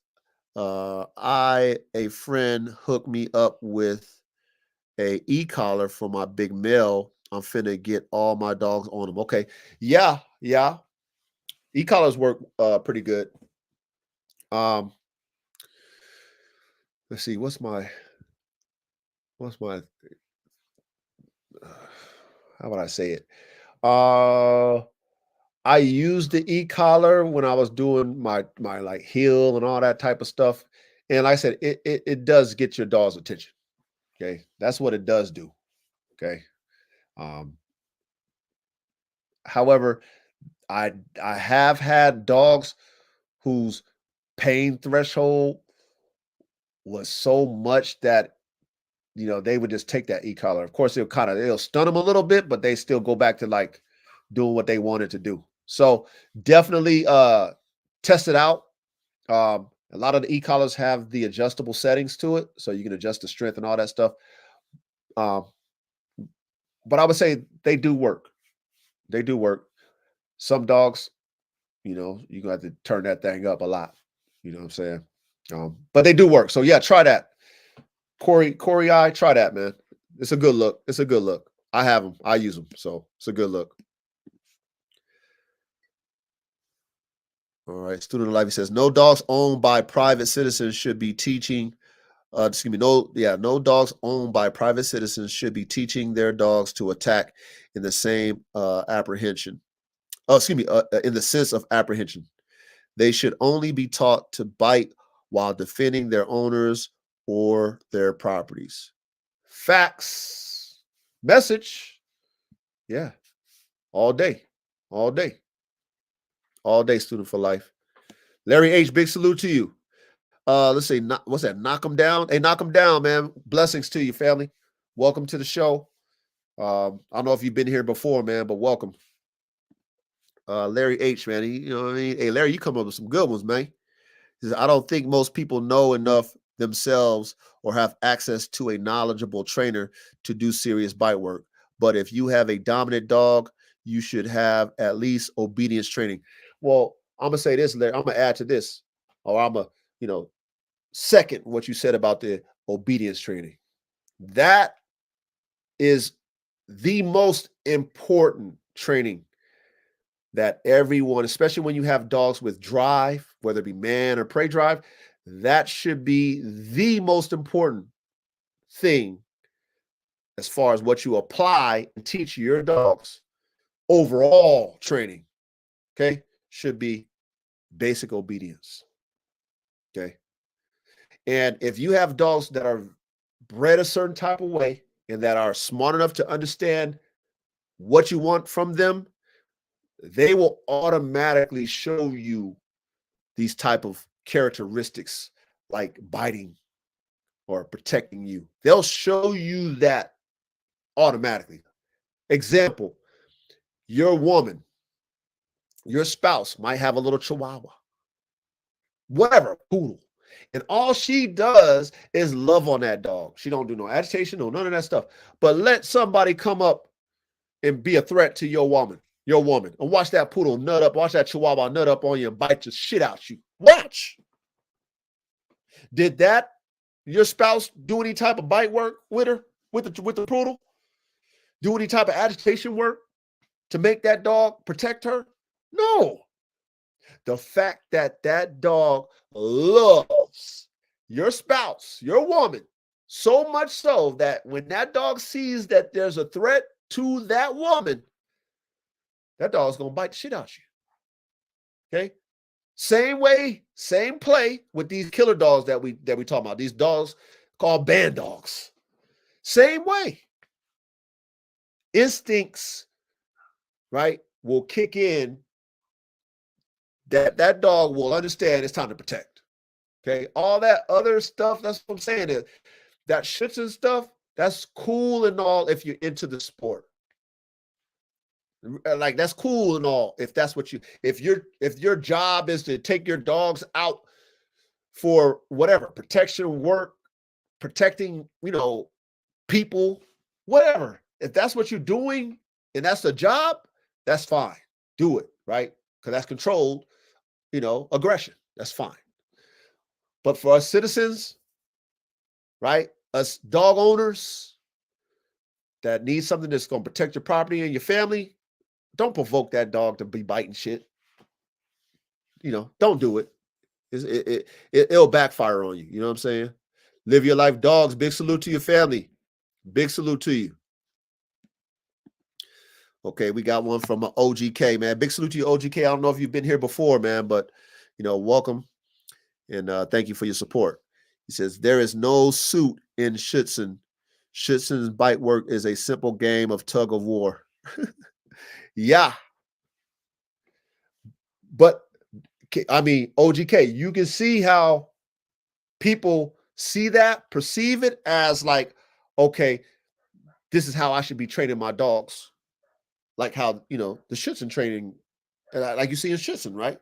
a friend hooked me up with a e-collar for my big male. I'm finna get all my dogs on them. Okay. Yeah. E-collars work pretty good. Let's see, what's my how would I say it? I used the e-collar when I was doing my like heel and all that type of stuff. And like I said, it does get your dog's attention. Okay. That's what it does do. Okay. However, I have had dogs whose pain threshold was so much that they would just take that e-collar. Of course, it'll stun them a little bit, but they still go back to like doing what they wanted to do. So definitely test it out. A lot of the e-collars have the adjustable settings to it, so you can adjust the strength and all that stuff. But I would say they do work. They do work. Some dogs, you're gonna have to turn that thing up a lot. You know what I'm saying? But they do work. So yeah, try that. Corey, try that, man. It's a good look. It's a good look. I have them. I use them. So it's a good look. All right. Student of life, he says, no dogs owned by private citizens should be teaching. No dogs owned by private citizens should be teaching their dogs to attack in the same apprehension. In the sense of apprehension. They should only be taught to bite while defending their owners or their properties. Facts. Message. Yeah. All day. Student for life. Larry H., big salute to you. Let's see. What's that? Knock them down. Hey, knock them down, man. Blessings to you, family. Welcome to the show. I don't know if you've been here before, man, but welcome. Larry H, man. You know what I mean? Hey, Larry, you come up with some good ones, man. He says, I don't think most people know enough themselves or have access to a knowledgeable trainer to do serious bite work. But if you have a dominant dog, you should have at least obedience training. Well, I'm gonna say this, Larry. I'm gonna add to this, or I'm gonna, second what you said about the obedience training. That is the most important training that everyone, especially when you have dogs with drive, whether it be man or prey drive, that should be the most important thing as far as what you apply and teach your dogs. Overall training, okay, should be basic obedience. Okay. And if you have dogs that are bred a certain type of way and that are smart enough to understand what you want from them, they will automatically show you these type of characteristics like biting or protecting you. They'll show you that automatically. Example, your woman, your spouse might have a little chihuahua, whatever, poodle. And all she does is love on that dog. She don't do no agitation, no none of that stuff. But let somebody come up and be a threat to your woman, and watch that poodle nut up, watch that chihuahua nut up on you and bite the shit out you. Watch. Did your spouse do any type of bite work with her, with the poodle? Do any type of agitation work to make that dog protect her? No. The fact that that dog loves your spouse, your woman, so much so that when that dog sees that there's a threat to that woman, that dog's going to bite the shit out you. Okay? Same way, same play with these killer dogs that we talk about. These dogs called Bandogs. Same way. Instincts, right, will kick in that dog will understand it's time to protect. Okay? All that other stuff, that's what I'm saying. That shits and stuff, that's cool and all if you're into the sport. Like, that's cool and all if that's what if your job is to take your dogs out for whatever protection work, protecting people, whatever, if that's what you're doing and that's the job, that's fine. Do it, right? Because that's controlled aggression. That's fine. But for us citizens, right, us dog owners that need something that's going to protect your property and your family, don't provoke that dog to be biting shit. Don't do it. It'll backfire on you. You know what I'm saying? Live your life, dogs. Big salute to your family. Big salute to you. Okay, we got one from OGK, man. Big salute to you, OGK. I don't know if you've been here before, man, but welcome and thank you for your support. He says there is no suit in Schutzen. Schutzen's bite work is a simple game of tug of war. Yeah. But I mean, OGK, you can see how people see that, perceive it as like, okay, this is how I should be training my dogs. Like how, the Schutzen training, like you see in Schutzen, right?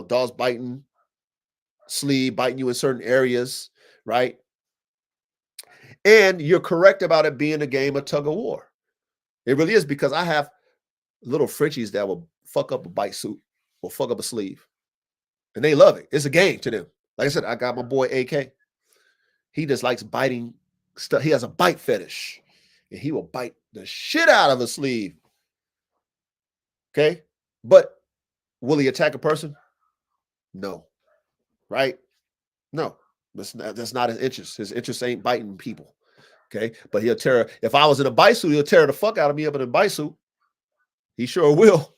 Dogs biting, sleeve, biting you in certain areas, right? And you're correct about it being a game of tug of war. It really is, because I have little Frenchies that will fuck up a bite suit or fuck up a sleeve. And they love it. It's a game to them. Like I said, I got my boy AK. He just likes biting stuff. He has a bite fetish. And he will bite the shit out of a sleeve. Okay? But will he attack a person? No. Right? No. That's not his interest. His interest ain't biting people. Okay? But he'll tear. If I was in a bite suit, he'll tear the fuck out of me up in a bite suit. He sure will.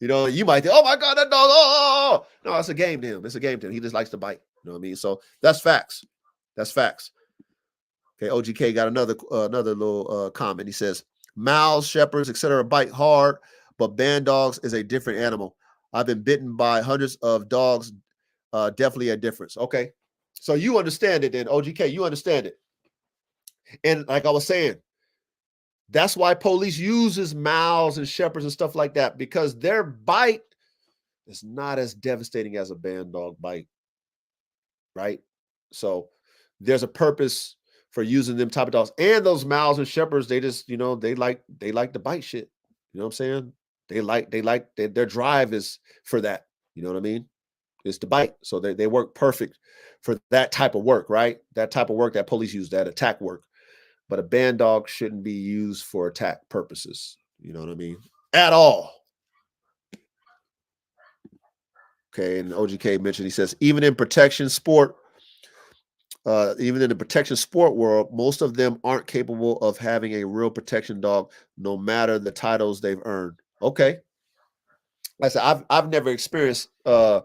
You might think, oh my God, that dog. Oh. No, it's a game to him. It's a game to him. He just likes to bite. You know what I mean? So that's facts. That's facts. Okay, OGK got another little comment. He says, Mals, shepherds, etc. bite hard, but Bandogs is a different animal. I've been bitten by hundreds of dogs. Definitely a difference. Okay. So you understand it then, OGK, you understand it. And like I was saying, that's why police uses mouths and shepherds and stuff like that, because their bite is not as devastating as a Bandog bite, right? So there's a purpose for using them type of dogs. And those mouths and shepherds, they just, they like to bite shit. You know what I'm saying? Their drive is for that. You know what I mean? It's to bite. So they work perfect for that type of work, right? That type of work that police use, that attack work. But a Bandog shouldn't be used for attack purposes. You know what I mean? At all. Okay, and OGK mentioned, he says, even in the protection sport world, most of them aren't capable of having a real protection dog, no matter the titles they've earned. Okay. Like I said, I've never experienced that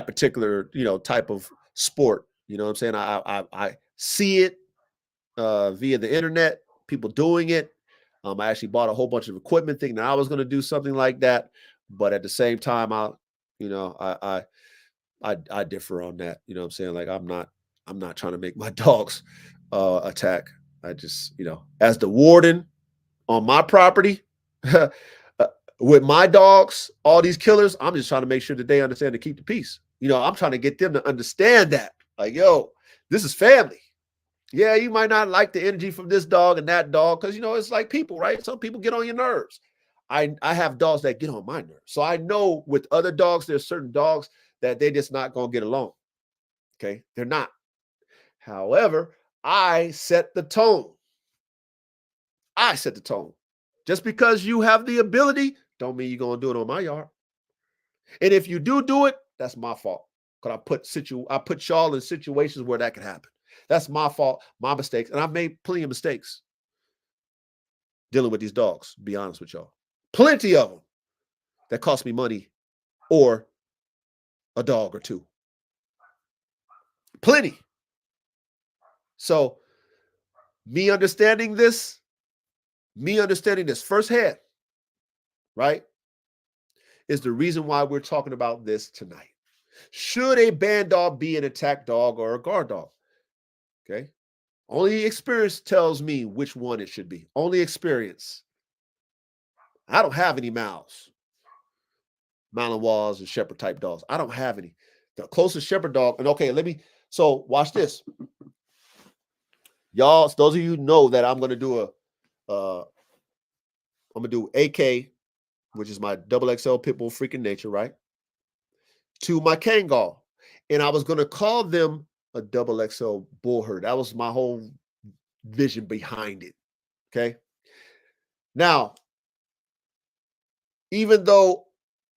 particular, type of sport. You know what I'm saying? I see it via the internet, people doing it. I actually bought a whole bunch of equipment thinking that I was going to do something like that. But at the same time, I differ on that. You know what I'm saying? Like I'm not trying to make my dogs attack. I just, as the warden on my property with my dogs, all these killers, I'm just trying to make sure that they understand to keep the peace. I'm trying to get them to understand that. Like, yo, this is family. Yeah, you might not like the energy from this dog and that dog because, it's like people, right? Some people get on your nerves. I have dogs that get on my nerves. So I know with other dogs, there's certain dogs that they're just not going to get along. Okay? They're not. However, I set the tone. Just because you have the ability, don't mean you're going to do it on my yard. And if you do it, that's my fault. Because I put y'all in situations where that could happen. That's my fault, my mistakes. And I've made plenty of mistakes dealing with these dogs, to be honest with y'all. Plenty of them that cost me money or a dog or two. Plenty. So me understanding this firsthand, right, is the reason why we're talking about this tonight. Should a Bandog be an attack dog or a guard dog? Okay. Only experience tells me which one it should be. Only experience. I don't have any Malinois and shepherd type dogs. I don't have any. The closest shepherd dog, and okay, so watch this. Y'all, those of you know that I'm gonna do AK, which is my double XL pit bull freaking nature, right? To my Kangal. And I was gonna call them a double XL bull herd. That was my whole vision behind it. Okay. Now, even though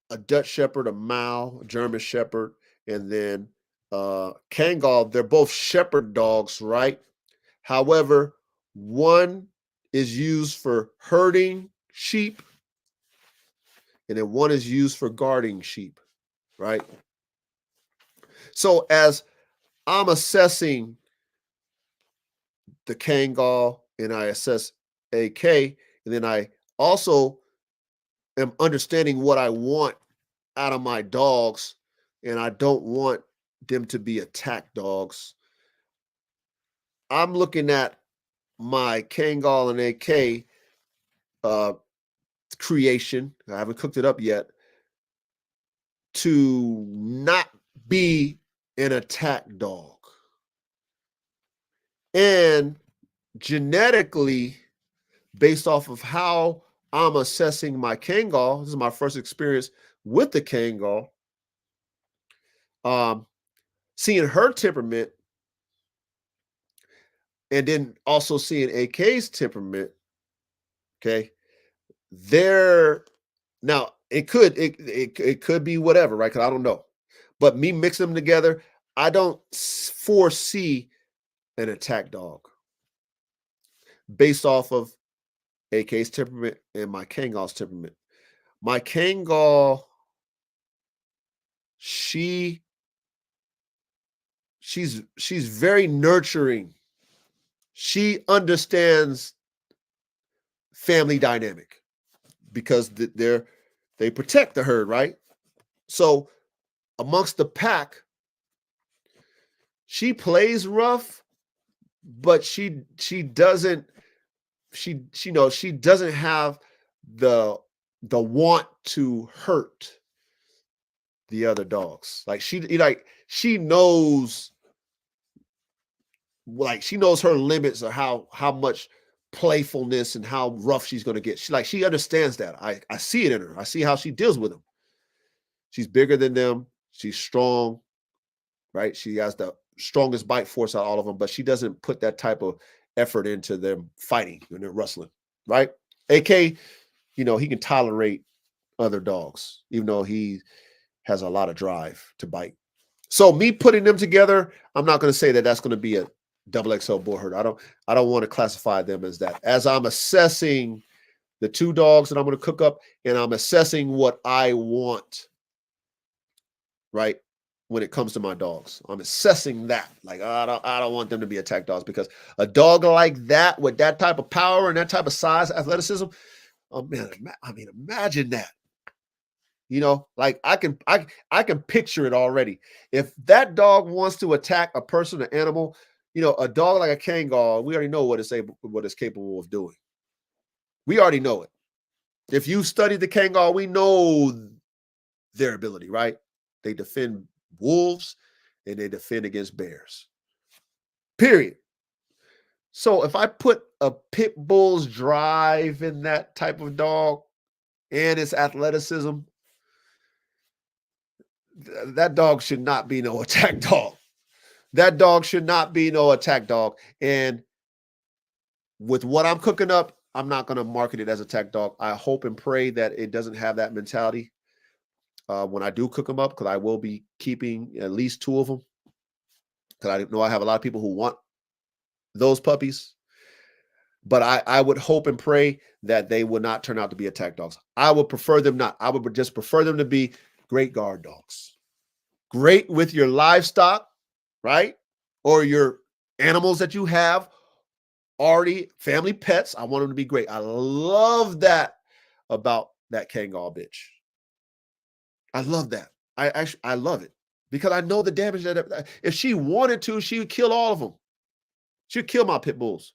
a Dutch Shepherd, a Mal, a German Shepherd, and then Kangal, they're both shepherd dogs, right? However, one is used for herding sheep, and then one is used for guarding sheep, right? So as I'm assessing the Kangal and I assess AK, and then I also am understanding what I want out of my dogs, and I don't want them to be attack dogs. I'm looking at my Kangal and AK creation. I haven't cooked it up yet, to not be an attack dog. And genetically, based off of how I'm assessing my Kangal, this is my first experience with the Kangal, seeing her temperament, and then also seeing AK's temperament, okay, now it could be whatever, right? Because I don't know. But me mixing them together, I don't foresee an attack dog based off of AK's temperament and my Kangal's temperament. My Kangal, she's very nurturing. She understands family dynamic because they protect the herd, right? So amongst the pack, She plays rough, but she doesn't she doesn't have the want to hurt the other dogs. Like she knows, like she knows her limits of how much playfulness and how rough she's going to get. She understands that. I see it in her. I see how she deals with them. She's bigger than them. She's strong, right? She has the strongest bite force out of all of them, but she doesn't put that type of effort into them fighting when they're wrestling, right? AK, he can tolerate other dogs, even though he has a lot of drive to bite. So me putting them together, I'm not going to say that that's going to be a double XL bull herder. I don't want to classify them as that. As I'm assessing the two dogs that I'm going to cook up, and I'm assessing what I want, right? When it comes to my dogs, I'm assessing that. Like, I don't want them to be attack dogs, because a dog like that with that type of power and that type of size, athleticism, oh man, I mean, imagine that. Like I can picture it already. If that dog wants to attack a person, an animal, a dog like a Kangal, we already know what it's capable of doing. We already know it. If you study the Kangal, we know their ability, right? They defend wolves and they defend against bears. Period. So if I put a pit bull's drive in that type of dog and its athleticism, that dog should not be no attack dog. That dog should not be no attack dog. And with what I'm cooking up, I'm not going to market it as attack dog. I hope and pray that it doesn't have that mentality when I do cook them up, because I will be keeping at least 2 of them, because I know I have a lot of people who want those puppies. But I would hope and pray that they would not turn out to be attack dogs. I would prefer them not. I would just prefer them to be great guard dogs. Great with your livestock, right? Or your animals that you have already, family pets. I want them to be great. I love that about that Kangal bitch. I love that. I love it, because I know the damage that if she wanted to, she would kill all of them. She'd kill my pit bulls.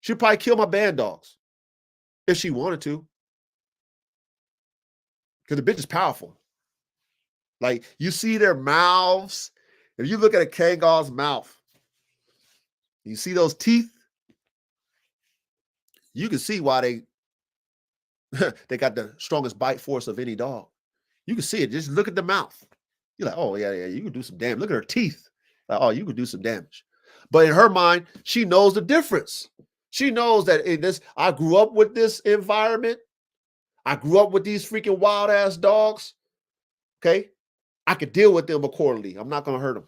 She'd probably kill my Bandogs if she wanted to, because the bitch is powerful. Like, you see their mouths. If you look at a Kangal's mouth, you see those teeth, you can see why they got the strongest bite force of any dog. You can see it. Just look at the mouth. You're like, oh, yeah, you can do some damage. Look at her teeth. Like, oh, you can do some damage. But in her mind, she knows the difference. She knows that I grew up with this environment. I grew up with these freaking wild ass dogs. Okay. I could deal with them accordingly. I'm not going to hurt them.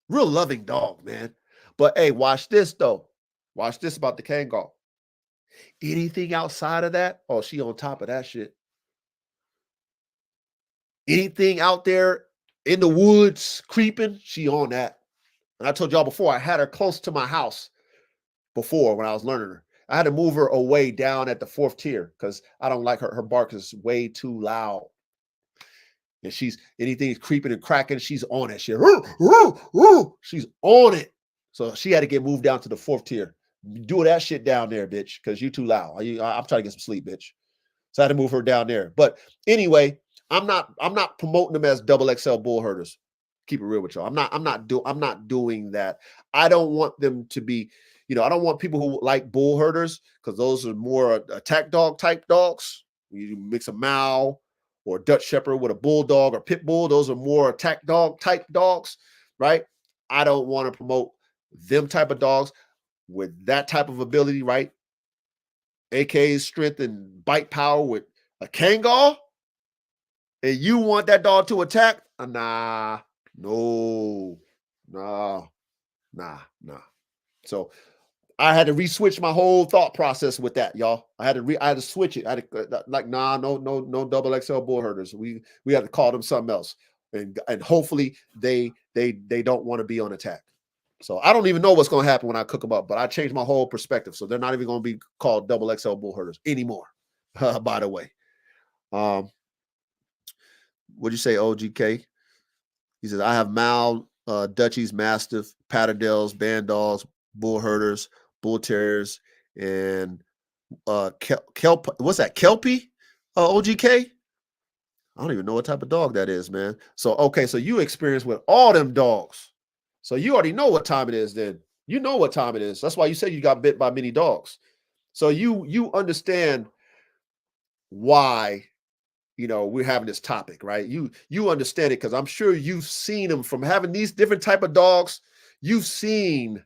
Real loving dog, man. But hey, watch this though. Watch this about the Kangal. Anything outside of that, oh, she on top of that shit. Anything out there in the woods creeping, she on that. And I told y'all before, I had her close to my house before when I was learning her. I had to move her away down at the 4th tier because I don't like her bark is way too loud. And anything's creeping and cracking, she's on it. She's on it. So she had to get moved down to the 4th tier. Do that shit down there, bitch, because you too loud. I'm trying to get some sleep, bitch. So I had to move her down there. But anyway, I'm not promoting them as double XL bull herders. Keep it real with y'all. I'm not doing that. I don't want them to be, I don't want people who like bull herders, because those are more attack dog type dogs. You mix a Mal or Dutch Shepherd with a bulldog or pit bull. Those are more attack dog type dogs, right? I don't want to promote them type of dogs with that type of ability, right? AK's strength and bite power with a Kangal, and you want that dog to attack? Nah. So I had to re-switch my whole thought process with that, y'all. I had to switch it. I had to no double XL bull herders. We had to call them something else, and hopefully they don't want to be on attack. So I don't even know what's going to happen when I cook them up, but I changed my whole perspective. So they're not even going to be called double XL bull herders anymore. By the way, what'd you say, OGK? He says, I have Mal Dutchies, Mastiff, Patterdales, Bandogs, Bull Herders, Bull Terriers, and Kelp. What's that? Kelpie? OGK? I don't even know what type of dog that is, man. So, okay, so you experience with all them dogs. So you already know what time it is then. You know what time it is. That's why you said you got bit by many dogs. So you understand why, we're having this topic, right? You understand it because I'm sure you've seen them from having these different type of dogs. You've seen,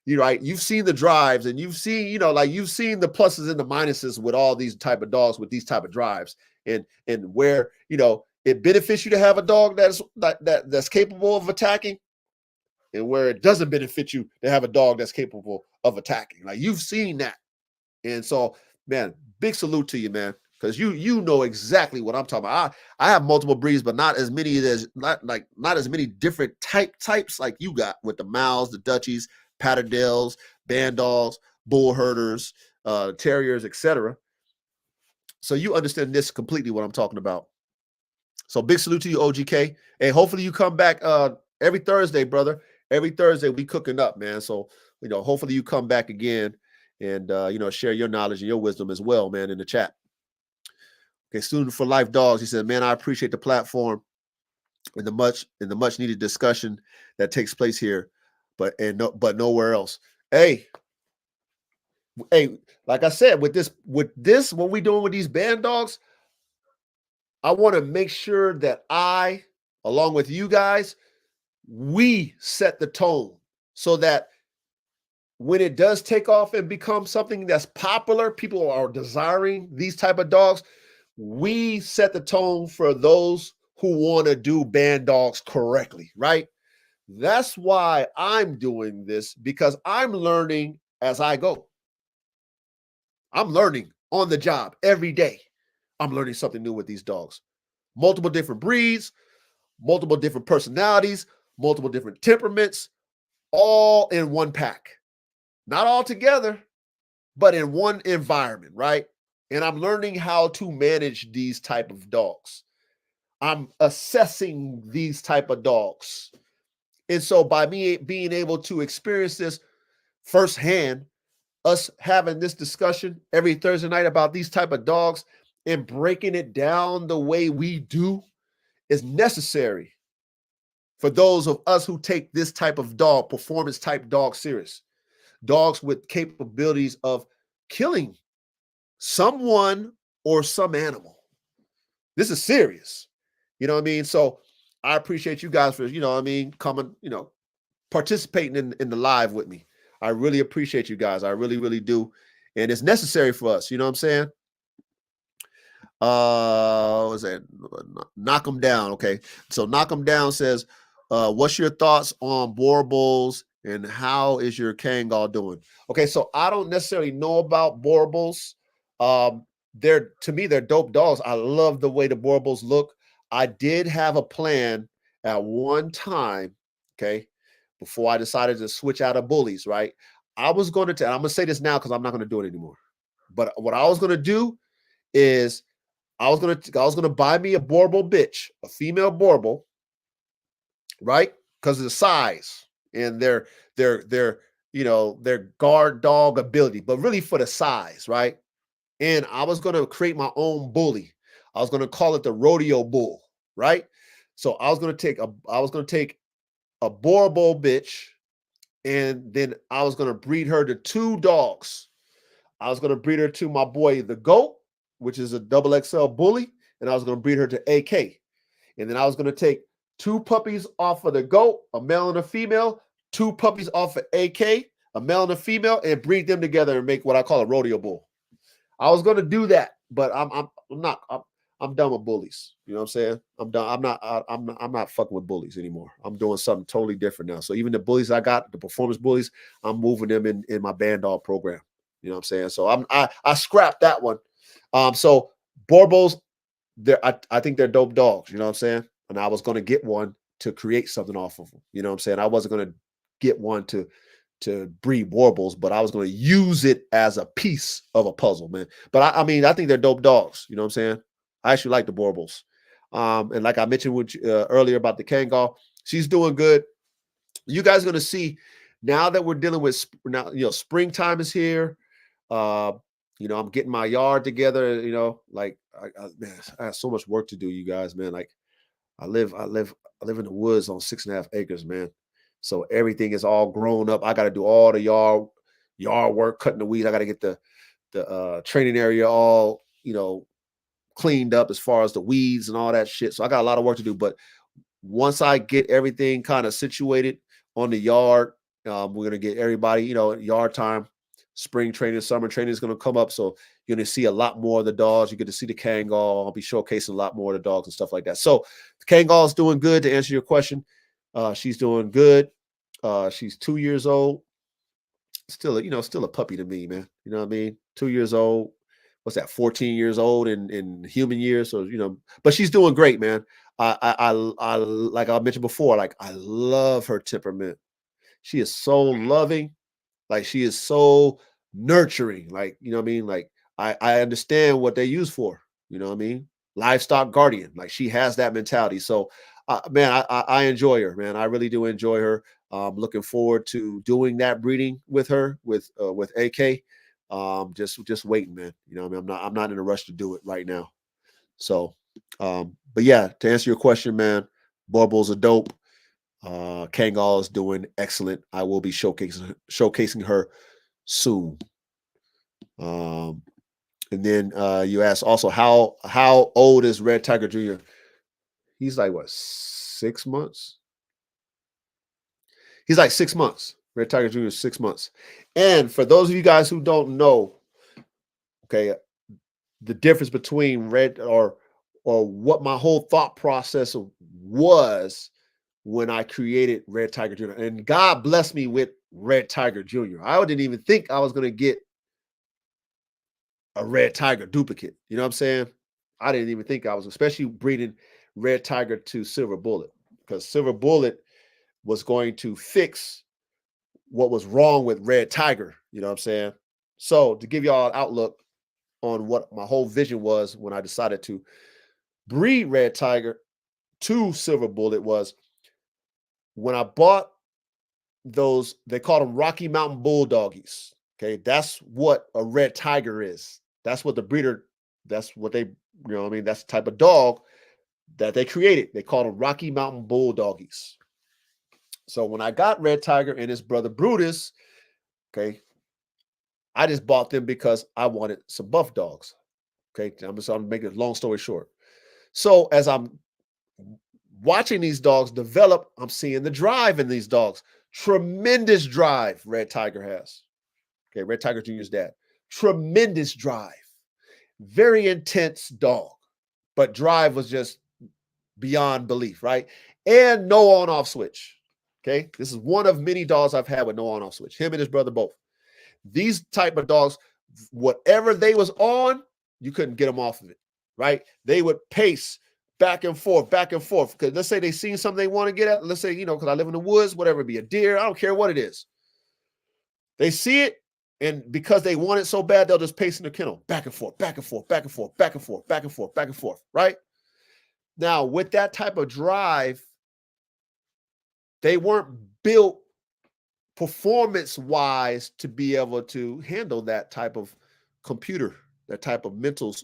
right? You've seen the drives and you've seen, like you've seen the pluses and the minuses with all these type of dogs with these type of drives. And where, it benefits you to have a dog that's capable of attacking, and where it doesn't benefit you to have a dog that's capable of attacking. Like you've seen that. And so, man, big salute to you, man, because you know exactly what I'm talking about. I have multiple breeds, but not as many not as many different types like you got with the Mals, the Dutchies, Patterdales, Bandogs, Bull Herders, Terriers, etc. So you understand this completely what I'm talking about. So big salute to you, OGK. And hopefully you come back every Thursday, brother. Every Thursday we cooking up, man. So, hopefully you come back again and, share your knowledge and your wisdom as well, man, in the chat. Okay, Student for Life Dogs. He said, man, I appreciate the platform and the much needed discussion that takes place here, but nowhere else. Hey, like I said, with this, what we doing with these band dogs, I want to make sure that I, along with you guys, we set the tone so that when it does take off and become something that's popular, people are desiring these type of dogs, we set the tone for those who want to do band dogs correctly, right? That's why I'm doing this, because I'm learning as I go. I'm learning on the job every day. I'm learning something new with these dogs. Multiple different breeds, multiple different personalities, multiple different temperaments, all in one pack. Not all together, but in one environment, right? And I'm learning how to manage these type of dogs. I'm assessing these type of dogs. And so by me being able to experience this firsthand, us having this discussion every Thursday night about these type of dogs and breaking it down the way we do is necessary for those of us who take this type of dog, performance type dog, serious. Dogs with capabilities of killing someone or some animal. This is serious. You know what I mean? So I appreciate you guys for, coming, participating in the live with me. I really appreciate you guys. I really, really do. And it's necessary for us. You know what I'm saying? What was that? Knock them down. Okay. So Knock them down says, what's your thoughts on boar bulls and how is your Kangal doing? Okay. So I don't necessarily know about boar bulls. To me, they're dope dogs. I love the way the boar bulls look. I did have a plan at one time. Okay. Before I decided to switch out of bullies, right? I was going to, I'm going to say this now because I'm not going to do it anymore. But what I was going to do is I was going to buy me a boar bull bitch, a female boar bull, right? Because of the size and their guard dog ability, but really for the size, right? And I was going to create my own bully. I was going to call it the rodeo bull, right? So I was going to take a boar bull bitch, and then I was going to breed her to two dogs. I was going to breed her to my boy, the goat, which is a double XL bully, and I was going to breed her to AK. And then I was going to take two puppies off of the goat, a male and a female, two puppies off of AK, a male and a female, and breed them together and make what I call a rodeo bull. I was going to do that, but I'm done with bullies. You know what I'm saying? I'm done. I'm not fucking with bullies anymore. I'm doing something totally different now. So even the bullies I got, the performance bullies, I'm moving them in my band dog program. You know what I'm saying? So I scrapped that one. So boar bulls, I think they're dope dogs. You know what I'm saying? And I was going to get one to create something off of them. You know what I'm saying? I wasn't going to get one to breed boar bulls, but I was going to use it as a piece of a puzzle, man. But I think they're dope dogs. You know what I'm saying? I actually like the boar bulls. And like I mentioned earlier about the Kangal, she's doing good. You guys are going to see now that we're dealing with now, springtime is here. Uh, I'm getting my yard together. Like man, I have so much work to do, you guys, man. Like I live in the woods on 6.5 acres, man. So everything is all grown up. I got to do all the yard work, cutting the weeds. I got to get the training area all cleaned up as far as the weeds and all that shit. So I got a lot of work to do. But once I get everything kind of situated on the yard, we're gonna get everybody, yard time. Spring training, summer training is gonna come up, so you're gonna see a lot more of the dogs. You get to see the Kangal. I'll be showcasing a lot more of the dogs and stuff like that. So the Kangal is doing good. To answer your question, she's doing good. She's 2 years old. Still a puppy to me, man. You know what I mean? 2 years old. What's that? 14 years old in human years. So but she's doing great, man. I like I mentioned before, like I love her temperament. She is so loving, like she is so nurturing. Like, you know what I mean? Like I understand what they use for, you know what I mean? Livestock guardian. Like she has that mentality. So man, I enjoy her, man. I really do enjoy her. Looking forward to doing that breeding with her with AK. Just waiting, man. You know what I mean? I'm not in a rush to do it right now. So, but yeah, to answer your question, man, Barbel's a dope. Kangal is doing excellent. I will be showcasing her soon. Um, and then you asked also how old is Red Tiger Jr.? He's like what, 6 months? He's like 6 months. Red Tiger Jr. is 6 months. And for those of you guys who don't know, okay, the difference between red or what my whole thought process was when I created Red Tiger Jr. And God blessed me with Red Tiger Jr. I didn't even think I was going to get a Red Tiger duplicate. You know what I'm saying? I didn't even think I was, especially breeding Red Tiger to Silver Bullet, because Silver Bullet was going to fix what was wrong with Red Tiger. You know what I'm saying? So to give y'all an outlook on what my whole vision was when I decided to breed Red Tiger to Silver Bullet was when I bought those, they call them Rocky Mountain Bulldoggies. Okay, that's what a Red Tiger is. That's what the breeder, that's what they, I mean, that's the type of dog that they created. They call them Rocky Mountain Bulldoggies. So when I got Red Tiger and his brother Brutus, okay, I just bought them because I wanted some buff dogs. Okay, I'm just making a long story short. So as I'm watching these dogs develop, I'm seeing the drive in these dogs. Tremendous drive Red Tiger has. Okay, Red Tiger Jr.'s dad. Tremendous drive. Very intense dog. But drive was just beyond belief, right? And no on-off switch. Okay, this is one of many dogs I've had with no on-off switch. Him and his brother both. These type of dogs, whatever they was on, you couldn't get them off of it, right? They would pace back and forth, back and forth. Because let's say they seen something they want to get at. Let's say, because I live in the woods, whatever, it be a deer. I don't care what it is. They see it, and because they want it so bad, they'll just pace in the kennel, back and forth, back and forth, back and forth, back and forth, back and forth, back and forth, right? Now, with that type of drive, they weren't built performance-wise to be able to handle that type of computer, that type of mental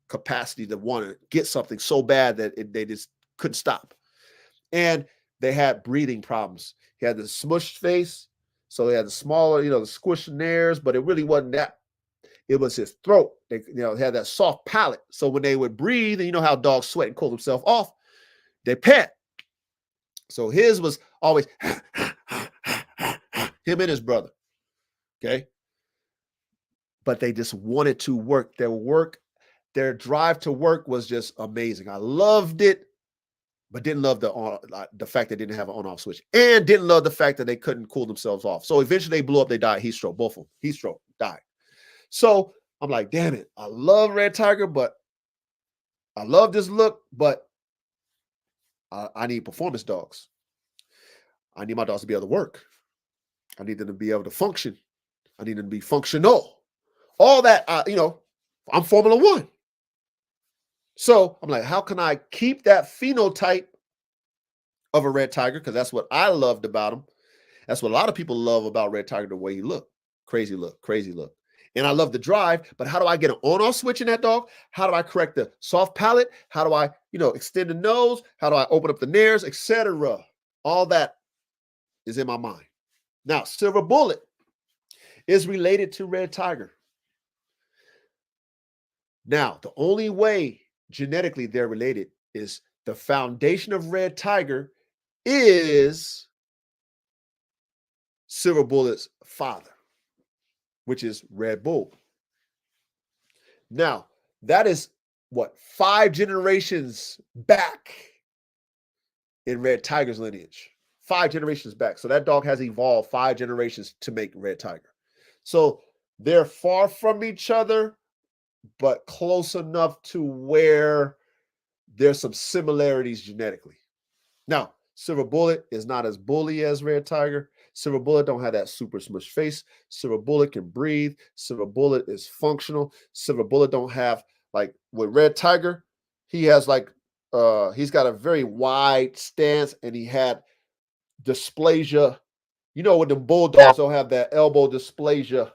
capacity to want to get something so bad that they just couldn't stop. And they had breathing problems. He had the smushed face, so they had the smaller, the squished nares, but it really wasn't that. It was his throat. They, had that soft palate. So when they would breathe, and you know how dogs sweat and cool themselves off, they pant. So his was always him and his brother. Okay. But they just wanted to work. Their drive to work was just amazing. I loved it, but didn't love the fact they didn't have an on-off switch, and didn't love the fact that they couldn't cool themselves off. So eventually they blew up, they died, heat stroke, both of them, heat stroke, died. So I'm like, damn it, I love Red Tiger, but I love this look, but I need performance dogs. I need my dogs to be able to work. I need them to be able to function. I need them to be functional. All that, I'm Formula One. So I'm like, how can I keep that phenotype of a Red Tiger? Because that's what I loved about him. That's what a lot of people love about Red Tiger, the way he look. Crazy look, crazy look. And I love the drive, but how do I get an on-off switch in that dog? How do I correct the soft palate? How do I, extend the nose? How do I open up the nares, etc.? All that is in my mind. Now, Silver Bullet is related to Red Tiger. Now, the only way genetically they're related is the foundation of Red Tiger is Silver Bullet's father, which is Red Bull. Now, that is what, 5 generations back in Red Tiger's lineage. 5 generations back. So that dog has evolved 5 generations to make Red Tiger. So they're far from each other, but close enough to where there's some similarities genetically. Now, Silver Bullet is not as bully as Red Tiger. Silver Bullet don't have that super smush face. Silver Bullet can breathe. Silver Bullet is functional. Silver Bullet don't have, like with Red Tiger, he has like, he's got a very wide stance and he had dysplasia. With the bulldogs, they'll have that elbow dysplasia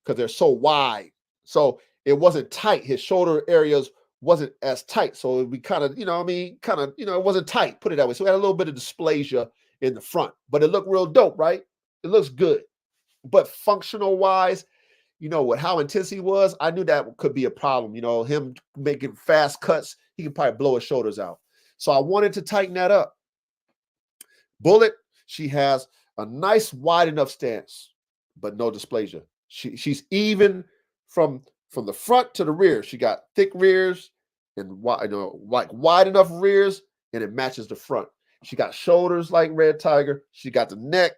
because they're so wide. So it wasn't tight. His shoulder areas wasn't as tight. So it'd be kind of, it wasn't tight, put it that way. So we had a little bit of dysplasia in the front, but it looked real dope, right? It looks good. But functional wise, with how intense he was, I knew that could be a problem. Him making fast cuts, he could probably blow his shoulders out. So I wanted to tighten that up. Bullet, she has a nice wide enough stance, but no dysplasia. She's even from the front to the rear. She got thick rears and wide enough rears, and it matches the front. She got shoulders like Red Tiger. She got the neck.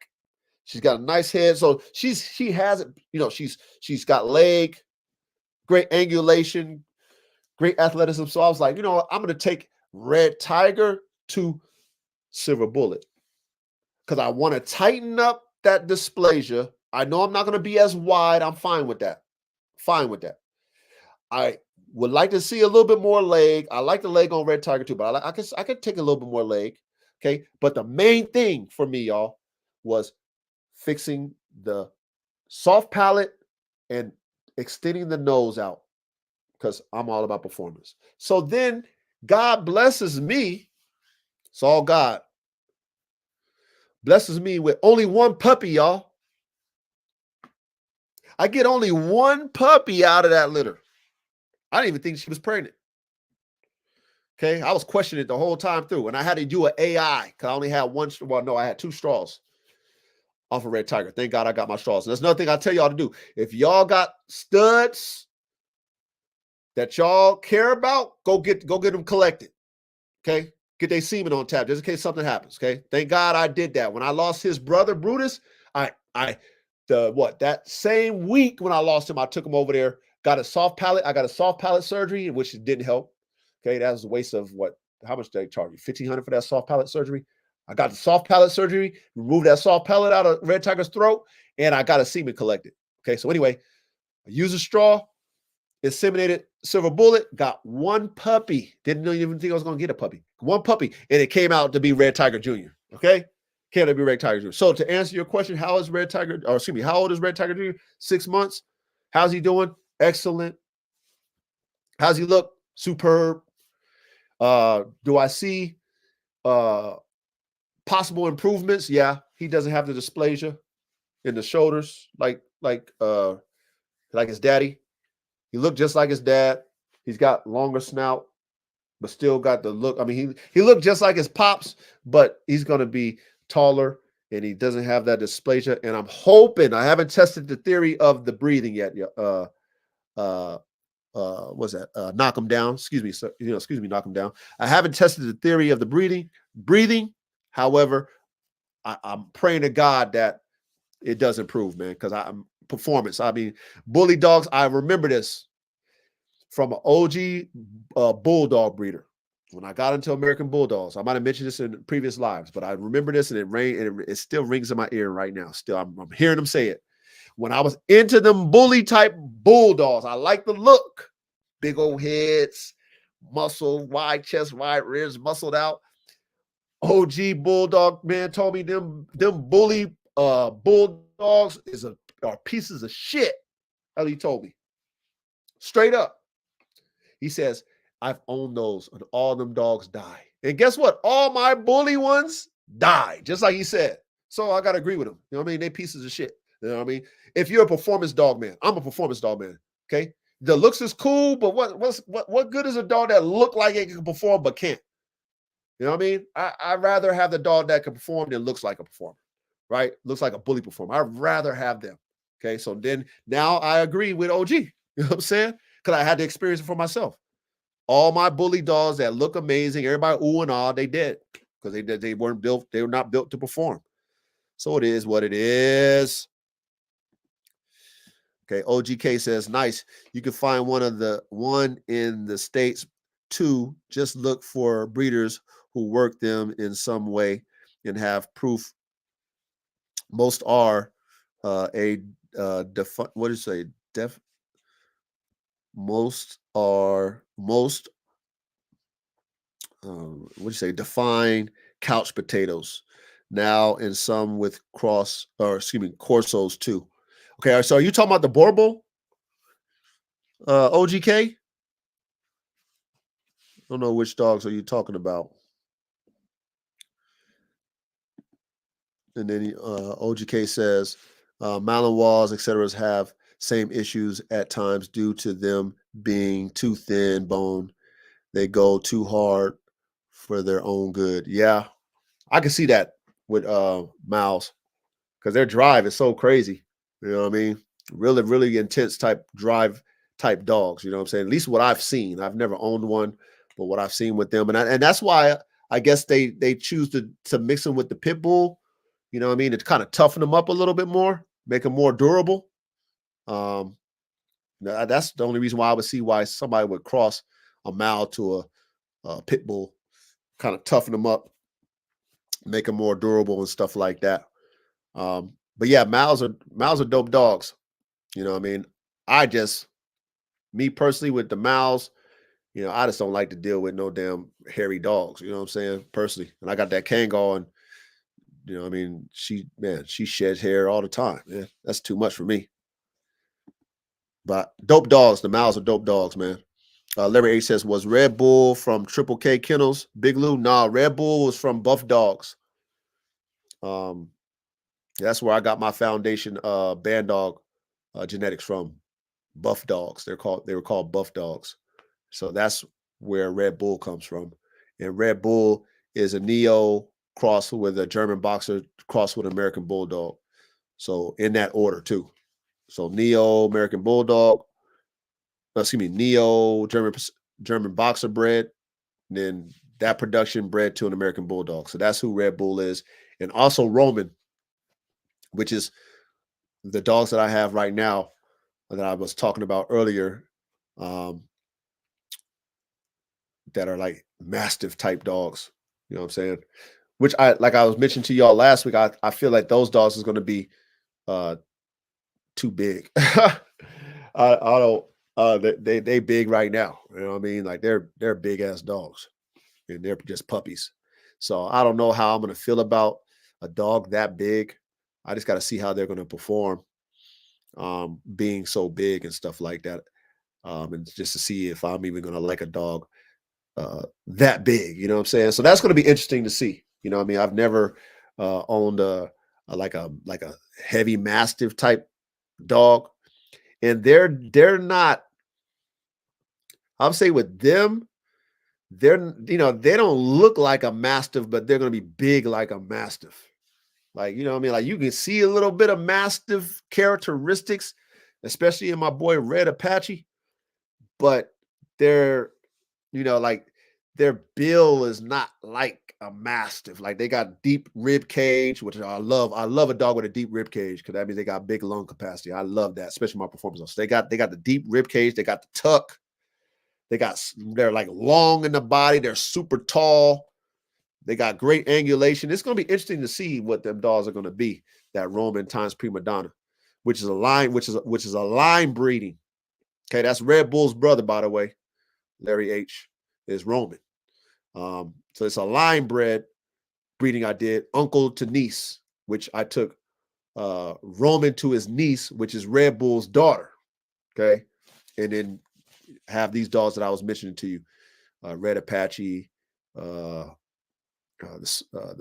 She's got a nice head. So she has it. She's got leg, great angulation, great athleticism. So I was like, I'm going to take Red Tiger to Silver Bullet because I want to tighten up that dysplasia. I know I'm not going to be as wide. I'm fine with that. Fine with that. I would like to see a little bit more leg. I like the leg on Red Tiger too, but I could take a little bit more leg. Okay. But the main thing for me, y'all, was fixing the soft palate and extending the nose out because I'm all about performance. So then God blesses me. It's all God. Blesses me with only one puppy, y'all. I get only one puppy out of that litter. I didn't even think she was pregnant. Okay, I was questioning it the whole time through, and I had to do an AI because I only had one. Well, no, I had 2 straws off of Red Tiger. Thank God I got my straws. And that's another thing I tell y'all to do. If y'all got studs that y'all care about, go get them collected. Okay, get their semen on tap just in case something happens. Okay, thank God I did that. When I lost his brother Brutus, that same week when I lost him, I took him over there. Got a soft palate. I got a soft palate surgery, which didn't help. Okay, that was a waste of how much did they charge you? $1,500 for that soft palate surgery. I got the soft palate surgery, removed that soft palate out of Red Tiger's throat, and I got a semen collected. Okay, so anyway, I used a straw, inseminated Silver Bullet, got one puppy. Didn't even think I was going to get a puppy. One puppy, and it came out to be Red Tiger Jr. Okay, came out to be Red Tiger Jr. So to answer your question, how old is Red Tiger Jr.? 6 months. How's he doing? Excellent. How's he look? Superb. Do I see possible improvements? Yeah, he doesn't have the dysplasia in the shoulders like his daddy. He looked just like his dad. He's got longer snout, but still got the look. I mean, he looked just like his pops, but he's going to be taller and he doesn't have that dysplasia. And I'm hoping, I haven't tested the theory of the breathing yet. What's that? Knock him down. Excuse me, knock him down. I haven't tested the theory of the breathing. However, I'm praying to God that it does improve, man, because I'm performance. I mean, bully dogs, I remember this from an OG bulldog breeder. When I got into American Bulldogs, I might have mentioned this in previous lives, but I remember this and it still rings in my ear right now. Still, I'm hearing them say it. When I was into them bully type bulldogs, I like the look. Big old heads, muscle, wide chest, wide rears, muscled out. OG bulldog man told me them bully bulldogs are pieces of shit. How he told me. Straight up. He says, I've owned those and all them dogs die. And guess what? All my bully ones die, just like he said. So I got to agree with him. You know what I mean? They pieces of shit. You know what I mean? If you're a performance dog man, I'm a performance dog man. Okay. The looks is cool, but what good is a dog that look like it can perform but can't? You know what I mean? I'd rather have the dog that can perform than looks like a performer, right? Looks like a bully performer. I'd rather have them. Okay. So then now I agree with OG. You know what I'm saying? Because I had to experience it for myself. All my bully dogs that look amazing, everybody ooh and ah, they dead because they weren't built, they were not built to perform. So it is what it is. Okay, OGK says, nice. You can find one in the States too. Just look for breeders who work them in some way and have proof. Most are what do you say? Most what do you say? Define couch potatoes now, and some with corsos too. Okay, so are you talking about the Borbo? OGK? I don't know which dogs are you talking about. And then OGK says Malinois, etc. have same issues at times due to them being too thin bone. They go too hard for their own good. Yeah, I can see that with Miles because their drive is so crazy. You know what I mean? Really, really intense type drive type dogs. You know what I'm saying? At least what I've seen. I've never owned one, but what I've seen with them, and that's why I guess they choose to mix them with the pit bull. You know what I mean? To kind of toughen them up a little bit more, make them more durable. That's the only reason why I would see why somebody would cross a Mal to a pit bull, kind of toughen them up, make them more durable and stuff like that. But yeah, Mals are dope dogs. You know what I mean? Me personally with the Mals, I just don't like to deal with no damn hairy dogs. You know what I'm saying? Personally. And I got that Kangal and, you know what I mean? She sheds hair all the time. Man, that's too much for me. But dope dogs. The Mals are dope dogs, man. Larry H says, was Red Bull from Triple K Kennels? Big Lou? Nah, Red Bull was from Buff Dogs. That's where I got my foundation Bandog genetics from. Buff Dogs. They were called Buff Dogs. So that's where Red Bull comes from. And Red Bull is a Neo cross with a German boxer cross with American Bulldog. So in that order too. So Neo American Bulldog, Neo German boxer bred, and then that production bred to an American Bulldog. So that's who Red Bull is. And also Roman, which is the dogs that I have right now that I was talking about earlier, that are like mastiff type dogs. You know what I'm saying? Which I was mentioning to y'all last week. I feel like those dogs is going to be too big. I don't. They big right now. You know what I mean? Like they're big ass dogs, and they're just puppies. So I don't know how I'm going to feel about a dog that big. I just got to see how they're going to perform, being so big and stuff like that, and just to see if I'm even going to like a dog that big. You know what I'm saying? So that's going to be interesting to see. You know what I mean? I've never owned a heavy mastiff type dog, and they're not. I'll say with them, they don't look like a mastiff, but they're going to be big like a mastiff. Like, you know what I mean? Like you can see a little bit of mastiff characteristics, especially in my boy Red Apache, but they're, like their bill is not like a mastiff. Like they got deep rib cage, which I love. I love a dog with a deep rib cage because that means they got big lung capacity. I love that, especially my performance dogs. So they got the deep rib cage. They got the tuck. They're like long in the body. They're super tall. They got great angulation. It's going to be interesting to see what them dogs are going to be. That Roman times Prima Donna, which is a line breeding. Okay, that's Red Bull's brother, by the way. Larry H is Roman. So it's a line bred breeding I did, uncle to niece, which I took Roman to his niece, which is Red Bull's daughter. Okay. And then have these dogs that I was mentioning to you, Red Apache, the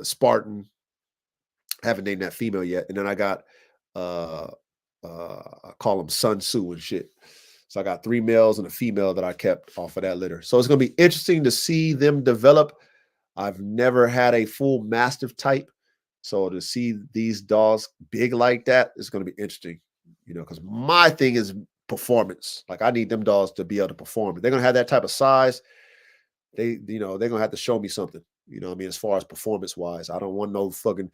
Spartan. I haven't named that female yet. And then I got, I call them Sun Tzu and shit. So I got 3 males and a female that I kept off of that litter. So it's going to be interesting to see them develop. I've never had a full Mastiff type. So to see these dogs big like that is going to be interesting, because my thing is performance. Like I need them dogs to be able to perform. If they're going to have that type of size, they're going to have to show me something. As far as performance wise, I don't want no fucking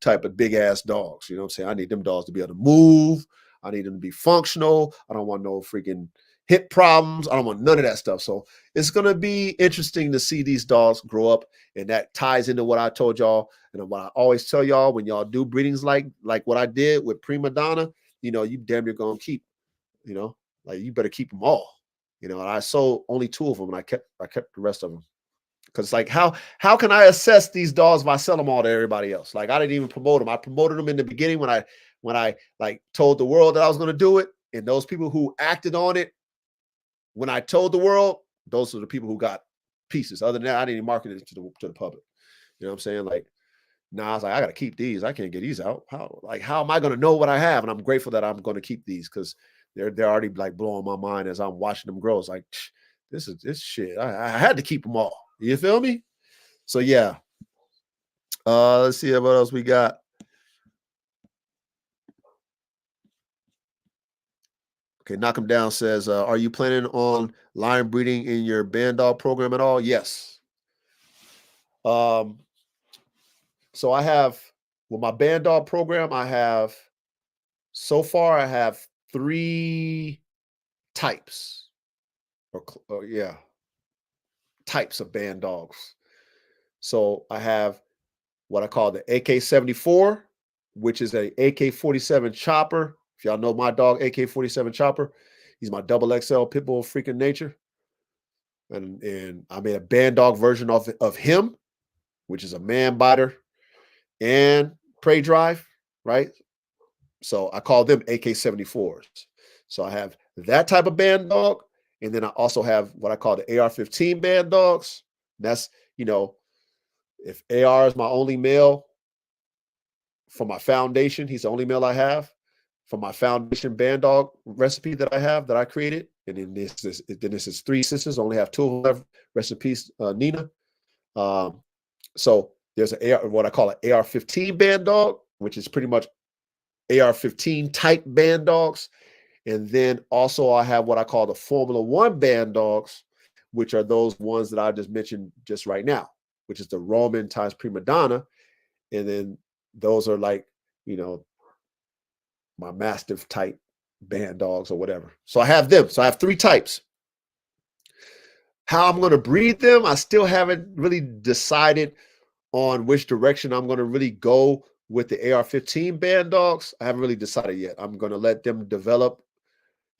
type of big ass dogs. You know what I'm saying? I need them dogs to be able to move. I need them to be functional. I don't want no freaking hip problems. I don't want none of that stuff. So it's going to be interesting to see these dogs grow up. And that ties into what I told y'all. And what I always tell y'all when y'all do breedings like what I did with Prima Donna, you damn near going to keep, like you better keep them all. And I sold only 2 of them and I kept the rest of them. Because like how can I assess these dogs if I sell them all to everybody else? Like I didn't even promote them. I promoted them in the beginning when I like told the world that I was going to do it. And those people who acted on it, when I told the world, those are the people who got pieces. Other than that, I didn't market it to the public. You know what I'm saying? Like, I was like, I got to keep these. I can't get these out. How am I going to know what I have? And I'm grateful that I'm going to keep these because they're already like blowing my mind as I'm watching them grow. It's like, this shit. I had to keep them all. You feel me? So yeah. Let's see what else we got. Okay, Knock 'em Down says, are you planning on lion breeding in your Bandog program at all? Yes. So I have, with my Bandog program, so far I have 3 types. Types of Bandogs. So I have what I call the AK-74, which is a AK-47 chopper. If y'all know my dog, AK-47 chopper, he's my double XL pit bull freaking nature. And I made a Bandog version of him, which is a man biter and prey drive, right? So I call them AK-74s. So I have that type of Bandog. And then I also have what I call the AR-15 Bandogs. That's, if AR is my only male for my foundation, he's the only male I have for my foundation Bandog recipe that I created. And then this is 3 sisters. I only have 2 of them. Rest in peace, Nina. So there's what I call an AR-15 Bandog, which is pretty much AR-15 type Bandogs. And then also I have what I call the Formula 1 Bandogs, which are those ones that I just mentioned just right now, which is the Roman times Prima Donna. And then those are like, my Mastiff type Bandogs or whatever. So I have them. So I have 3 types. How I'm going to breed them, I still haven't really decided on which direction I'm going to really go with the AR-15 Bandogs. I haven't really decided yet. I'm going to let them develop.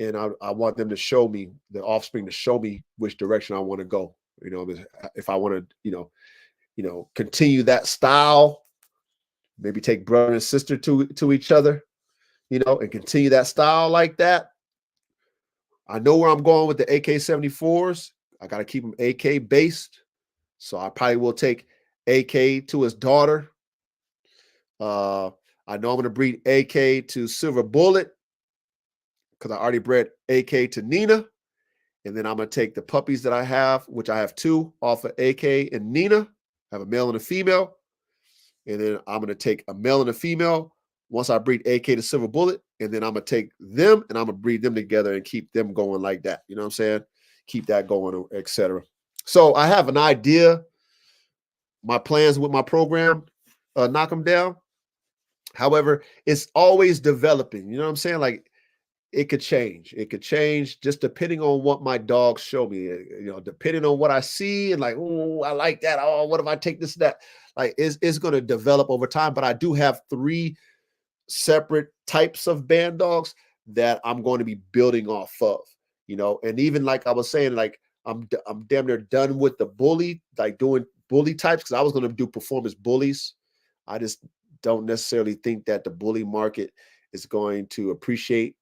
And I want them to show me, the offspring to show me which direction I want to go. If I want to, continue that style, maybe take brother and sister to each other, and continue that style like that. I know where I'm going with the AK-74s. I got to keep them AK based. So I probably will take AK to his daughter. I know I'm going to breed AK to Silver Bullet, because I already bred AK to Nina. And then I'm going to take the puppies that I have, which I have 2 off of AK and Nina. I have a male and a female. And then I'm going to take a male and a female once I breed AK to Silver Bullet. And then I'm going to take them and I'm going to breed them together and keep them going like that. You know what I'm saying? Keep that going, etc. So I have an idea, my plans with my program, Knock 'em Down. However, it's always developing. You know what I'm saying? Like, it could change. It could change just depending on what my dogs show me, depending on what I see and like, oh, I like that. Oh, what if I take this, that? Like, it's going to develop over time. But I do have 3 separate types of Bandogs that I'm going to be building off of, and even like I was saying, like I'm damn near done with the bully, like doing bully types, because I was going to do performance bullies. I just don't necessarily think that the bully market is going to appreciate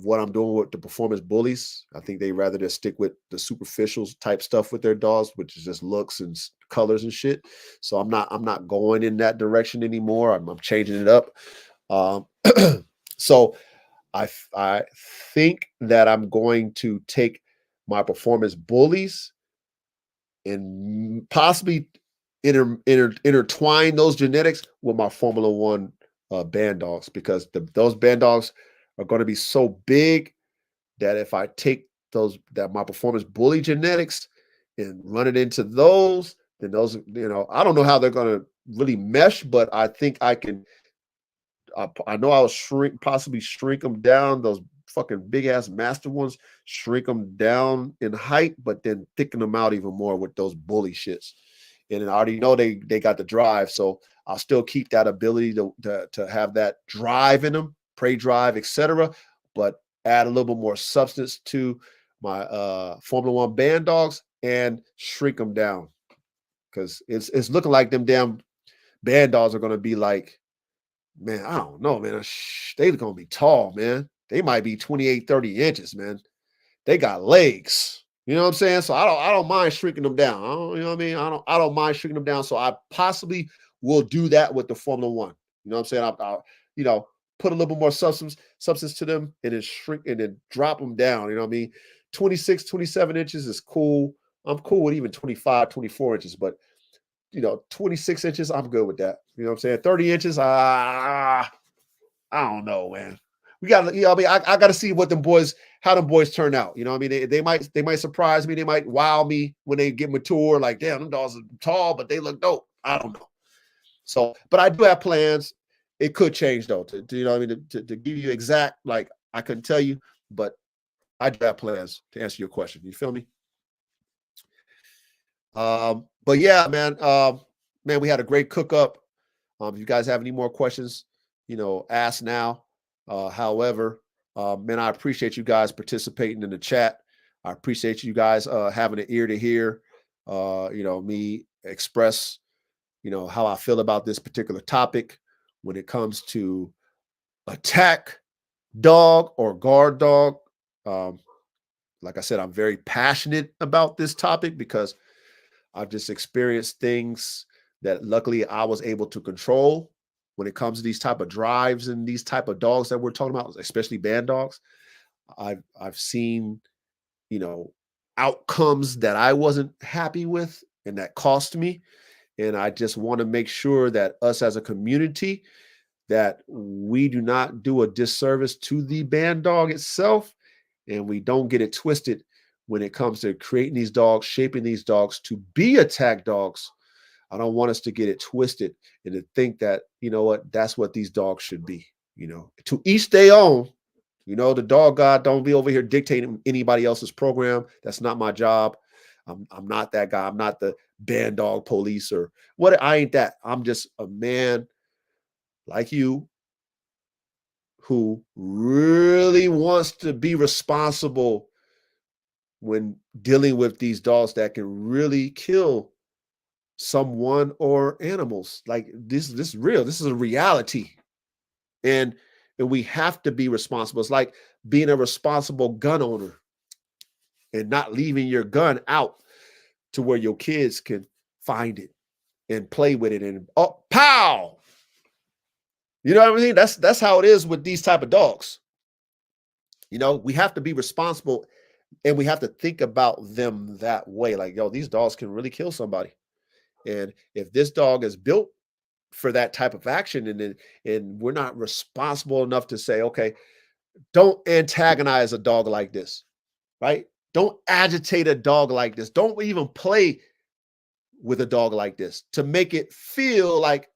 what I'm doing with the performance bullies. I think they rather just stick with the superficial type stuff with their dogs, which is just looks and colors and shit. So I'm not going in that direction anymore. I'm changing it up. Um, so I think that I'm going to take my performance bullies and possibly intertwine those genetics with my Formula One band dogs, because those band dogs are going to be so big that if I take that my performance bully genetics and run it into those, then those, I don't know how they're going to really mesh, but I think I can. I know I'll possibly shrink them down. Those fucking big ass master ones, shrink them down in height, but then thicken them out even more with those bully shits. And I already know they got the drive, so I'll still keep that ability to have that drive in them, prey drive, etc. But add a little bit more substance to my Formula One band dogs and shrink them down, because it's looking like them damn band dogs are going to be like, man, I don't know, man. They're going to be tall, man. They might be 28, 30 inches, man. They got legs. You know what I'm saying? So I don't mind shrinking them down. You know what I mean? I don't mind shrinking them down. So I possibly will do that with the Formula One. You know what I'm saying? I'll put a little bit more substance to them and then shrink and then drop them down. You know what I mean? 26, 27 inches is cool. I'm cool with even 25, 24 inches, but 26 inches, I'm good with that. You know what I'm saying? 30 inches, I don't know, man. We got, I mean, I got to see what how them boys turn out. You know what I mean? They might surprise me. They might wow me when they get mature. Like, damn, them dogs are tall, but they look dope. I don't know. So, but I do have plans. It could change though. You know what I mean? To give you exact, like, I couldn't tell you, but I do have plans to answer your question. You feel me? But yeah, man, we had a great cook up. If you guys have any more questions, ask now. However, man, I appreciate you guys participating in the chat. I appreciate you guys having an ear to hear, me express, how I feel about this particular topic when it comes to attack dog or guard dog. Um, like I said, I'm very passionate about this topic because I've just experienced things that luckily I was able to control when it comes to these type of drives and these type of dogs that we're talking about, especially band dogs. I've seen, outcomes that I wasn't happy with and that cost me. And I just want to make sure that us as a community, that we do not do a disservice to the band dog itself, and we don't get it twisted when it comes to creating these dogs, shaping these dogs to be attack dogs. I don't want us to get it twisted and to think that, that's what these dogs should be. To each their own. The dog god, don't be over here dictating anybody else's program. That's not my job. I'm not that guy. I'm not the band dog police or what. I ain't that. I'm just a man like you who really wants to be responsible when dealing with these dogs that can really kill someone or animals. Like this is real. This is a reality. And we have to be responsible. It's like being a responsible gun owner and not leaving your gun out to where your kids can find it and play with it and pow. You know what I mean? That's how it is with these type of dogs. We have to be responsible and we have to think about them that way. Like, these dogs can really kill somebody. And if this dog is built for that type of action, and we're not responsible enough to say, okay, don't antagonize a dog like this, right? Don't agitate a dog like this. Don't even play with a dog like this to make it feel like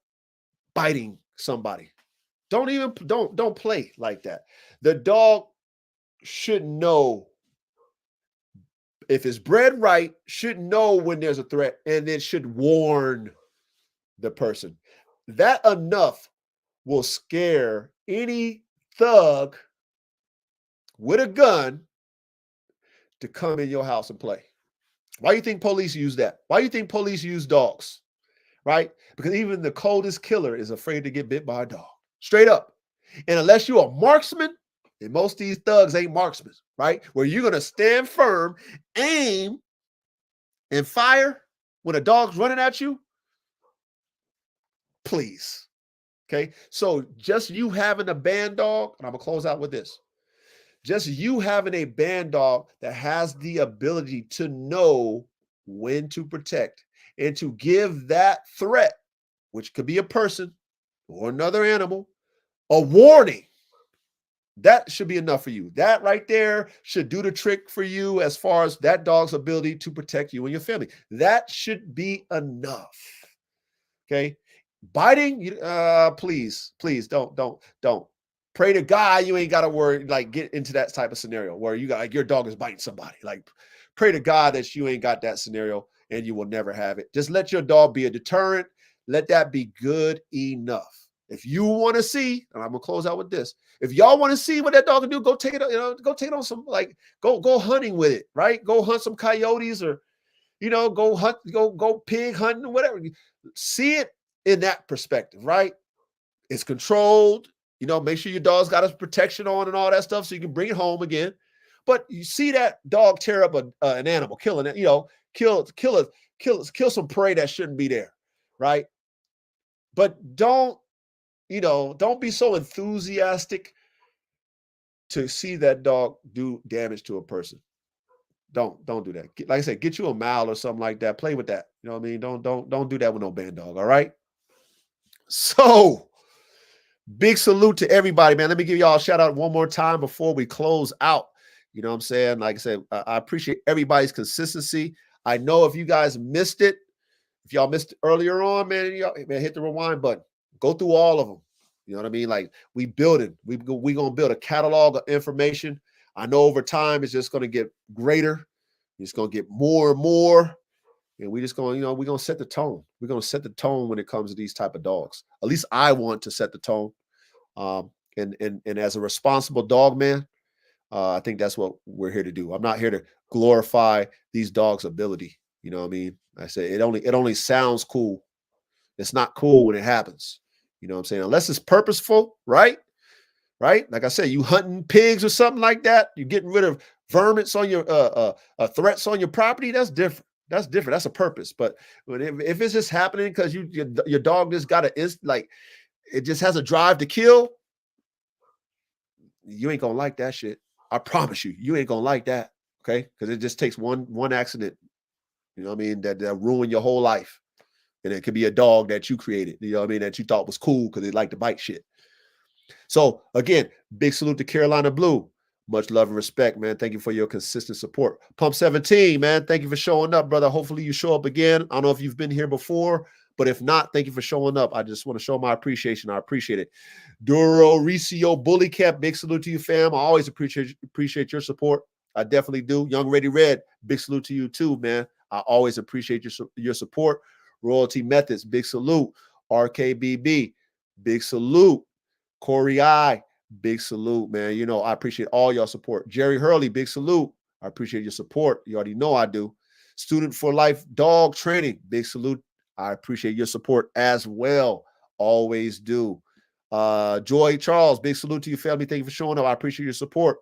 biting somebody. Don't play like that. The dog should know, if it's bred right, should know when there's a threat, and it should warn the person. That enough will scare any thug with a gun to come in your house and play. Why do you think police use that? Why do you think police use dogs? right? Because even the coldest killer is afraid to get bit by a dog. Straight up. And unless you're a marksman, and most of these thugs ain't marksmen, right? Where you're going to stand firm, aim, and fire when a dog's running at you, please. Okay. So just you having a band dog, and I'm going to close out with this. Just you having a band dog that has the ability to know when to protect and to give that threat, which could be a person or another animal, a warning. That should be enough for you. That right there should do the trick for you as far as that dog's ability to protect you and your family. That should be enough. Okay. Biting, please don't. Pray to God you ain't got to worry, like get into that type of scenario where you got like your dog is biting somebody. Like pray to God that you ain't got that scenario and you will never have it. Just let your dog be a deterrent. Let that be good enough. If you want to see, and I'm gonna close out with this. If y'all want to see what that dog can do, go take it, go take it on some, like go hunting with it, right? Go hunt some coyotes or go hunt, go pig hunting, whatever. See it in that perspective, right? It's controlled. Make sure your dog's got his protection on and all that stuff so you can bring it home again. But you see that dog tear up an animal, killing it, kill some prey that shouldn't be there, right? But don't be so enthusiastic to see that dog do damage to a person. Don't do that. Like I said, get you a mile or something like that. Play with that. You know what I mean? Don't do that with no band dog. All right. So big salute to everybody, man. Let me give y'all a shout out one more time before we close out. You know what I'm saying? Like I said, I appreciate everybody's consistency. I know if you guys missed it, if y'all missed it earlier on, man, hit the rewind button. Go through all of them. You know what I mean? Like we building, we gonna build a catalog of information. I know over time it's just gonna get greater. It's gonna get more and more. And we just going, we're gonna set the tone. We're gonna set the tone when it comes to these type of dogs. At least I want to set the tone. And as a responsible dog man, I think that's what we're here to do. I'm not here to glorify these dogs' ability. You know what I mean? I say it only sounds cool. It's not cool when it happens. You know what I'm saying? Unless it's purposeful, right? Right? Like I said, you hunting pigs or something like that. You're getting rid of vermins on your threats on your property. That's different. That's different. That's a purpose. But if it's just happening because your dog just got like it just has a drive to kill, you ain't gonna like that shit. I promise you, you ain't gonna like that. Okay, because it just takes one accident. You know what I mean? That ruin your whole life. And it could be a dog that you created, you know what I mean, that you thought was cool because they like to bite shit. So again, big salute to Carolina Blue. Much love and respect, man. Thank you for your consistent support. Pump 17, man. Thank you for showing up, brother. Hopefully you show up again. I don't know if you've been here before, but if not, thank you for showing up. I just want to show my appreciation. I appreciate it. Duro Ricio Bully Cap, big salute to you, fam. I always appreciate your support. I definitely do. Young Ready Red, big salute to you too, man. I always appreciate your support. Royalty Methods, big salute. RKBB, big salute. Corey I, big salute, man. I appreciate all y'all support. Jerry Hurley, big salute. I appreciate your support. You already know I do. Student for Life Dog Training, big salute. I appreciate your support as well. Always do. Joy Charles, big salute to you, family. Thank you for showing up. I appreciate your support.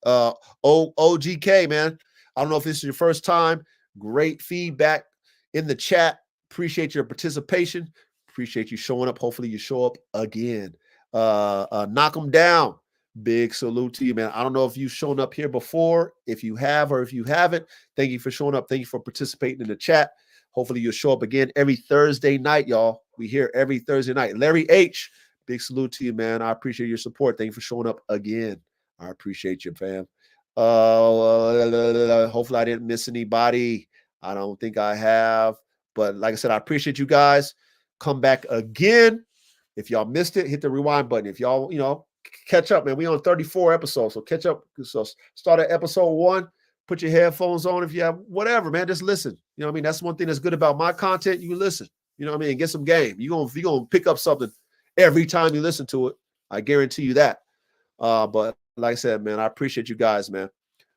OGK, man. I don't know if this is your first time. Great feedback in the chat. Appreciate your participation. Appreciate you showing up. Hopefully you show up again. Knock them down. Big salute to you, man. I don't know if you've shown up here before. If you have or if you haven't, thank you for showing up. Thank you for participating in the chat. Hopefully you'll show up again every Thursday night, y'all. We here every Thursday night. Larry H, big salute to you, man. I appreciate your support. Thank you for showing up again. I appreciate you, fam. Hopefully I didn't miss anybody. I don't think I have. But like I said, I appreciate you guys. Come back again. If y'all missed it, hit the rewind button. If y'all, catch up, man. We on 34 episodes, so catch up. So start at episode 1. Put your headphones on if you have whatever, man. Just listen. You know what I mean? That's one thing that's good about my content. You can listen. You know what I mean? Get some game. You're gonna pick up something every time you listen to it. I guarantee you that. But like I said, man, I appreciate you guys, man.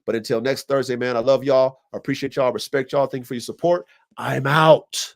But until next Thursday, man, I love y'all. I appreciate y'all. Respect y'all. Thank you for your support. I'm out.